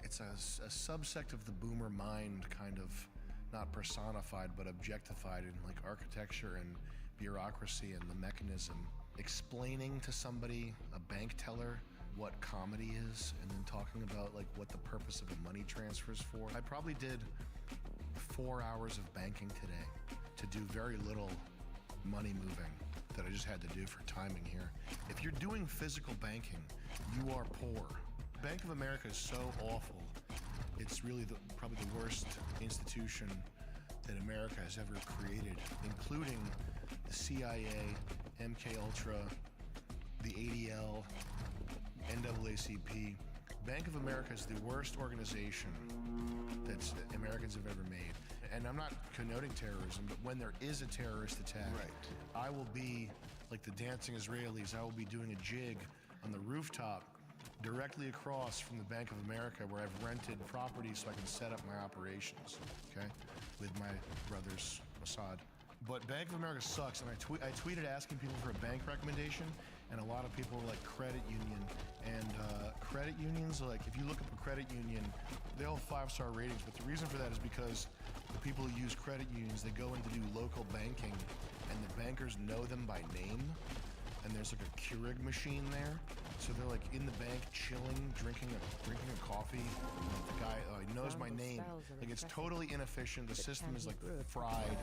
it's a subsect of the boomer mind, kind of not personified, but objectified in like architecture and bureaucracy and the mechanism. Explaining to somebody, a bank teller, what comedy is, and then talking about like what the purpose of a money transfer is for. I probably did 4 hours of banking today to do very little money moving that I just had to do for timing here. If you're doing physical banking, you are poor. Bank of America is so awful. It's really probably the worst institution that America has ever created, including the CIA, MK Ultra, the ADL, NAACP. Bank of America is the worst organization that Americans have ever made. and I'm not connoting terrorism, but when there is a terrorist attack, I will be like the dancing Israelis. I will be doing a jig on the rooftop directly across from the Bank of America, where I've rented property so I can set up my operations, okay, with my brothers, Assad. But Bank of America sucks, and I tweeted asking people for a bank recommendation, and a lot of people were like credit union. And credit unions, like if you look up a credit union, they all have 5-star ratings, but the reason for that is because the people who use credit unions, they go in to do local banking, and the bankers know them by name, and there's like a Keurig machine there, so they're like in the bank chilling, drinking a coffee. And the guy knows my name. Like it's totally inefficient. The system is like fried.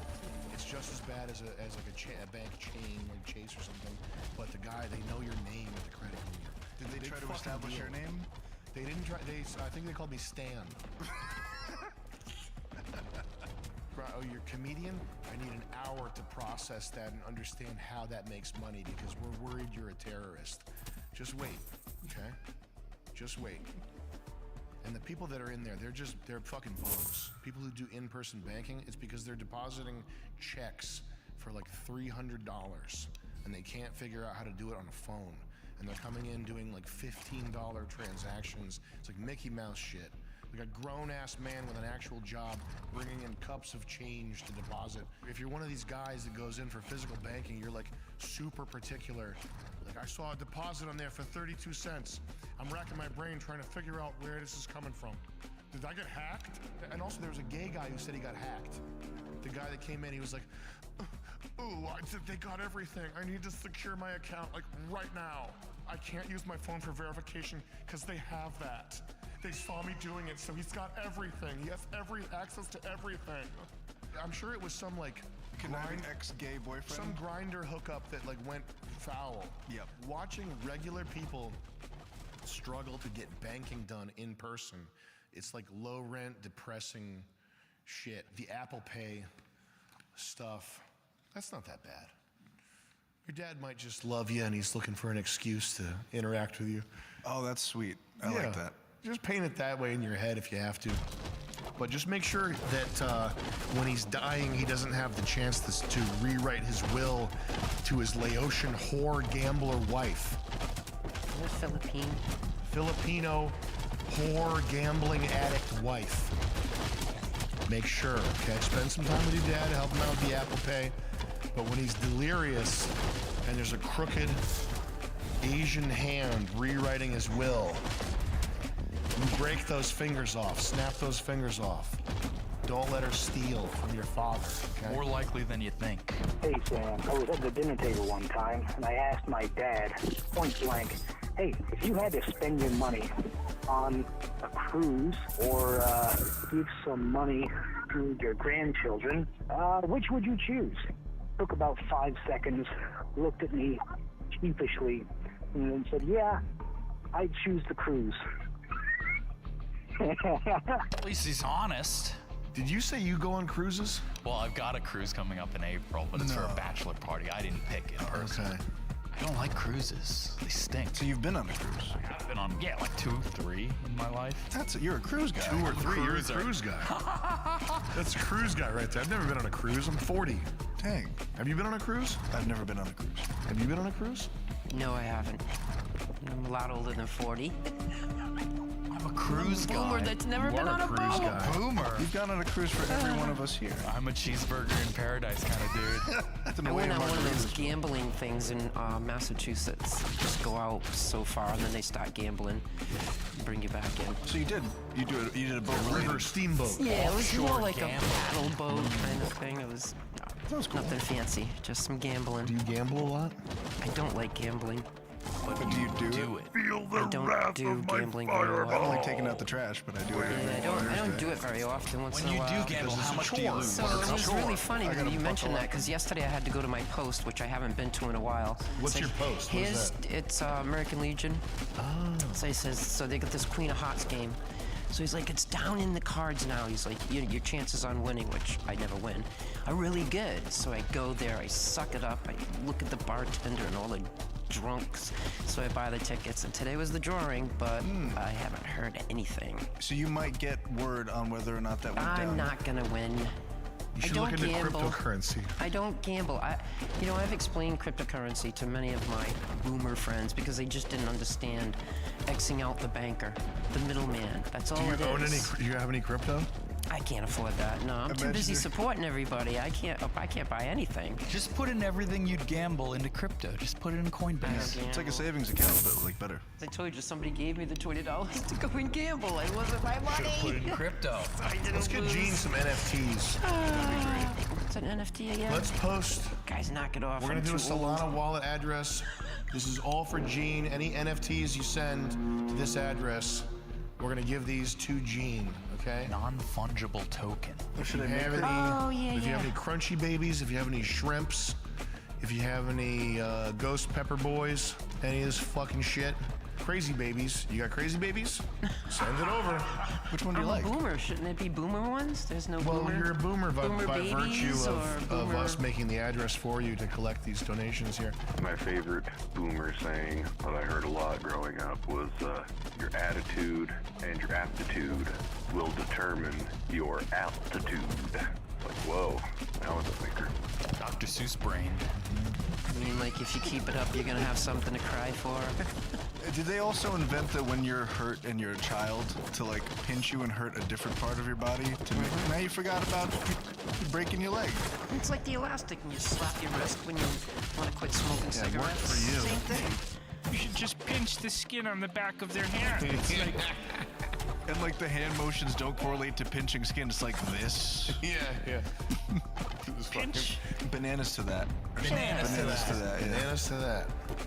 It's just as bad as a bank chain like Chase or something. But the guy, they know your name at the credit union. Did they try to establish your name? They didn't try. I think they called me Stan. Oh, you're a comedian? I need an hour to process that and understand how that makes money because we're worried you're a terrorist. Just wait, okay? Just wait. And the people that are in there, they're fucking bums. People who do in-person banking, it's because they're depositing checks for like $300 and they can't figure out how to do it on a phone. And they're coming in doing like $15 transactions. It's like Mickey Mouse shit. Like a grown-ass man with an actual job bringing in cups of change to deposit. If you're one of these guys that goes in for physical banking, you're like super particular. Like I saw a deposit on there for 32 cents. I'm racking my brain trying to figure out where this is coming from. Did I get hacked? And also there was a gay guy who said he got hacked. The guy that came in, he was like, ooh, they got everything. I need to secure my account like right now. I can't use my phone for verification because they have that. They saw me doing it, so he's got everything. He has access to everything. I'm sure it was some like ex-gay boyfriend. Some grinder hookup that like went foul. Yep. Watching regular people struggle to get banking done in person, it's like low rent, depressing shit. The Apple Pay stuff, that's not that bad. Your dad might just love you and he's looking for an excuse to interact with you. Oh, that's sweet. I like that. Just paint it that way in your head if you have to. But just make sure that when he's dying, he doesn't have the chance to rewrite his will to his Laotian whore gambler wife. Filipino whore gambling addict wife. Make sure, okay? Spend some time with your dad, help him out with the Apple Pay. But when he's delirious and there's a crooked Asian hand rewriting his will, you break those fingers off, snap those fingers off. Don't let her steal from your father, okay? More likely than you think. Hey, Sam, I was at the dinner table one time, and I asked my dad, point blank, hey, if you had to spend your money on a cruise or give some money to your grandchildren, which would you choose? Took about 5 seconds, looked at me sheepishly, and then said, yeah, I'd choose the cruise. At least he's honest. Did you say you go on cruises? Well, I've got a cruise coming up in April, but it's for a bachelor party. I didn't pick it personally. Okay. I don't like cruises. They stink. So you've been on a cruise? I've been on, like 2, 3 in my life. You're a cruise guy. 2 or 3, you're a cruise guy. That's a cruise guy right there. I've never been on a cruise. I'm 40. Dang. Have you been on a cruise? I've never been on a cruise. Have you been on a cruise? No, I haven't. I'm a lot older than 40. I'm a cruise guy. Boomer that's never been on a boat. Boomer. You've gone on a cruise for every one of us here. I'm a cheeseburger in paradise kind of dude. I went on one of those gambling things in Massachusetts. Just go out so far, and then they start gambling, and bring you back in. So you did a boat river steamboat. Yeah, it was more like gambling. a paddle boat kind of thing. It was cool. Nothing fancy, just some gambling. Do you gamble a lot? I don't like gambling. But do you do it? Feel the I don't wrath do of my gambling very fireball. I don't like taking out the trash, but I do it. I don't do it very often. Once When in a you while. do gamble, how much do you lose? So it was really funny that you mentioned that because yesterday I had to go to my post, which I haven't been to in a while. What's your post? What is that? It's American Legion. Oh. So he says, so they got this Queen of Hearts game. So he's like, it's down in the cards now. He's like, your chances on winning, which I never win, are really good. So I go there, I suck it up, I look at the bartender and all the drunks. So I buy the tickets, and today was the drawing, but I haven't heard anything. So you might get word on whether or not that went down. I'm not gonna win. You I should don't look into gamble. cryptocurrency. I don't gamble. I've explained cryptocurrency to many of my boomer friends because they just didn't understand Xing out the banker, the middleman. That's all Do you it own is. any? Do you have any crypto? I can't afford that. No, I'm too busy supporting everybody. I can't buy anything. Just put in everything you'd gamble into crypto. Just put it in Coinbase. It's like a savings account, but like better. I told you somebody gave me the $20 to go and gamble. It wasn't my money. Should've put it in crypto. I didn't Let's get lose. Gene some NFTs. That'd be great. What's an NFT again? Let's post. Guys, knock it off. We're gonna I'm do a too old. Solana wallet address. This is all for Gene. Any NFTs you send to this address, we're gonna give these to Gene. Okay. Non-fungible token. If you have if you have any crunchy babies, if you have any shrimps, if you have any ghost pepper boys, any of this fucking shit, crazy babies. You got crazy babies? Send it over. Which one do you I'm like? a boomer. Shouldn't it be boomer ones? There's no Well, boomer. you're a boomer by virtue babies or of boomer- us making the address for you to collect these donations here. My favorite boomer saying that I heard a lot growing up was your attitude and your aptitude will determine your altitude. Like, whoa, that was a thinker. Dr. Seuss brain. I mean, like, if you keep it up, you're gonna have something to cry for. Did they also invent that when you're hurt and you're a child to like pinch you and hurt a different part of your body? To make, now you forgot about breaking your leg. It's like the elastic when you slap your wrist when you want to quit smoking Yeah, it worked cigarettes. for you. Same thing. You should just pinch the skin on the back of their hand. It's like, And like the hand motions don't correlate to pinching skin. It's like this. Yeah. pinch. Bananas to that. Bananas to that. Yeah. Bananas to that.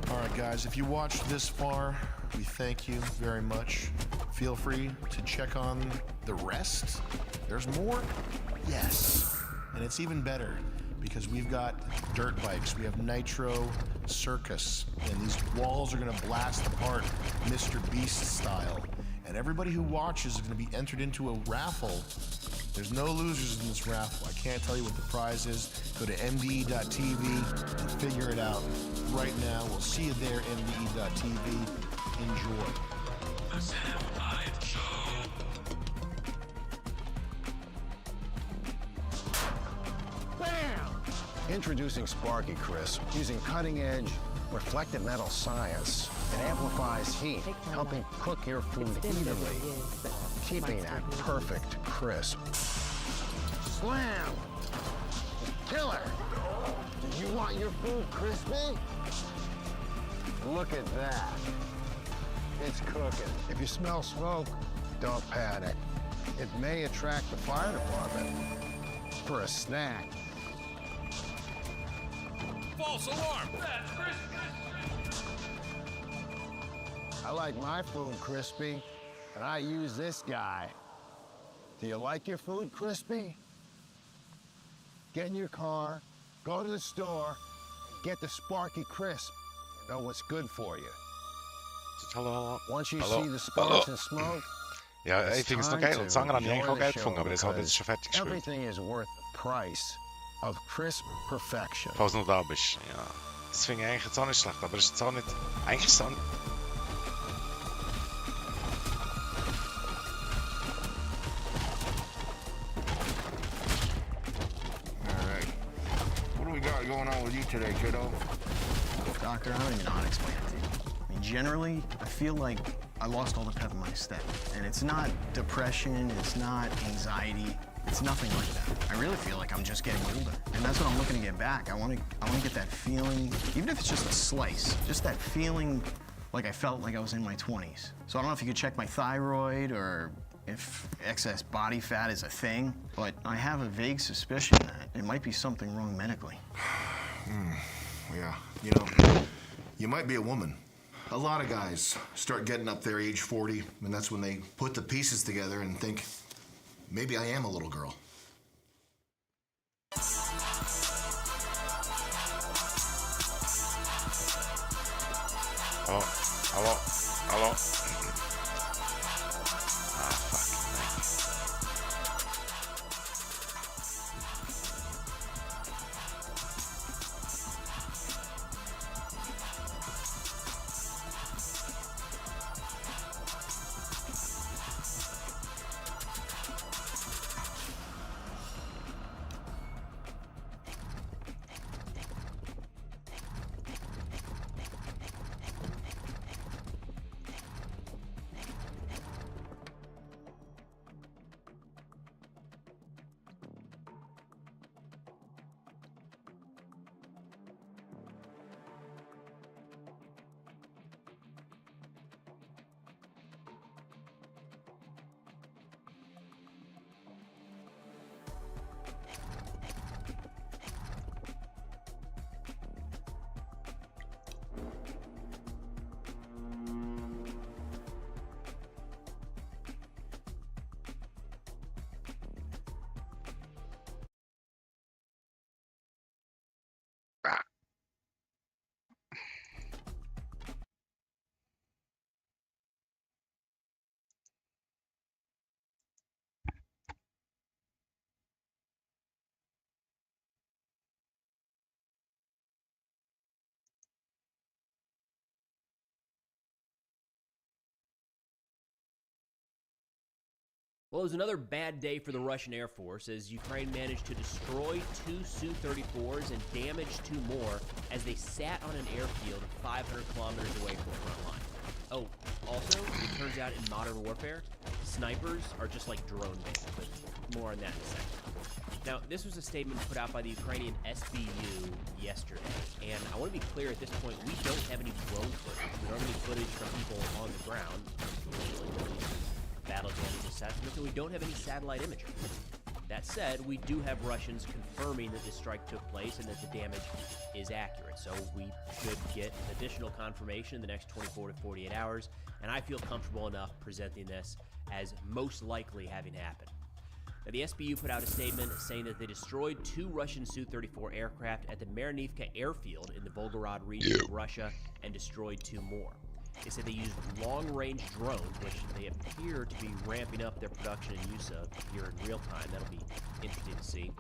All right, guys, if you watched this far, we thank you very much. Feel free to check on the rest. There's more? Yes. And it's even better because we've got dirt bikes. We have Nitro Circus. And these walls are going to blast apart Mr. Beast style. And everybody who watches is going to be entered into a raffle. There's no losers in this raffle. I can't tell you what the prize is. Go to mde.tv and figure it out right now. We'll see you there, mde.tv. Enjoy. Introducing Sparky Crisp, using cutting-edge reflective metal science. It amplifies heat, helping cook your food evenly, keeping that perfect crisp. Slam! Killer! Do you want your food crispy? Look at that. It's cooking. If you smell smoke, don't panic. It may attract the fire department for a snack. False alarm. That's Chris. I like my food crispy, and I use this guy. Do you like your food crispy? Get in your car, go to the store, get the Sparky Crisp. Know what's good for you. Hallo. Once you Hallo. see the sparks and smoke, Ja, ich finde es noch geil. Und Sanger haben ja eigentlich auch Geld gefunden, aber das hat because jetzt schon fertig gespielt. everything is worth the price of crisp perfection. Falls du noch da bist. Ja. Das finde ich eigentlich jetzt auch nicht schlecht, aber es ist jetzt auch nicht. Eigentlich ist es auch nicht. All right. What do we got going on with you today, kiddo? Doctor, I don't even know how to explain it to you. I mean, generally, I feel like I lost all the pep in my step. And it's not depression, it's not anxiety, it's nothing like that. I really feel like I'm just getting older. And that's what I'm looking to get back. I want to get that feeling, even if it's just a slice, just that feeling like I felt like I was in my 20s. So I don't know if you could check my thyroid or if excess body fat is a thing, but I have a vague suspicion that it might be something wrong medically. Yeah, you know, you might be a woman. A lot of guys start getting up there age 40, and that's when they put the pieces together and think, maybe I am a little girl. Hallo. Hallo. Well, it was another bad day for the Russian Air Force as Ukraine managed to destroy 2 Su-34s and damage 2 more as they sat on an airfield 500 kilometers away from the front line. Oh, also, it turns out in modern warfare, snipers are just like drone based, but more on that in a second. Now, this was a statement put out by the Ukrainian SBU yesterday, and I want to be clear at this point, we don't have any drone footage. We don't have any footage from people on the ground, battle damage assessments, and we don't have any satellite imagery. That said, we do have Russians confirming that this strike took place and that the damage is accurate, so we should get additional confirmation in the next 24 to 48 hours, and I feel comfortable enough presenting this as most likely having happened. Now, the SBU put out a statement saying that they destroyed 2 Russian Su-34 aircraft at the Marinivka airfield in the Volgograd region of Russia and destroyed 2 more. They said they used long-range drones, which they appear to be ramping up their production and use of here in real time. That'll be interesting to see.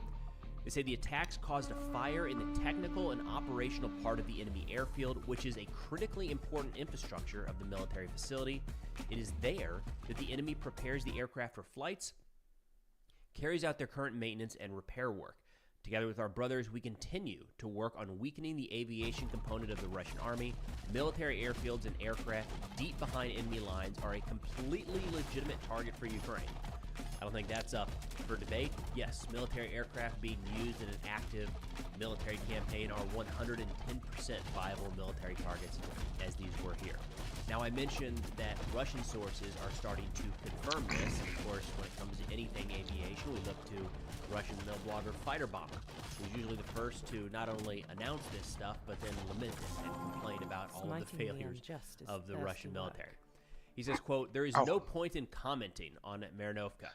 They say the attacks caused a fire in the technical and operational part of the enemy airfield, which is a critically important infrastructure of the military facility. It is there that the enemy prepares the aircraft for flights, carries out their current maintenance and repair work. Together with our brothers, we continue to work on weakening the aviation component of the Russian army. Military airfields and aircraft deep behind enemy lines are a completely legitimate target for Ukraine. I don't think that's up for debate. Yes, military aircraft being used in an active military campaign are 110% viable military targets, as these were here. Now, I mentioned that Russian sources are starting to confirm this. Of course, when it comes to anything aviation, we look to Russian mill blogger Fighter Bomber, who's usually the first to not only announce this stuff, but then lament it and complain about all of the failures of the Russian military. He says, quote, "There is no point in commenting on Marinovka.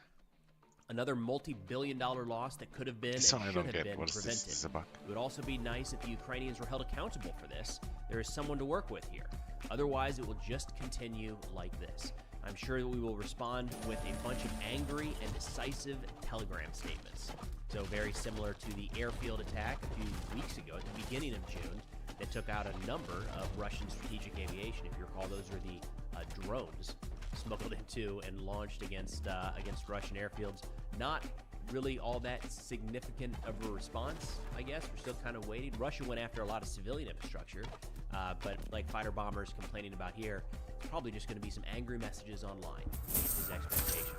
Another multi-billion-dollar loss that could have been and should have been prevented. It would also be nice if the Ukrainians were held accountable for this. There is someone to work with here. Otherwise, it will just continue like this. I'm sure that we will respond with a bunch of angry and decisive telegram statements." So very similar to the airfield attack a few weeks ago at the beginning of June that took out a number of Russian strategic aviation. If you recall, those were the drones smuggled into and launched against Russian airfields. Not really all that significant of a response, I guess. We're still kind of waiting. Russia went after a lot of civilian infrastructure, but like Fighter Bombers complaining about here, probably just going to be some angry messages online, his expectation.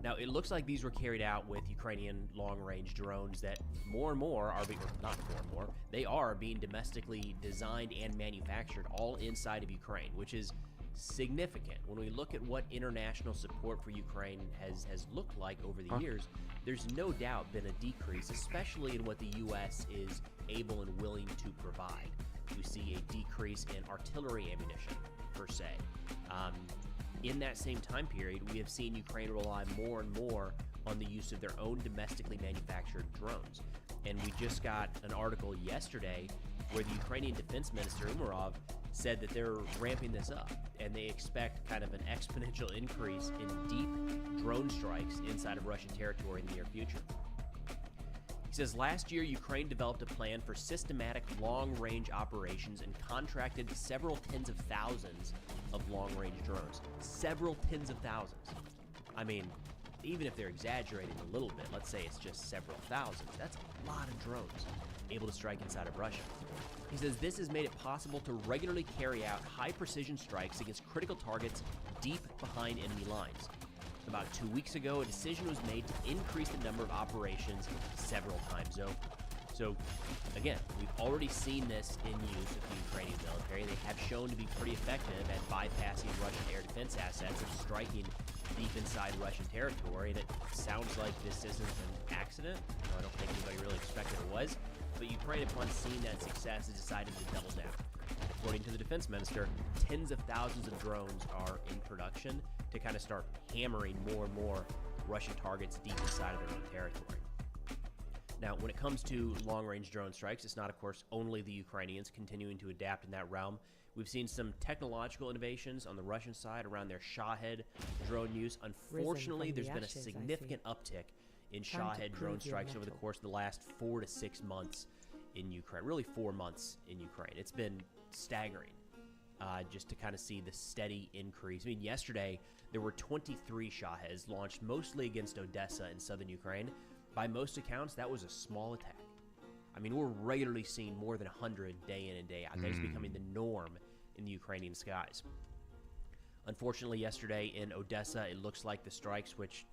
Now, it looks like these were carried out with Ukrainian long-range drones that more and more are being, or not more and more, they are being domestically designed and manufactured all inside of Ukraine, which is significant. When we look at what international support for Ukraine has looked like over the years, there's no doubt been a decrease, especially in what the U.S. is able and willing to provide. We see a decrease in artillery ammunition, per se. In that same time period, we have seen Ukraine rely more and more on the use of their own domestically manufactured drones. And we just got an article yesterday where the Ukrainian Defense Minister, Umarov, said that they're ramping this up, and they expect kind of an exponential increase in deep drone strikes inside of Russian territory in the near future. He says, last year, Ukraine developed a plan for systematic long-range operations and contracted several tens of thousands of long-range drones. Several tens of thousands. I mean, even if they're exaggerating a little bit, let's say it's just several thousands, that's a lot of drones able to strike inside of Russia. He says this has made it possible to regularly carry out high-precision strikes against critical targets deep behind enemy lines. About 2 weeks ago, a decision was made to increase the number of operations several times over. So, again, we've already seen this in use of the Ukrainian military. They have shown to be pretty effective at bypassing Russian air defense assets and striking deep inside Russian territory. And it sounds like this isn't an accident. I don't think anybody really expected it was. But Ukraine, upon seeing that success, has decided to double down. According to the defense minister, tens of thousands of drones are in production to kind of start hammering more and more Russian targets deep inside of their own territory. Now, when it comes to long-range drone strikes, it's not, of course, only the Ukrainians continuing to adapt in that realm. We've seen some technological innovations on the Russian side around their Shahed drone use. Unfortunately, there's been a significant uptick in Shahed drone strikes over the course of the last 4 to 6 months in Ukraine. Really 4 months in Ukraine. It's been staggering. just to kind of see the steady increase. I mean, yesterday there were 23 Shaheds launched mostly against Odessa in southern Ukraine. By most accounts, that was a small attack. I mean, we're regularly seeing more than 100 day in and day out. That is becoming the norm in the Ukrainian skies. Unfortunately, yesterday in Odessa, it looks like the strikes, which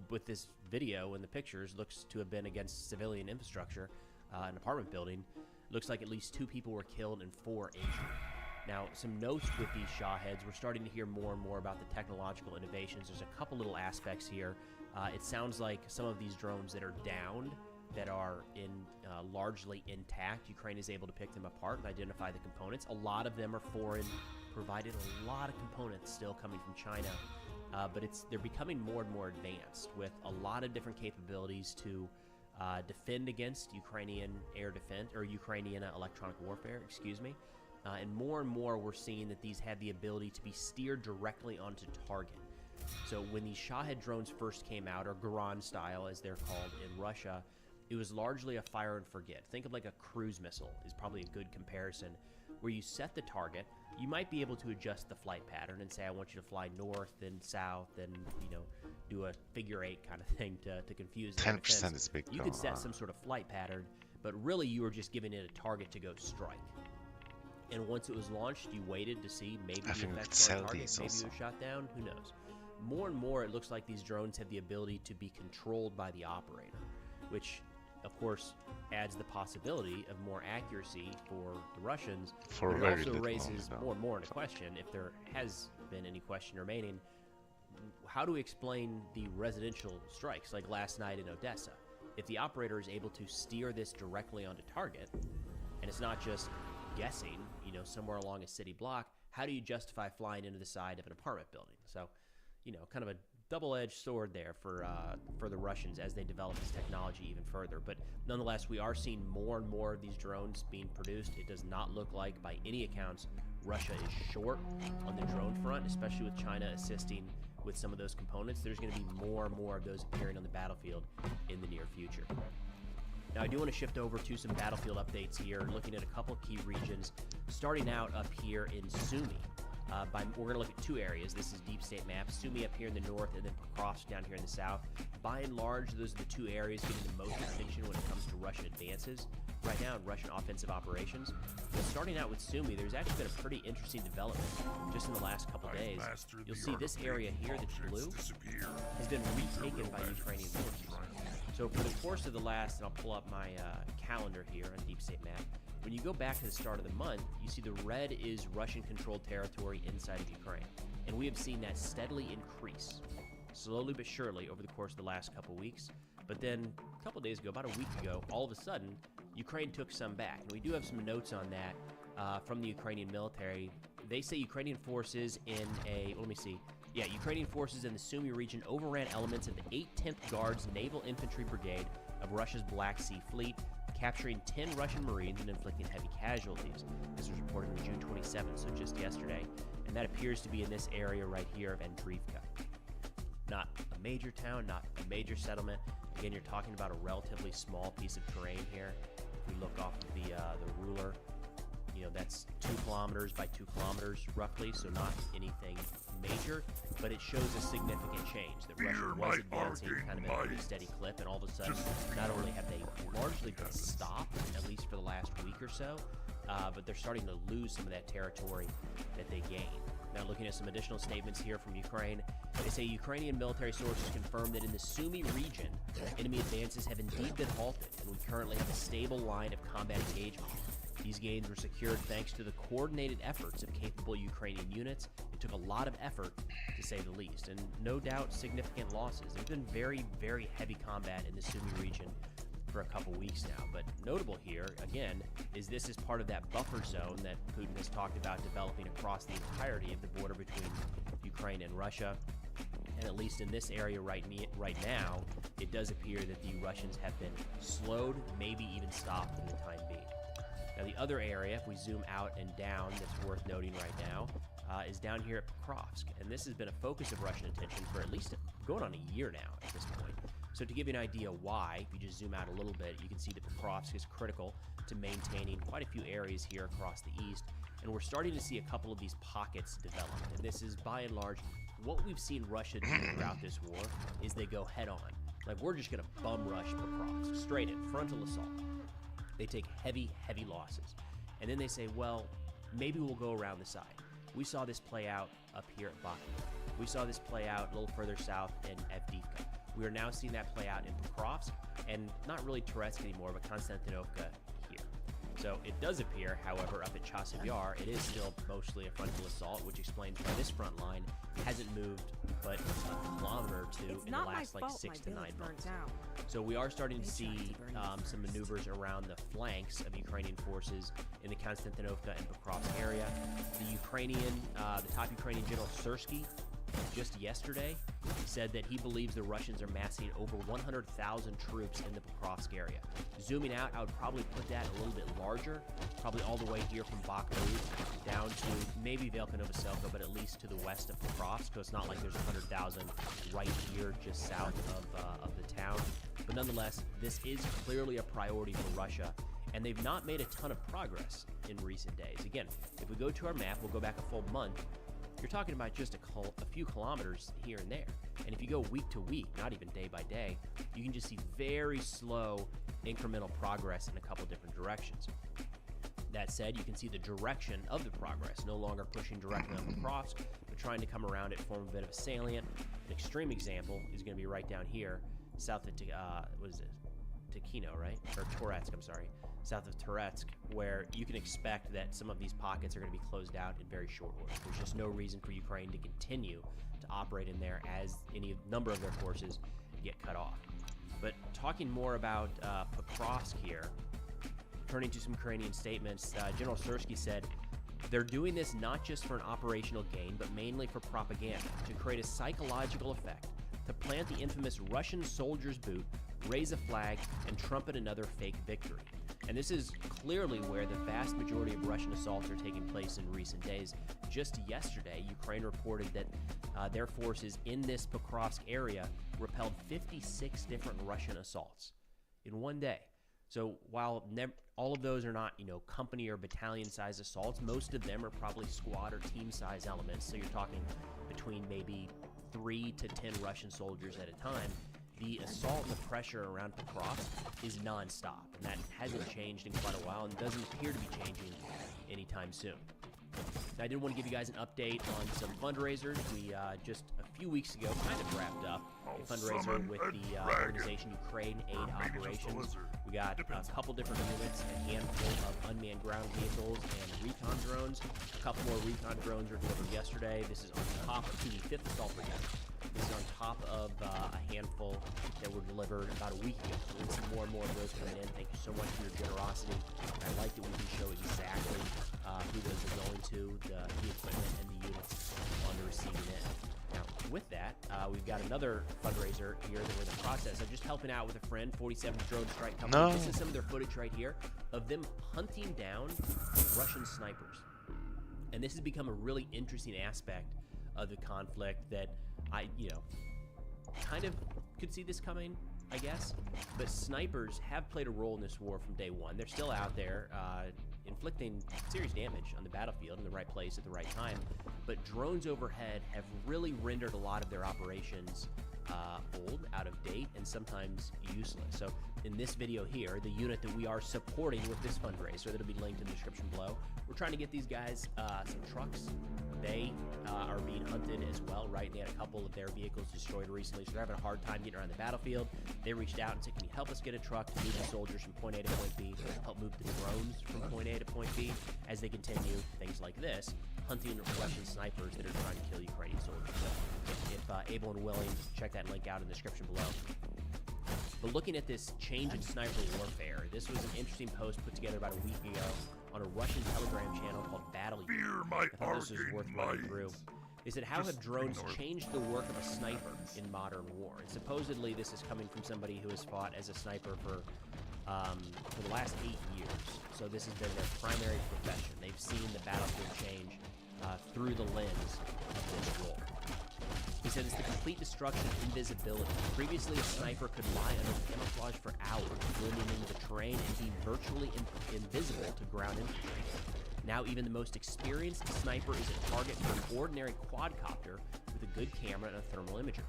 with this video and the pictures, looks to have been against civilian infrastructure, an apartment building. Looks like at least 2 people were killed and 4 injured. Now, some notes with these Shaheds, we're starting to hear more and more about the technological innovations. There's a couple little aspects here. It sounds like some of these drones that are downed, that are in largely intact, Ukraine is able to pick them apart and identify the components. A lot of them are foreign, provided a lot of components still coming from China, but they're becoming more and more advanced with a lot of different capabilities to defend against Ukrainian air defense, or Ukrainian electronic warfare, excuse me. And more we're seeing that these have the ability to be steered directly onto target. So when these Shahed drones first came out, or Garan style as they're called in Russia, it was largely a fire and forget. Think of like a cruise missile is probably a good comparison, where you set the target. You might be able to adjust the flight pattern and say, I want you to fly north and south and, do a figure 8 kind of thing to confuse the 10% defense. is big. You could set some sort of flight pattern, but really you were just giving it a target to go strike. And once it was launched, you waited to see maybe the effects on target, maybe it was shot down, who knows. More and more, it looks like these drones have the ability to be controlled by the operator, which, of course, adds the possibility of more accuracy for the Russians. For but very it also little raises amount. more and more into question, if there has been any question remaining, how do we explain the residential strikes like last night in Odessa? If the operator is able to steer this directly onto target, and it's not just guessing, somewhere along a city block, how do you justify flying into the side of an apartment building? So, kind of a double-edged sword there for the Russians as they develop this technology even further. But nonetheless, we are seeing more and more of these drones being produced. It does not look like, by any accounts, Russia is short on the drone front, especially with China assisting with some of those components. There's going to be more and more of those appearing on the battlefield in the near future. Now, I do want to shift over to some battlefield updates here, looking at a couple key regions, starting out up here in Sumy. We're going to look at 2 areas. This is deep state map. Sumy up here in the north, and then Pokrovsk down here in the south. By and large, those are the 2 areas getting the most attention when it comes to Russian advances right now in Russian offensive operations. But starting out with Sumy, there's actually been a pretty interesting development just in the last couple days. You'll see this area here that's blue has been retaken by Ukrainian forces. So for the course of the last, and I'll pull up my calendar here on Deep State Map, when you go back to the start of the month, you see the red is Russian-controlled territory inside of Ukraine. And we have seen that steadily increase, slowly but surely, over the course of the last couple weeks. But then a couple days ago, about a week ago, all of a sudden, Ukraine took some back. And we do have some notes on that from the Ukrainian military. They say Ukrainian forces in Ukrainian forces in the Sumy region overran elements of the 8th Guards Naval Infantry Brigade of Russia's Black Sea Fleet, capturing 10 Russian Marines and inflicting heavy casualties. This was reported on June 27th, so just yesterday, and that appears to be in this area right here of Andriivka. Not a major town, not a major settlement. Again, you're talking about a relatively small piece of terrain here. If we look off of the ruler, that's 2 kilometers by 2 kilometers roughly, so not anything major, but it shows a significant change that Russia was advancing kind of at a pretty steady clip, and all of a sudden, not only have they largely been stopped, at least for the last week or so, but they're starting to lose some of that territory that they gained. Now, looking at some additional statements here from Ukraine, they say Ukrainian military sources confirm that in the Sumy region, enemy advances have indeed been halted, and we currently have a stable line of combat engagement. These gains were secured thanks to the coordinated efforts of capable Ukrainian units. It took a lot of effort, to say the least, and no doubt significant losses. There's been very, very heavy combat in the Sumy region for a couple weeks now, but notable here, again, is this is part of that buffer zone that Putin has talked about developing across the entirety of the border between Ukraine and Russia. And at least in this area right now, it does appear that the Russians have been slowed, maybe even stopped for the time being. Now, the other area, if we zoom out and down, that's worth noting right now, is down here at Pokrovsk. And this has been a focus of Russian attention for at least going on a year now at this point. So to give you an idea why, if you just zoom out a little bit, you can see that Pokrovsk is critical to maintaining quite a few areas here across the east, and we're starting to see a couple of these pockets develop. And this is, by and large, what we've seen Russia do throughout this war is they go head on. Like, we're just gonna bum rush Pokrovsk, straight in, frontal assault. They take heavy, heavy losses. And then they say, well, maybe we'll go around the side. We saw this play out up here at Bakhmut. We saw this play out a little further south in Avdiivka. We are now seeing that play out in Pokrovsk, and not really Toretsk anymore, but Konstantinovka here. So it does appear, however, up at Chasiv Yar, it is still mostly a frontal assault, which explains why this front line hasn't moved but a kilometer or two in the last like 6 to 9 months. So we are starting to see some maneuvers around the flanks of Ukrainian forces in the Konstantinovka and Pokrovsk area. The top Ukrainian General Syrsky, just yesterday, said that he believes the Russians are massing over 100,000 troops in the Pokrovsk area. Zooming out, I would probably put that a little bit larger, probably all the way here from Bakhmut down to maybe Velka Novoselo, but at least to the west of Pokrovsk, so it's not like there's 100,000 right here just south of the town. But nonetheless, this is clearly a priority for Russia, and they've not made a ton of progress in recent days. Again, if we go to our map, we'll go back a full month, you're talking about just a few kilometers here and there. And if you go week to week, not even day by day, you can just see very slow incremental progress in a couple different directions. That said, you can see the direction of the progress, no longer pushing directly on Pokrovsk, but trying to come around it, form a bit of a salient. An extreme example is going to be right down here, south of, what is it? Tikino, right? Or Toretsk, I'm sorry. South of Toretsk, where you can expect that some of these pockets are going to be closed out in very short order. There's just no reason for Ukraine to continue to operate in there as any number of their forces get cut off. But talking more about Pokrovsk here, turning to some Ukrainian statements, General Syrsky said, they're doing this not just for an operational gain, but mainly for propaganda, to create a psychological effect, to plant the infamous Russian soldier's boot, raise a flag, and trumpet another fake victory. And this is clearly where the vast majority of Russian assaults are taking place in recent days. Just yesterday, Ukraine reported that their forces in this Pokrovsk area repelled 56 different Russian assaults in one day. So while all of those are not, company or battalion-size assaults, most of them are probably squad or team-size elements. So you're talking between maybe 3 to 10 Russian soldiers at a time. The assault and the pressure around Pokrovsk is nonstop, and that hasn't changed in quite a while and doesn't appear to be changing anytime soon. Now, I did want to give you guys an update on some fundraisers. We just a few weeks ago kind of wrapped up a fundraiser with the organization Ukraine Aid Operations. We got a couple different units, a handful of unmanned ground vehicles and recon drones. A couple more recon drones were delivered yesterday. This is on top of the 5th Assault Brigade. This is on top of a handful that were delivered about a week ago. We're going to see more and more of those coming in. Thank you so much for your generosity. I like that we can show exactly who those are going to, the equipment and the units on the receiving end. Now, with that, we've got another fundraiser here that we're in the process of just helping out with a friend, 47 Drone Strike Company. No. This is some of their footage right here of them hunting down Russian snipers. And this has become a really interesting aspect of the conflict that I, kind of could see this coming, I guess. But snipers have played a role in this war from day one. They're still out there inflicting serious damage on the battlefield in the right place at the right time. But drones overhead have really rendered a lot of their operations old, out of date, and sometimes useless. So in this video here, the unit that we are supporting with this fundraiser that'll be linked in the description below, we're trying to get these guys some trucks. They are being hunted as well, right? They had a couple of their vehicles destroyed recently, so they're having a hard time getting around the battlefield. They reached out and said, can you help us get a truck to move the soldiers from point A to point B, help move the drones from point A to point B, as they continue things like this, hunting Russian snipers that are trying to kill Ukrainian soldiers. So if able and willing, check that link out in the description below. But looking at this change in sniper warfare, this was an interesting post put together about a week ago on a Russian Telegram channel called Battle Unit. I thought this was worth running through. They said, how have drones changed the work of a sniper in modern war? And supposedly this is coming from somebody who has fought as a sniper for the last 8 years. So this has been their primary profession. They've seen the battlefield change through the lens of this role. said it's the complete destruction of invisibility. Previously, a sniper could lie under camouflage for hours, blending into the terrain and be virtually invisible to ground infantry. Now, even the most experienced sniper is a target for an ordinary quadcopter with a good camera and a thermal imager.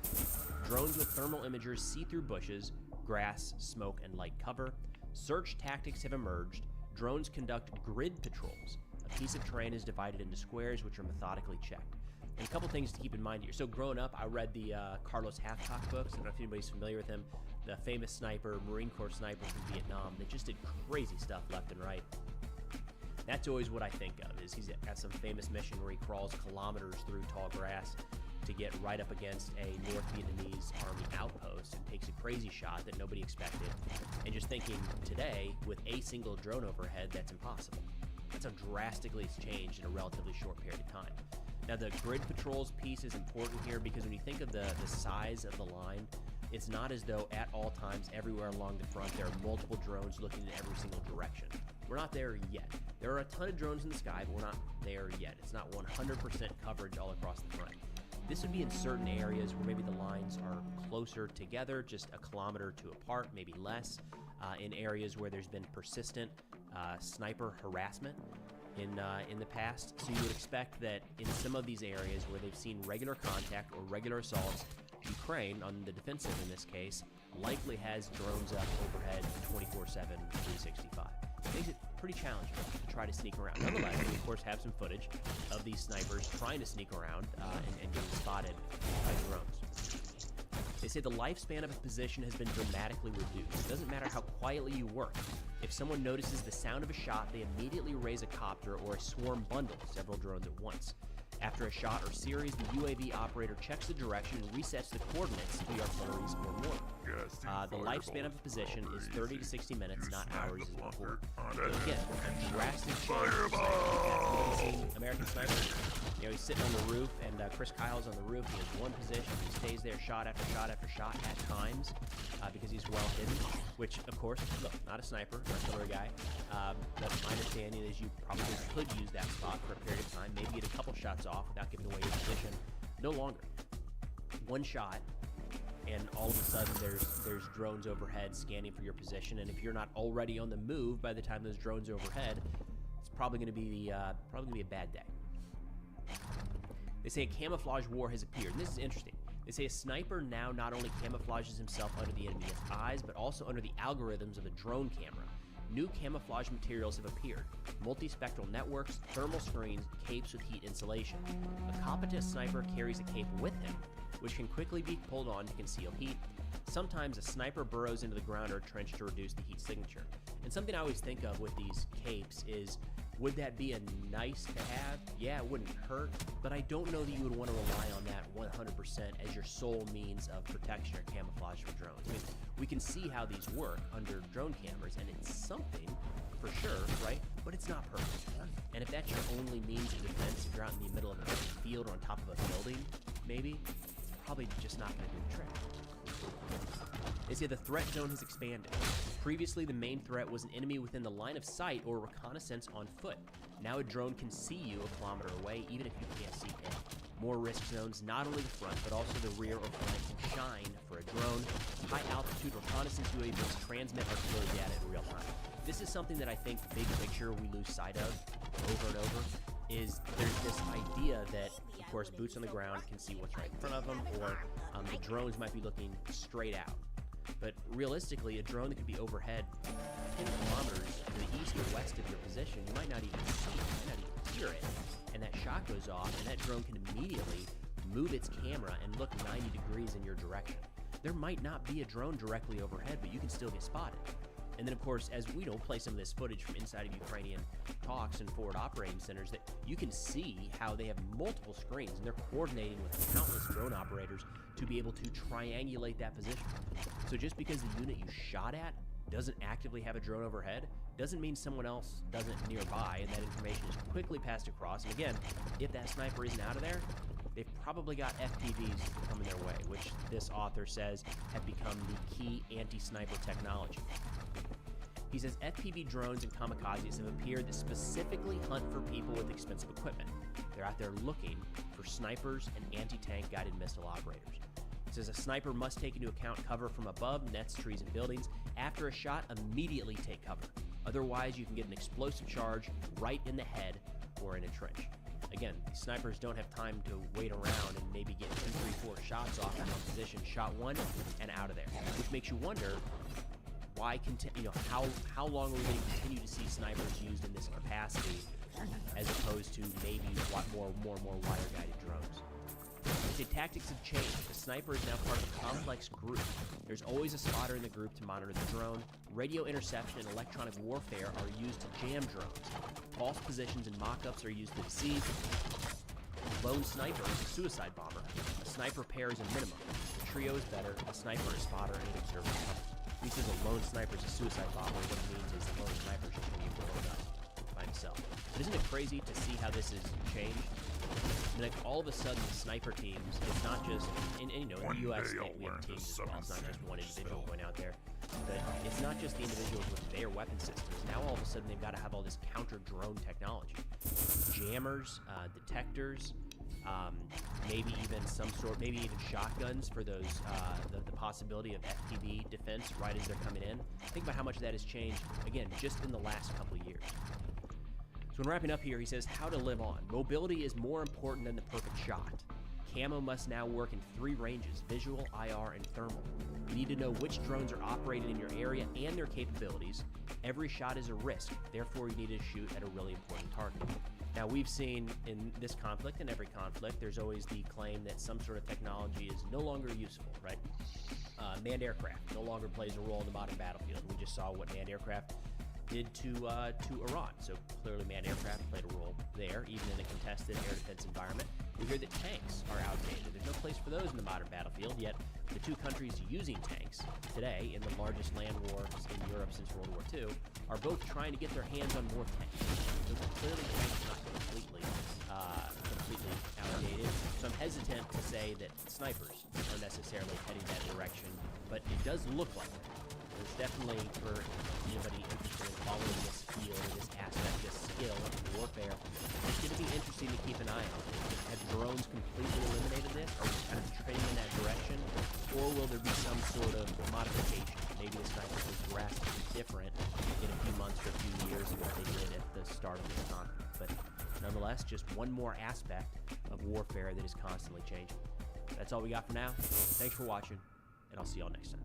Drones with thermal imagers see through bushes, grass, smoke, and light cover. Search tactics have emerged. Drones conduct grid patrols. A piece of terrain is divided into squares, which are methodically checked. And a couple things to keep in mind here. So growing up, I read the Carlos Hathcock books. I don't know if anybody's familiar with him. The famous sniper, Marine Corps sniper from Vietnam that just did crazy stuff left and right. That's always what I think of, is he's at some famous mission where he crawls kilometers through tall grass to get right up against a North Vietnamese army outpost and takes a crazy shot that nobody expected. And just thinking today, with a single drone overhead, that's impossible. That's how drastically it's changed in a relatively short period of time. Now, the grid patrols piece is important here because when you think of the size of the line, it's not as though at all times, everywhere along the front, there are multiple drones looking in every single direction. We're not there yet. There are a ton of drones in the sky, but we're not there yet. It's not 100% coverage all across the front. This would be in certain areas where maybe the lines are closer together, just a kilometer or two apart, maybe less, in areas where there's been persistent sniper harassment in the past. So you would expect that in some of these areas where they've seen regular contact or regular assaults, Ukraine, on the defensive in this case, likely has drones up overhead 24/7, 365. It makes it pretty challenging to try to sneak around. Nonetheless, we of course have some footage of these snipers trying to sneak around and getting spotted by drones. They say the lifespan of a position has been dramatically reduced. It doesn't matter how quietly you work. If someone notices the sound of a shot, they immediately raise a copter or a swarm bundle, several drones at once. After a shot or series, the UAV operator checks the direction and resets the coordinates to the artillery's or mortar. The lifespan of a position is 30 to 60 minutes, not hours as before. So again, drastic change. American sniper. You know, he's sitting on the roof, and Chris Kyle's on the roof. He has one position. He stays there shot after shot after shot at times because he's well hidden, which, of course, look, not a sniper, not a artillery guy. But my understanding is you probably could use that spot for a period of time, maybe get a couple shots off without giving away your position. No longer. One shot, and all of a sudden there's drones overhead scanning for your position, and if you're not already on the move by the time those drones are overhead, it's probably going to be a bad day. They say a camouflage war has appeared, and this is interesting. They say a sniper now not only camouflages himself under the enemy's eyes, but also under the algorithms of a drone camera. New camouflage materials have appeared: multispectral networks, thermal screens, capes with heat insulation. A competent sniper carries a cape with him, which can quickly be pulled on to conceal heat. Sometimes a sniper burrows into the ground or trench to reduce the heat signature. And something I always think of with these capes is, would that be a nice to have? Yeah, it wouldn't hurt, but I don't know that you would want to rely on that 100% as your sole means of protection or camouflage from drones. I mean, we can see how these work under drone cameras, and it's something for sure, right? But it's not perfect. And if that's your only means of defense, if you're out in the middle of a field or on top of a building, maybe, it's probably just not going to do the trick. They say the threat zone has expanded. Previously, the main threat was an enemy within the line of sight or reconnaissance on foot. Now a drone can see you a kilometer away, even if you can't see it. More risk zones, not only the front, but also the rear or flank, can shine for a drone. High-altitude reconnaissance UAVs transmit artillery data in real time. This is something that I think, big picture, we lose sight of over and over, is there's this idea that, of course, boots on the ground can see what's right in front of them, or the drones might be looking straight out. But realistically, a drone that could be overhead 10 kilometers to the east or west of your position, you might not even see it, you might not even hear it. And that shot goes off, and that drone can immediately move its camera and look 90 degrees in your direction. There might not be a drone directly overhead, but you can still get spotted. And then, of course, as we play some of this footage from inside of Ukrainian talks and forward operating centers, that you can see how they have multiple screens, and they're coordinating with countless drone operators to be able to triangulate that position. So just because the unit you shot at doesn't actively have a drone overhead, doesn't mean someone else doesn't nearby, and that information is quickly passed across. And again, if that sniper isn't out of there, they've probably got FPVs coming their way, which this author says have become the key anti-sniper technology. He says FPV drones and kamikazes have appeared that specifically hunt for people with expensive equipment. They're out there looking for snipers and anti-tank guided missile operators. He says a sniper must take into account cover from above, nets, trees, and buildings. After a shot, immediately take cover. Otherwise, you can get an explosive charge right in the head or in a trench. Again, these snipers don't have time to wait around and maybe get 2, 3, 4 shots off in one position. Shot one and out of there, which makes you wonder why how long are we going to continue to see snipers used in this capacity, as opposed to maybe more wire-guided drones. They say tactics have changed. The sniper is now part of a complex group. There's always a spotter in the group to monitor the drone. Radio interception and electronic warfare are used to jam drones. False positions and mock-ups are used to deceive. Lone sniper is a suicide bomber. A sniper pair is a minimum. A trio is better. A sniper, a spotter, and an observer cover. He says a lone sniper is a suicide bomber. What it means is the lone sniper is just going to be blown up by himself. But isn't it crazy to see how this has changed? I mean, like, all of a sudden, the sniper teams, it's not just, and in the U.S., we have teams as well. It's not just one individual going out there. But it's not just the individuals with their weapon systems. Now, all of a sudden, they've got to have all this counter-drone technology. Jammers, detectors, maybe even shotguns for those, the possibility of FPV defense right as they're coming in. Think about how much that has changed, again, just in the last couple of years. So in wrapping up here, he says, how to live on. Mobility is more important than the perfect shot. Camo must now work in 3 ranges, visual, IR, and thermal. You need to know which drones are operating in your area and their capabilities. Every shot is a risk, therefore you need to shoot at a really important target. Now, we've seen in this conflict, in every conflict, there's always the claim that some sort of technology is no longer useful, right? Manned aircraft no longer plays a role in the modern battlefield. We just saw what manned aircraft did to Iran. So clearly manned aircraft played a role there, even in a contested air defense environment. We hear that tanks are outdated. There's no place for those in the modern battlefield, yet the 2 countries using tanks today in the largest land wars in Europe since World War II are both trying to get their hands on more tanks. So clearly tanks are not completely outdated. So I'm hesitant to say that snipers are necessarily heading that direction, but it does look like it. There's definitely, for anybody interested in following this field and this aspect, this skill of warfare, it's going to be interesting to keep an eye on. Have drones completely eliminated this? Are we kind of trending in that direction? Or will there be some sort of modification? Maybe the snipers will drastically different in a few months or a few years than what they did at the start of this conflict. But nonetheless, just one more aspect of warfare that is constantly changing. That's all we got for now. Thanks for watching, and I'll see y'all next time.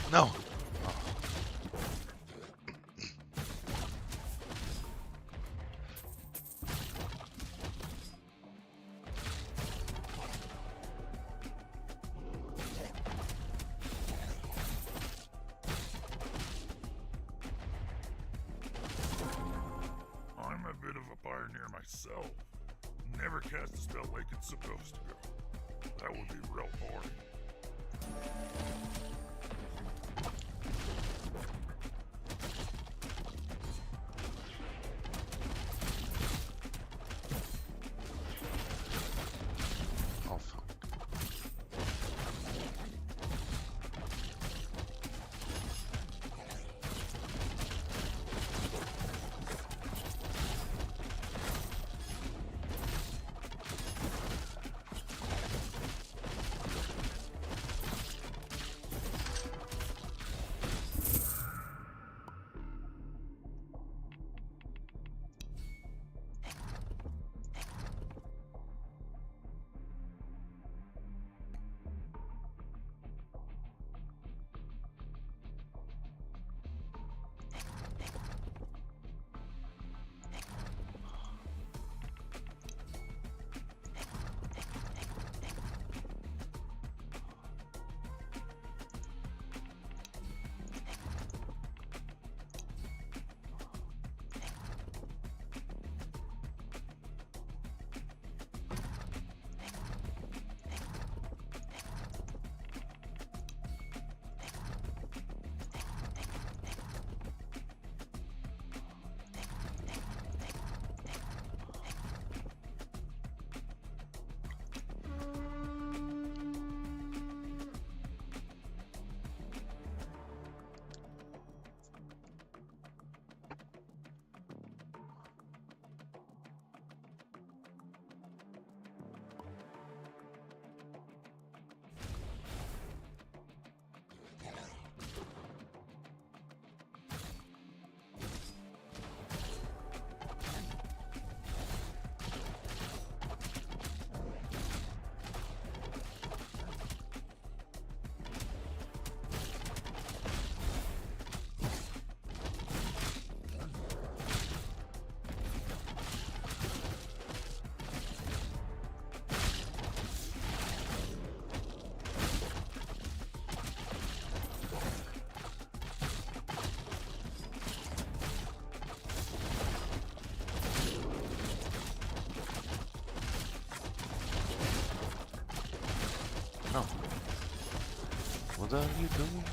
No. I'm a bit of a pioneer myself. Never cast a spell like it's supposed to go. That would be real boring. Oh, fuck. What are you doing?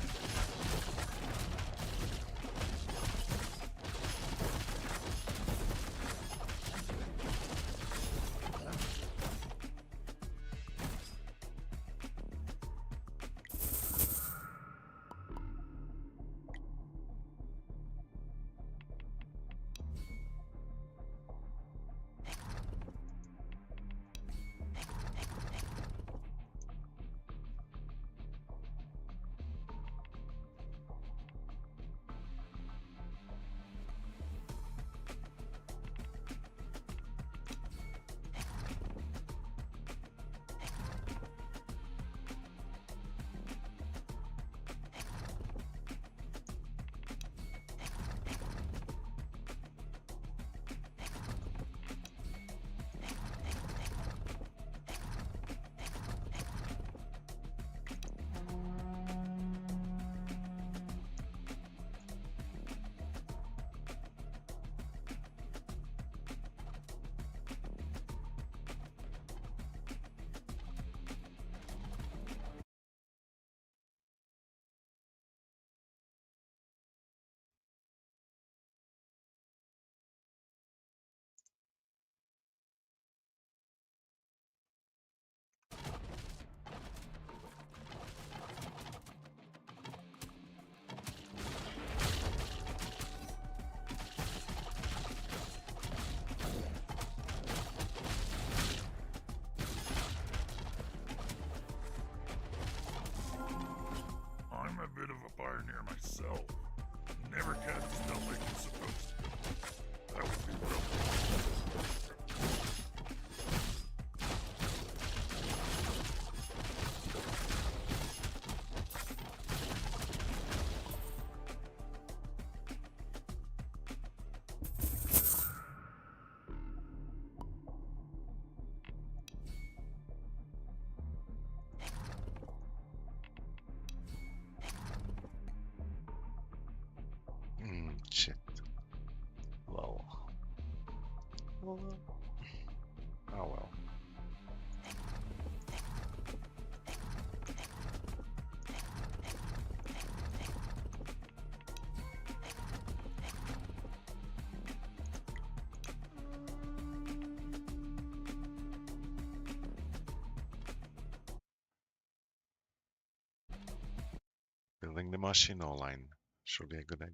I'm a bit of a pioneer myself. Never catch stuff like you're supposed to. That would be real. Shit. Well. Oh well. Building the machine online should be a good idea.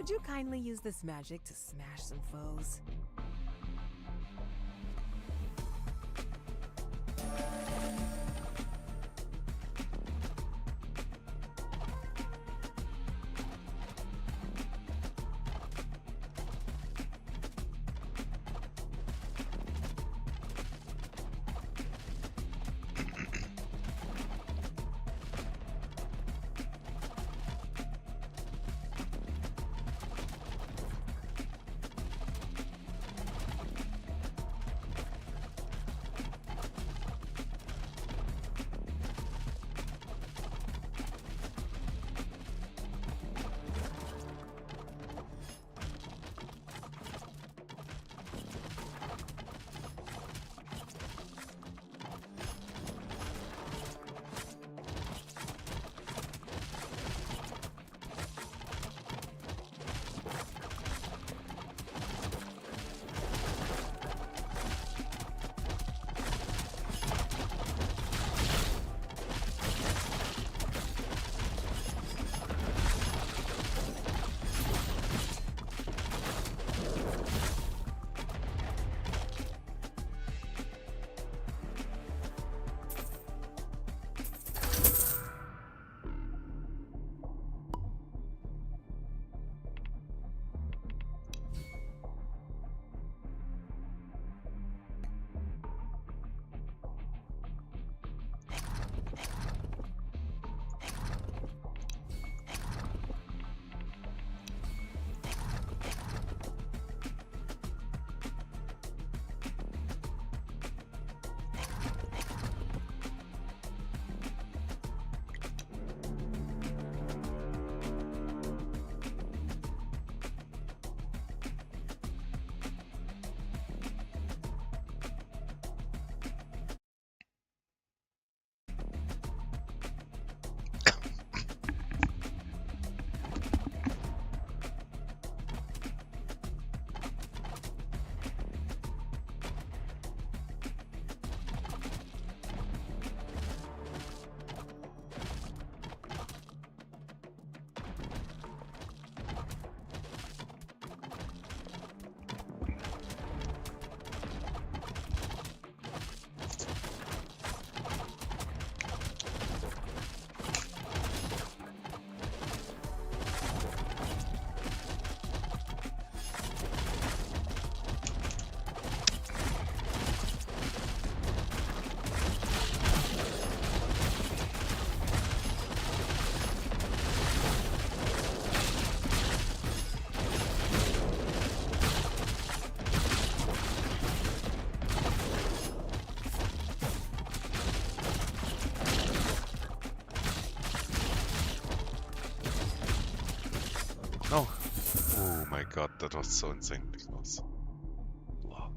Would you kindly use this magic to smash some foes? No. Oh my god, that was so insanely close. Wow.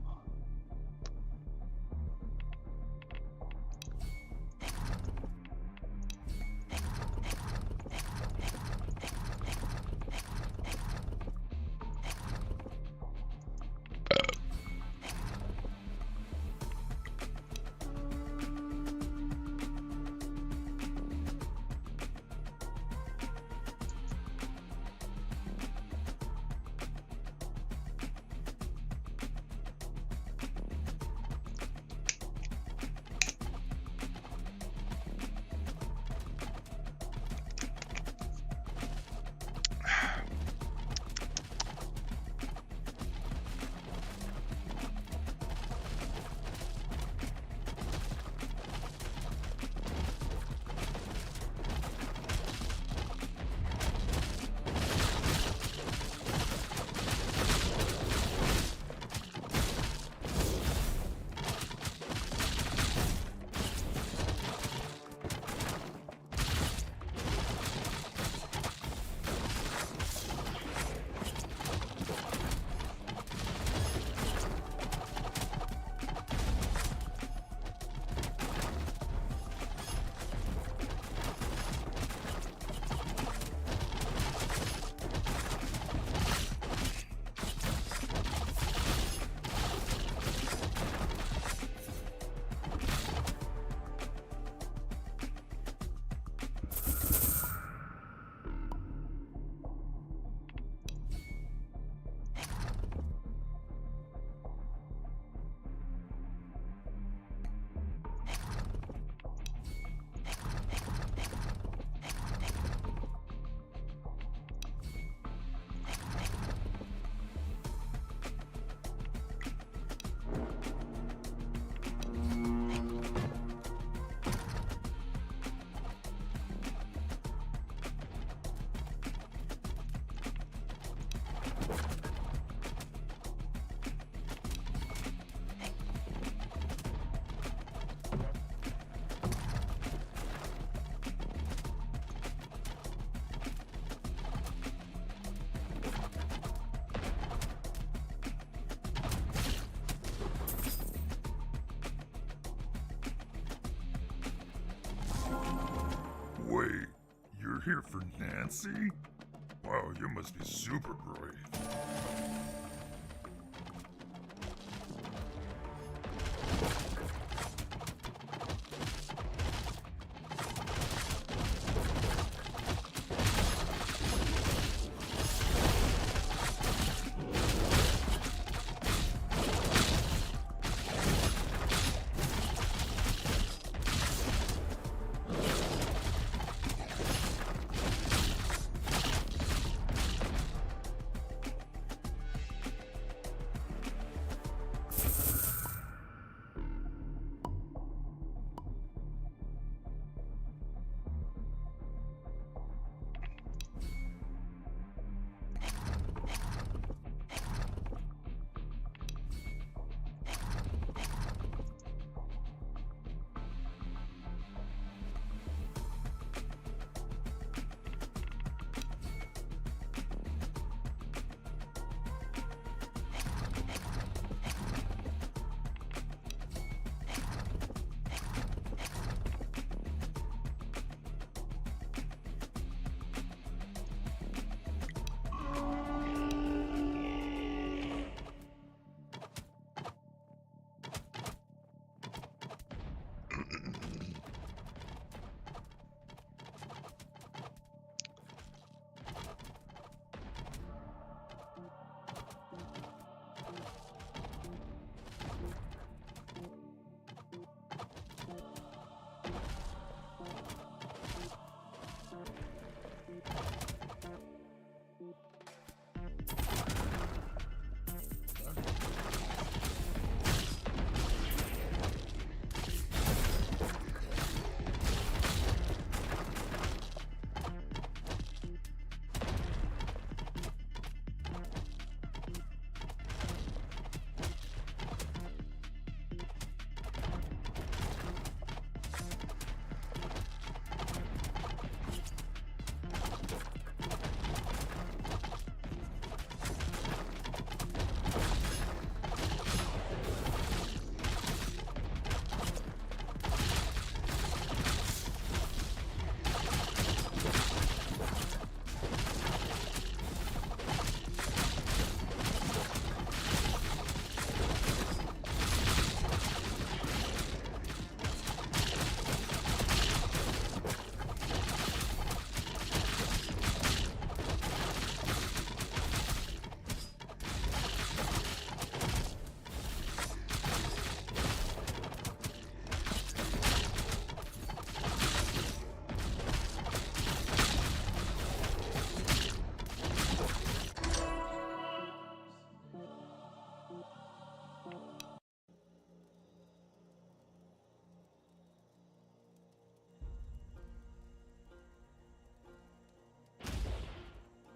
here for Nancy? Wow, you must be super brave.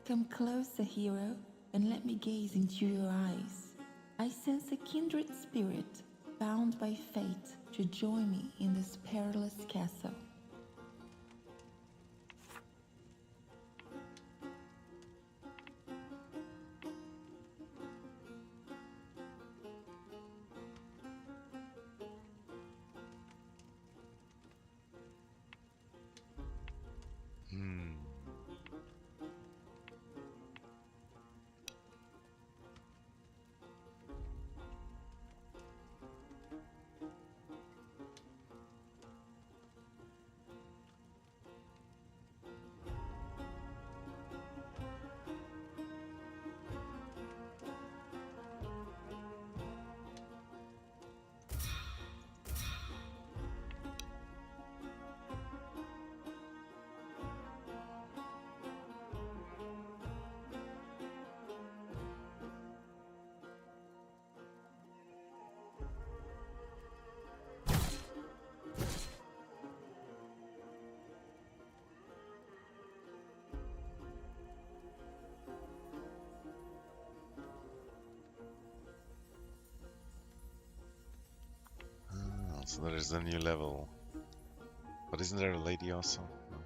Come closer, hero, and let me gaze into your eyes. I sense a kindred spirit, bound by fate to join me in this perilous castle. So there is a new level. But isn't there a lady also? No.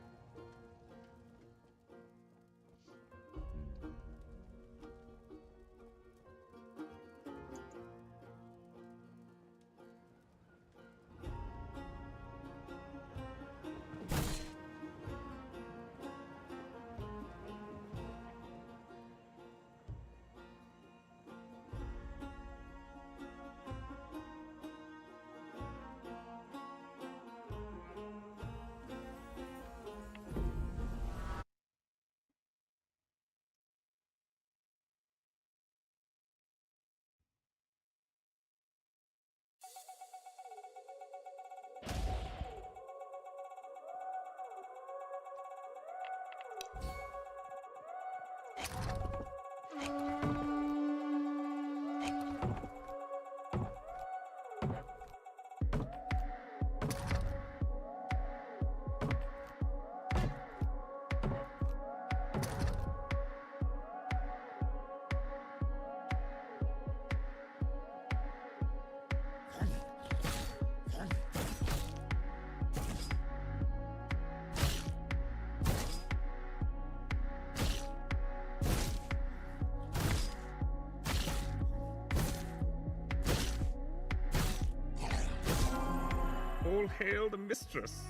All hail the mistress.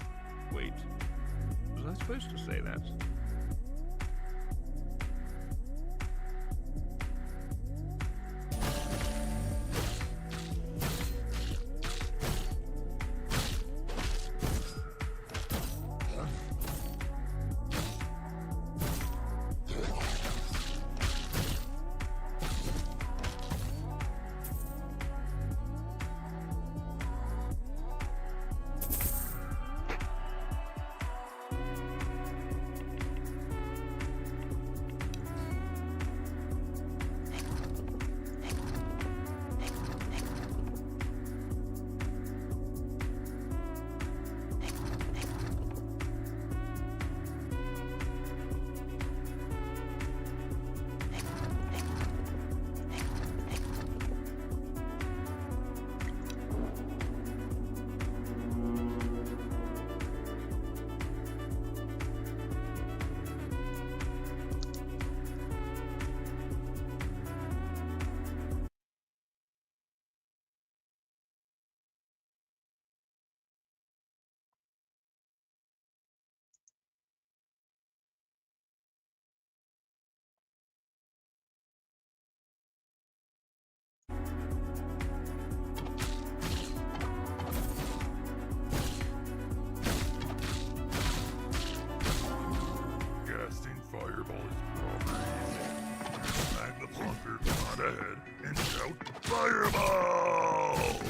Wait, was I supposed to say that? Casting fireball is proper. Smack the bunker on ahead and shout fireball!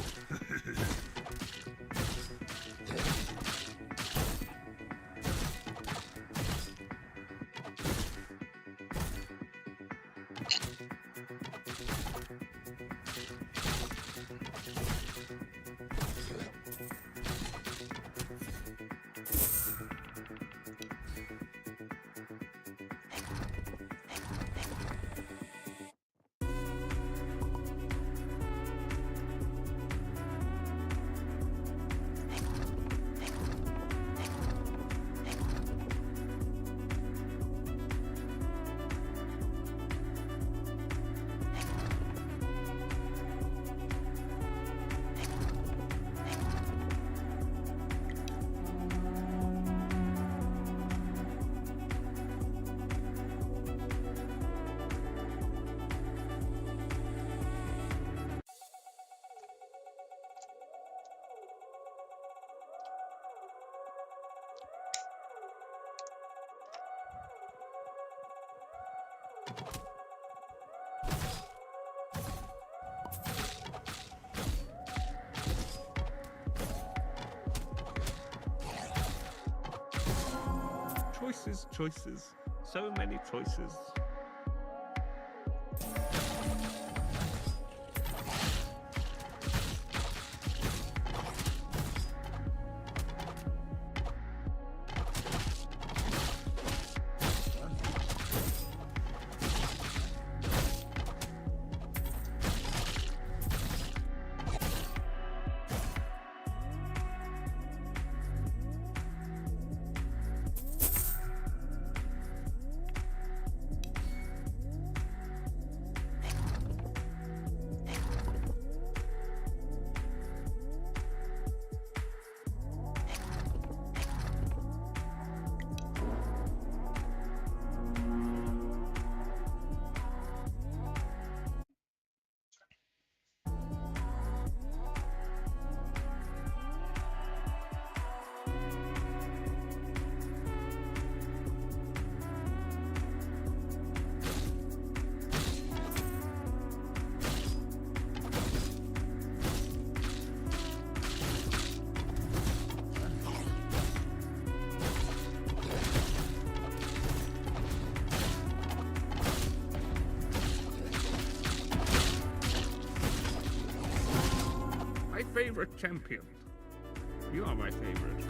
Choices, choices. So many choices. Favorite champion. You are my favorite.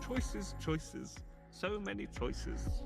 Choices, choices. So many choices.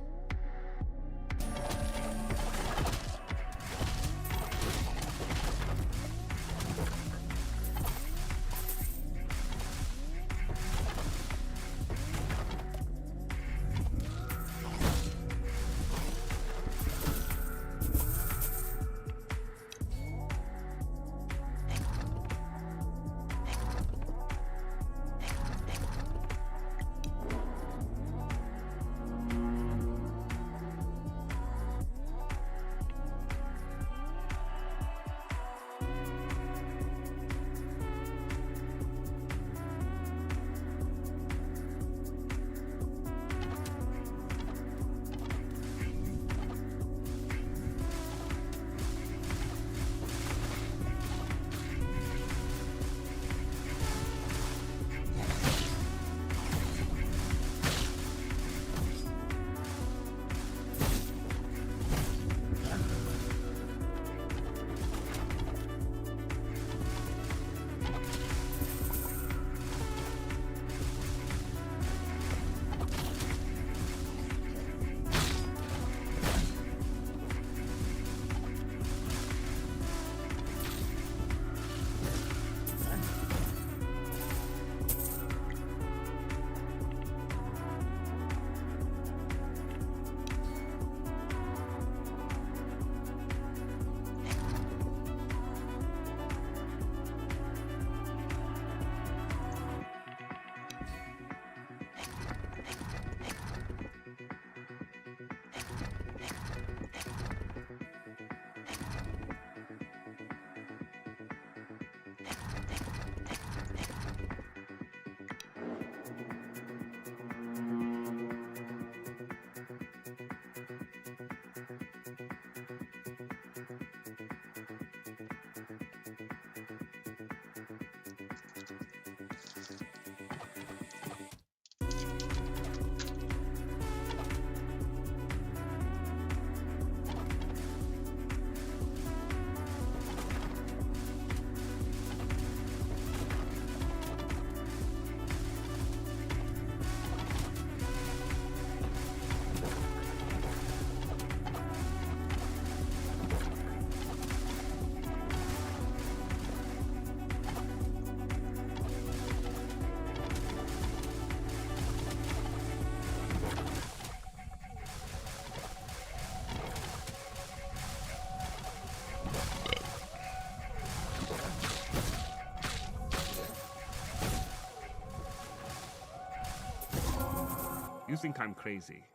You think I'm crazy.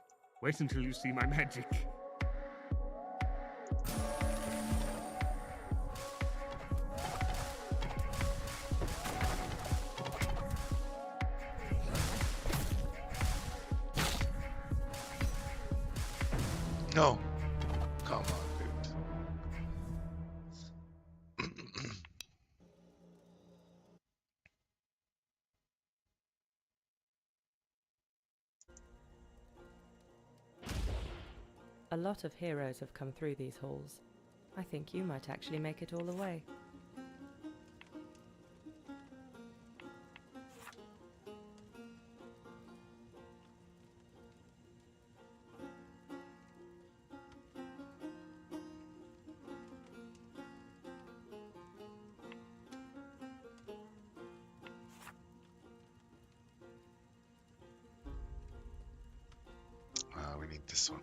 Wait until you see my magic. No. Come on, dude. A lot of heroes have come through these halls. I think you might actually make it all the way. We need this one.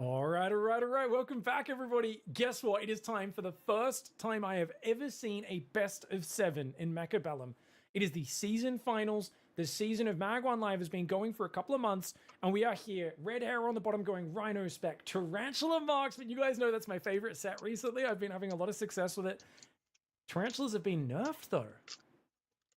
All right. Welcome back, everybody. Guess what? It is time for the first time I have ever seen a best of 7 in Mechabellum. It is the season finals. The season of Mag 1 Live has been going for a couple of months, and we are here. Red hair on the bottom going Rhino Spec. Tarantula Marksman. You guys know that's my favorite set recently. I've been having a lot of success with it. Tarantulas have been nerfed, though.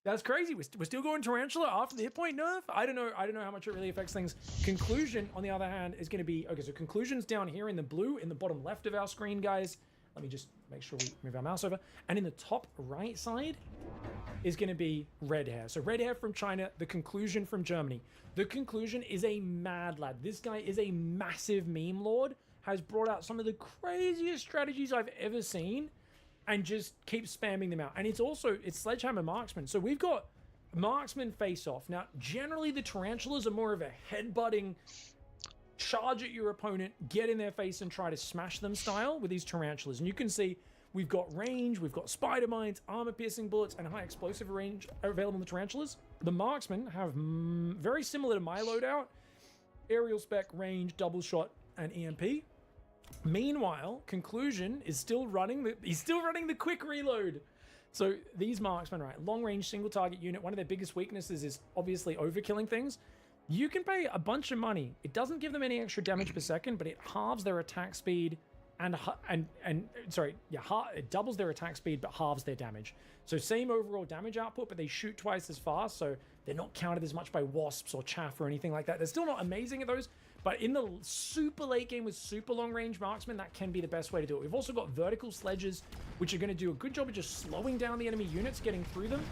That's crazy. We're still going Tarantula after the hit point nerf? I don't know how much it really affects things. Conclusion, on the other hand, is going to be... Okay, so Conclusion's down here in the blue, in the bottom left of our screen, guys. Let me just make sure we move our mouse over. And in the top right side is going to be Red Hair. So Red Hair from China, the Conclusion from Germany. The Conclusion is a mad lad. This guy is a massive meme lord, has brought out some of the craziest strategies I've ever seen, and just keep spamming them out. And it's Sledgehammer Marksman. So we've got Marksman face-off. Now, generally the Tarantulas are more of a headbutting, charge at your opponent, get in their face and try to smash them style with these Tarantulas. And you can see we've got range, we've got spider mines, armor-piercing bullets, and high explosive range available in the Tarantulas. The Marksmen have very similar to my loadout, aerial spec, range, double shot, and EMP. Meanwhile, Conclusion is still running the quick reload. So these marksmen, right, long range single target unit, one of their biggest weaknesses is obviously overkilling things. You can pay a bunch of money. It doesn't give them any extra damage per second, but it halves their attack speed it doubles their attack speed but halves their damage. So same overall damage output, but they shoot twice as fast, so they're not counted as much by wasps or chaff or anything like that. They're still not amazing at those, but in the super late game with super long range marksmen, that can be the best way to do it. We've also got vertical sledges, which are going to do a good job of just slowing down the enemy units, getting through them.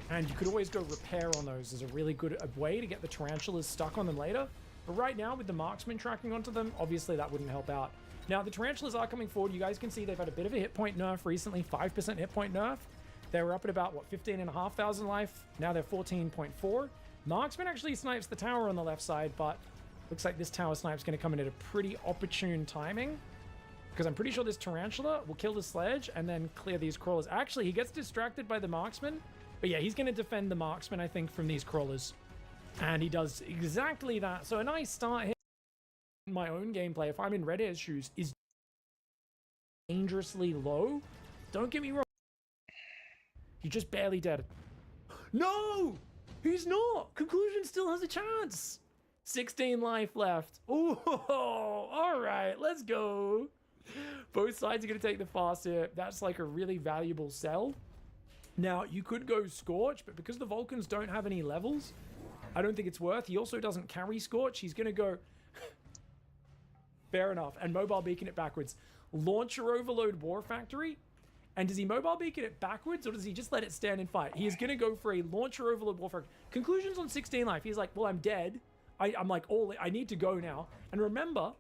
And you could always go repair on those as a really good way to get the Tarantulas stuck on them later. But right now, with the marksmen tracking onto them, obviously that wouldn't help out. Now, the Tarantulas are coming forward. You guys can see they've had a bit of a hit point nerf recently, 5% hit point nerf. They were up at about, 15,500 life. Now they're 14.4. Marksman actually snipes the tower on the left side, but looks like this tower snipe's going to come in at a pretty opportune timing, because I'm pretty sure this Tarantula will kill the sledge and then clear these crawlers. Actually, he gets distracted by the marksman, but yeah, he's going to defend the marksman, I think, from these crawlers. And he does exactly that. So a nice start here. My own gameplay, if I'm in Red Hair's shoes, is dangerously low. Don't get me wrong. He's just barely dead. No! He's not! Conclusion still has a chance! 16 life left. Ooh, all right, let's go. Both sides are going to take the fast hit. That's like a really valuable sell. Now, you could go Scorch, but because the Vulcans don't have any levels, I don't think it's worth. He also doesn't carry Scorch. He's going to go... Fair enough. And mobile beacon it backwards. Launcher overload War Factory. And does he mobile beacon it backwards, or does he just let it stand and fight? He is going to go for a launcher overload War Factory. Conclusion's on 16 life. He's like, well, I'm dead. I'm like, I need to go now. And remember,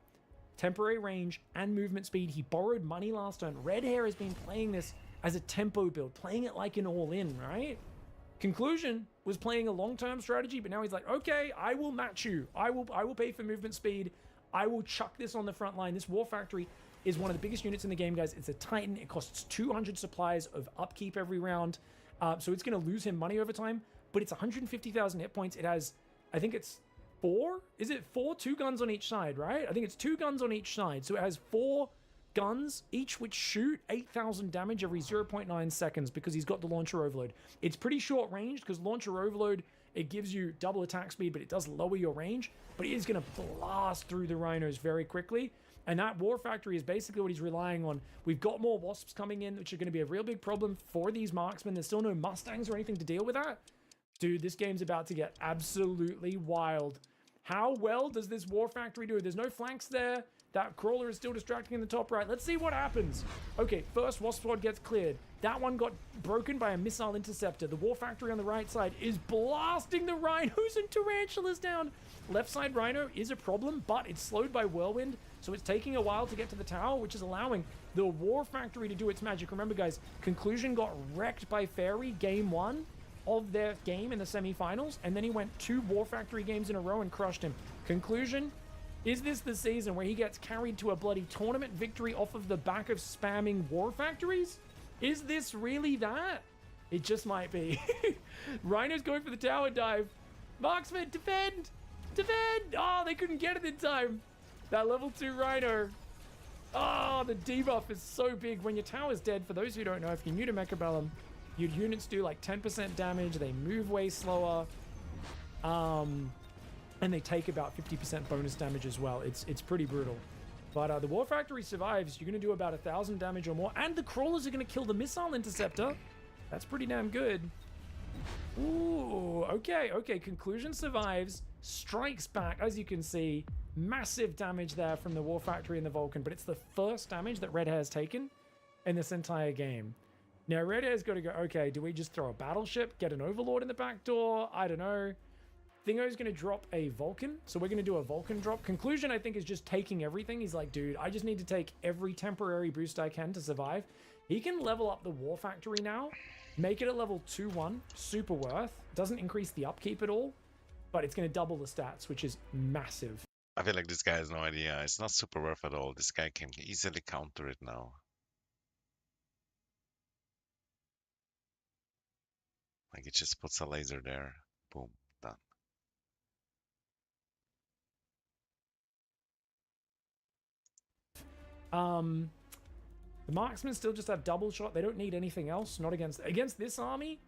temporary range and movement speed. He borrowed money last turn. Red Hair has been playing this as a tempo build, playing it like an all-in, right? Conclusion was playing a long-term strategy, but now he's like, okay, I will match you. I will pay for movement speed. I will chuck this on the front line. This War Factory is one of the biggest units in the game, guys. It's a Titan. It costs 200 supplies of upkeep every round. So it's going to lose him money over time, but it's 150,000 hit points. It has, I think it's 4? Is it 4? 2 guns on each side, right? I think it's 2 guns on each side. So it has 4 guns, each which shoot 8,000 damage every 0.9 seconds because he's got the launcher overload. It's pretty short range because launcher overload, it gives you double attack speed, but it does lower your range. But it is going to blast through the rhinos very quickly. And that War Factory is basically what he's relying on. We've got more wasps coming in, which are going to be a real big problem for these marksmen. There's still no Mustangs or anything to deal with that. Dude, this game's about to get absolutely wild. How well does this War Factory do? There's no flanks there. That crawler is still distracting in the top right. Let's see what happens. Okay, first Wasp Squad gets cleared. That one got broken by a missile interceptor. The War Factory on the right side is blasting the rhinos and tarantulas down. Left side rhino is a problem, but it's slowed by whirlwind, so it's taking a while to get to the tower, which is allowing the War Factory to do its magic. Remember, guys, Conclusion got wrecked by Fairy game 1 of their game in the semifinals, and then he went 2 War Factory games in a row and crushed him. Conclusion, is this the season where he gets carried to a bloody tournament victory off of the back of spamming War Factories? Is this really that? It just might be. Rhino's going for the tower dive. Marksman, defend! Defend! Oh, they couldn't get it in time. That level 2 Rhino. Oh, the debuff is so big. When your tower's dead, for those who don't know, if you're new to Mechabellum, your units do like 10% damage. They move way slower. And they take about 50% bonus damage as well. It's pretty brutal. But the War Factory survives. You're going to do about 1,000 damage or more. And the crawlers are going to kill the missile interceptor. That's pretty damn good. Ooh, okay. Conclusion survives. Strikes back, as you can see. Massive damage there from the War Factory and the Vulcan. But it's the first damage that Red Hair's taken in this entire game. Now, Red Hair's got to go, okay, do we just throw a battleship? Get an Overlord in the back door? I don't know. Thingo's going to drop a Vulcan. So we're going to do a Vulcan drop. Conclusion, I think, is just taking everything. He's like, dude, I just need to take every temporary boost I can to survive. He can level up the War Factory now. Make it a level 2-1. Super worth. Doesn't increase the upkeep at all. But it's going to double the stats, which is massive. I feel like this guy has no idea. It's not super worth at all. This guy can easily counter it now. Like, it just puts a laser there. Boom. Done. The marksmen still just have double shot. They don't need anything else. Not against this army.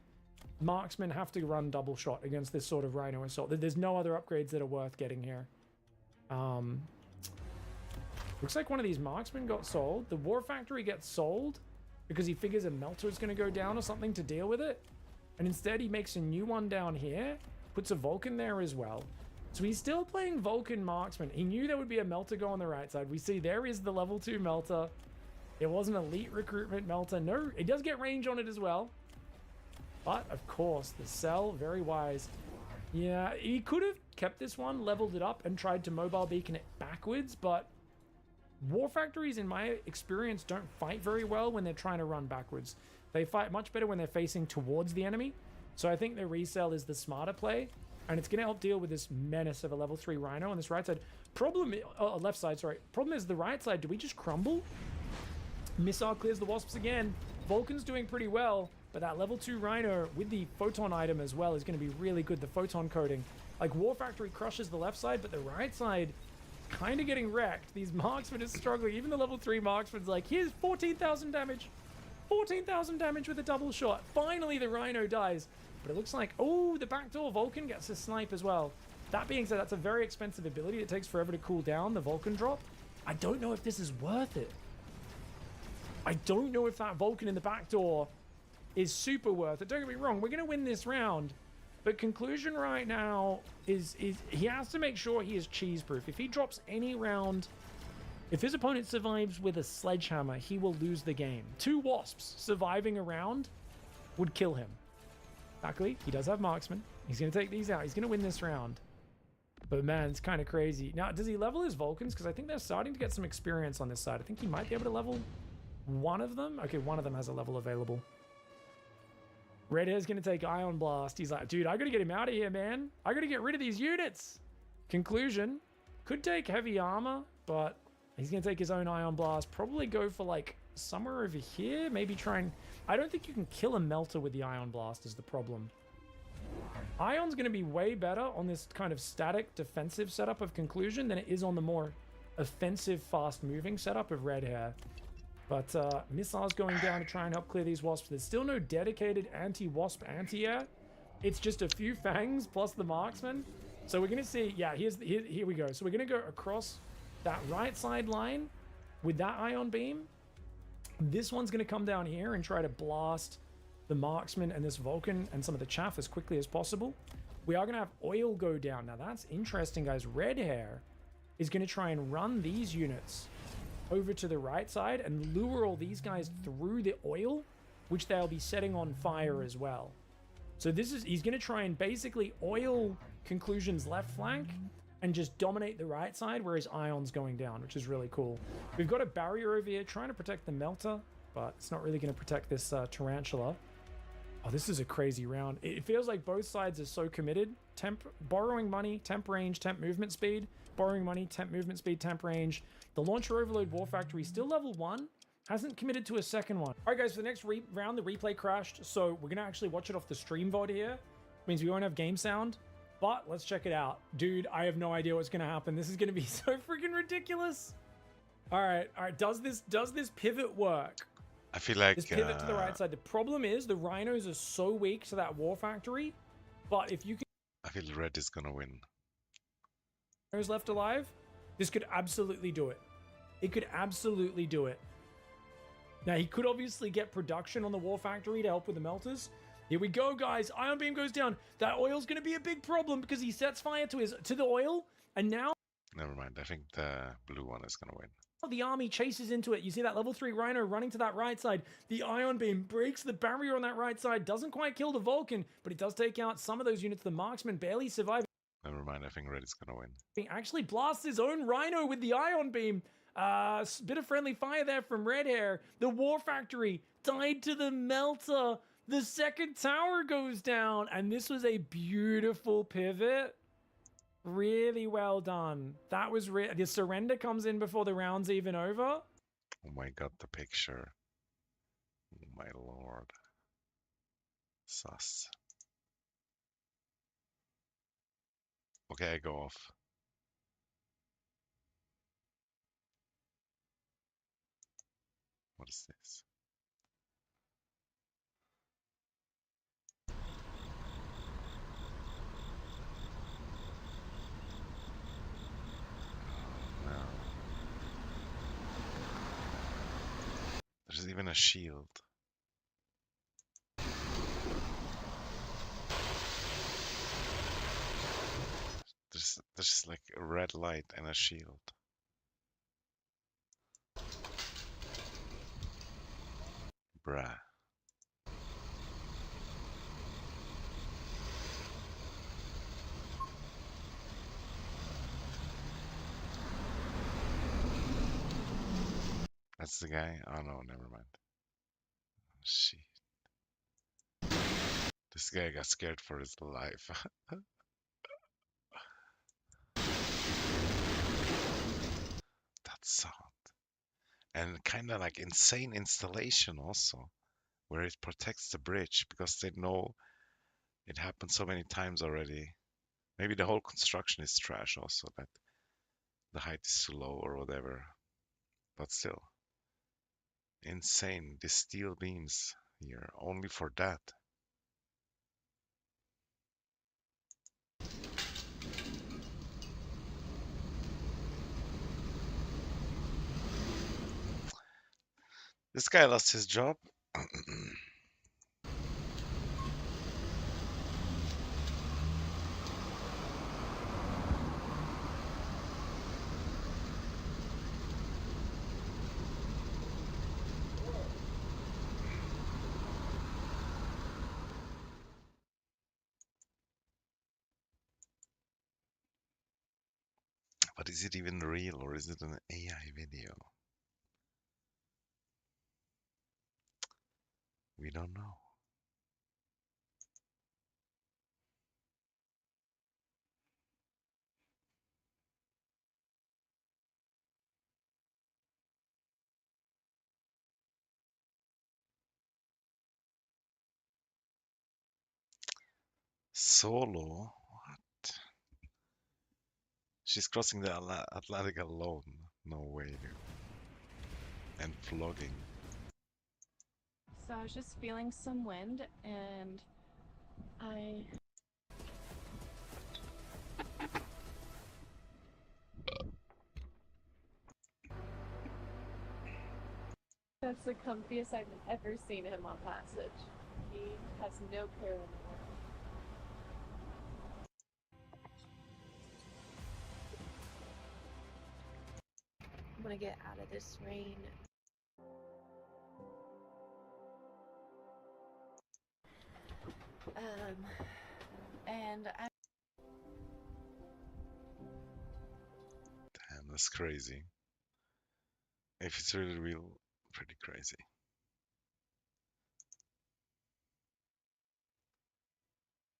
Marksmen have to run double shot against this sort of Rhino assault. There's no other upgrades that are worth getting here. Looks like one of these marksmen got sold. The War Factory gets sold because he figures a melter is going to go down or something to deal with it. And instead he makes a new one down here. Puts a Vulcan there as well. So he's still playing Vulcan marksman. He knew there would be a melter go on the right side. We see there is the level 2 melter. It was an elite recruitment melter. No, it does get range on it as well. But, of course, the cell, very wise. Yeah, he could have kept this one, leveled it up, and tried to mobile beacon it backwards, but War Factories, in my experience, don't fight very well when they're trying to run backwards. They fight much better when they're facing towards the enemy. So I think the resell is the smarter play, and it's going to help deal with this menace of a level 3 Rhino on this right side. Left side, sorry. Problem is the right side, do we just crumble? Missile clears the Wasps again. Vulcan's doing pretty well, but that level 2 Rhino with the Photon item as well is going to be really good, the Photon coating. Like, War Factory crushes the left side, but the right side kind of getting wrecked. These marksmen are struggling. Even the level 3 marksman's like, here's 14,000 damage. 14,000 damage with a double shot. Finally, the Rhino dies. But it looks like, oh, the backdoor Vulcan gets a snipe as well. That being said, that's a very expensive ability. It takes forever to cool down, the Vulcan drop. I don't know if this is worth it. I don't know if that Vulcan in the back door is super worth it. Don't get me wrong, we're going to win this round. But conclusion right now is he has to make sure he is cheese-proof. If he drops any round, if his opponent survives with a sledgehammer, he will lose the game. 2 Wasps surviving a round would kill him. Luckily, he does have marksman. He's going to take these out. He's going to win this round. But man, it's kind of crazy. Now, does he level his Vulcans? Because I think they're starting to get some experience on this side. I think he might be able to level one of them. Okay, one of them has a level available. Red Hair's going to take Ion Blast. He's like, dude, I got to get him out of here, man. I got to get rid of these units. Conclusion, could take heavy armor, but he's going to take his own Ion Blast. Probably go for like somewhere over here. Maybe try and... I don't think you can kill a melter with the Ion Blast is the problem. Ion's going to be way better on this kind of static defensive setup of Conclusion than it is on the more offensive, fast-moving setup of Red Hair. But missiles going down to try and help clear these Wasps. There's still no dedicated anti-Wasp anti-air. It's just a few Fangs plus the Marksman. So we're going to see... Yeah, here we go. So we're going to go across that right side line with that Ion Beam. This one's going to come down here and try to blast the Marksman and this Vulcan and some of the chaff as quickly as possible. We are going to have oil go down. Now that's interesting, guys. Red Hair is going to try and run these units over to the right side and lure all these guys through the oil, which they'll be setting on fire as well. So he's going to try and basically oil Conclusion's left flank and just dominate the right side where his Ion's going down, which is really cool. We've got a barrier over here trying to protect the Melter, but it's not really going to protect this Tarantula. Oh, this is a crazy round. It feels like both sides are so committed. Borrowing money, temp range, temp movement speed. Borrowing money, temp movement speed, temp range. The Launcher Overload War Factory still level 1. Hasn't committed to a second one. All right, guys, for the next round, the replay crashed. So we're going to actually watch it off the stream VOD here. Means we won't have game sound. But let's check it out. Dude, I have no idea what's going to happen. This is going to be so freaking ridiculous. All right. Does this pivot work? I feel like This pivot to the right side. The problem is the rhinos are so weak to that war factory. But if you can... I feel red is gonna win. Rhinos left alive, this could absolutely do it. It could absolutely do it. Now, he could obviously get production on the war factory to help with the melters. Here we go, guys. Ion beam goes down. That oil's going to be a big problem because he sets fire to the oil. And now... Never mind. I think the blue one is gonna win. The army chases into it. You see that level 3 rhino running to that right side. The ion beam breaks the barrier on that right side. Doesn't quite kill the Vulcan, but it does take out some of those units. The marksman barely survive. Never mind. I think red is gonna win. He actually blasts his own rhino with the ion beam. Bit of friendly fire there from Red Hair. The war factory died to the melter. The second tower goes down. And this was a beautiful pivot. Really well done. That was the surrender comes in before the round's even over. Oh my god, the picture. Oh my lord. Sus. Okay, I go off. What is this? Oh, no. There's even a shield. There's like a red light and a shield. Bruh. That's the guy? Oh no, never mind. Shit. This guy got scared for his life. That sound. And kind of like insane installation also, where it protects the bridge because they know it happened so many times already. Maybe the whole construction is trash also, that the height is too low or whatever. But still, insane. The steel beams here, only for that. This guy lost his job. But is it even real or is it an AI video? We don't know. Solo? What? She's crossing the Atlantic alone. No way, dude. And flogging. So I was just feeling some wind and I... That's the comfiest I've ever seen him on Passage. He has no care in the world. I'm gonna get out of this rain. And I... Damn, that's crazy. If it's really real, pretty crazy.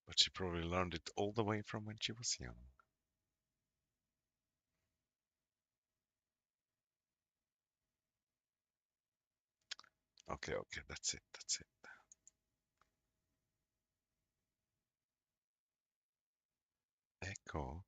But she probably learned it all the way from when she was young. Okay, that's it, that's it. Cool.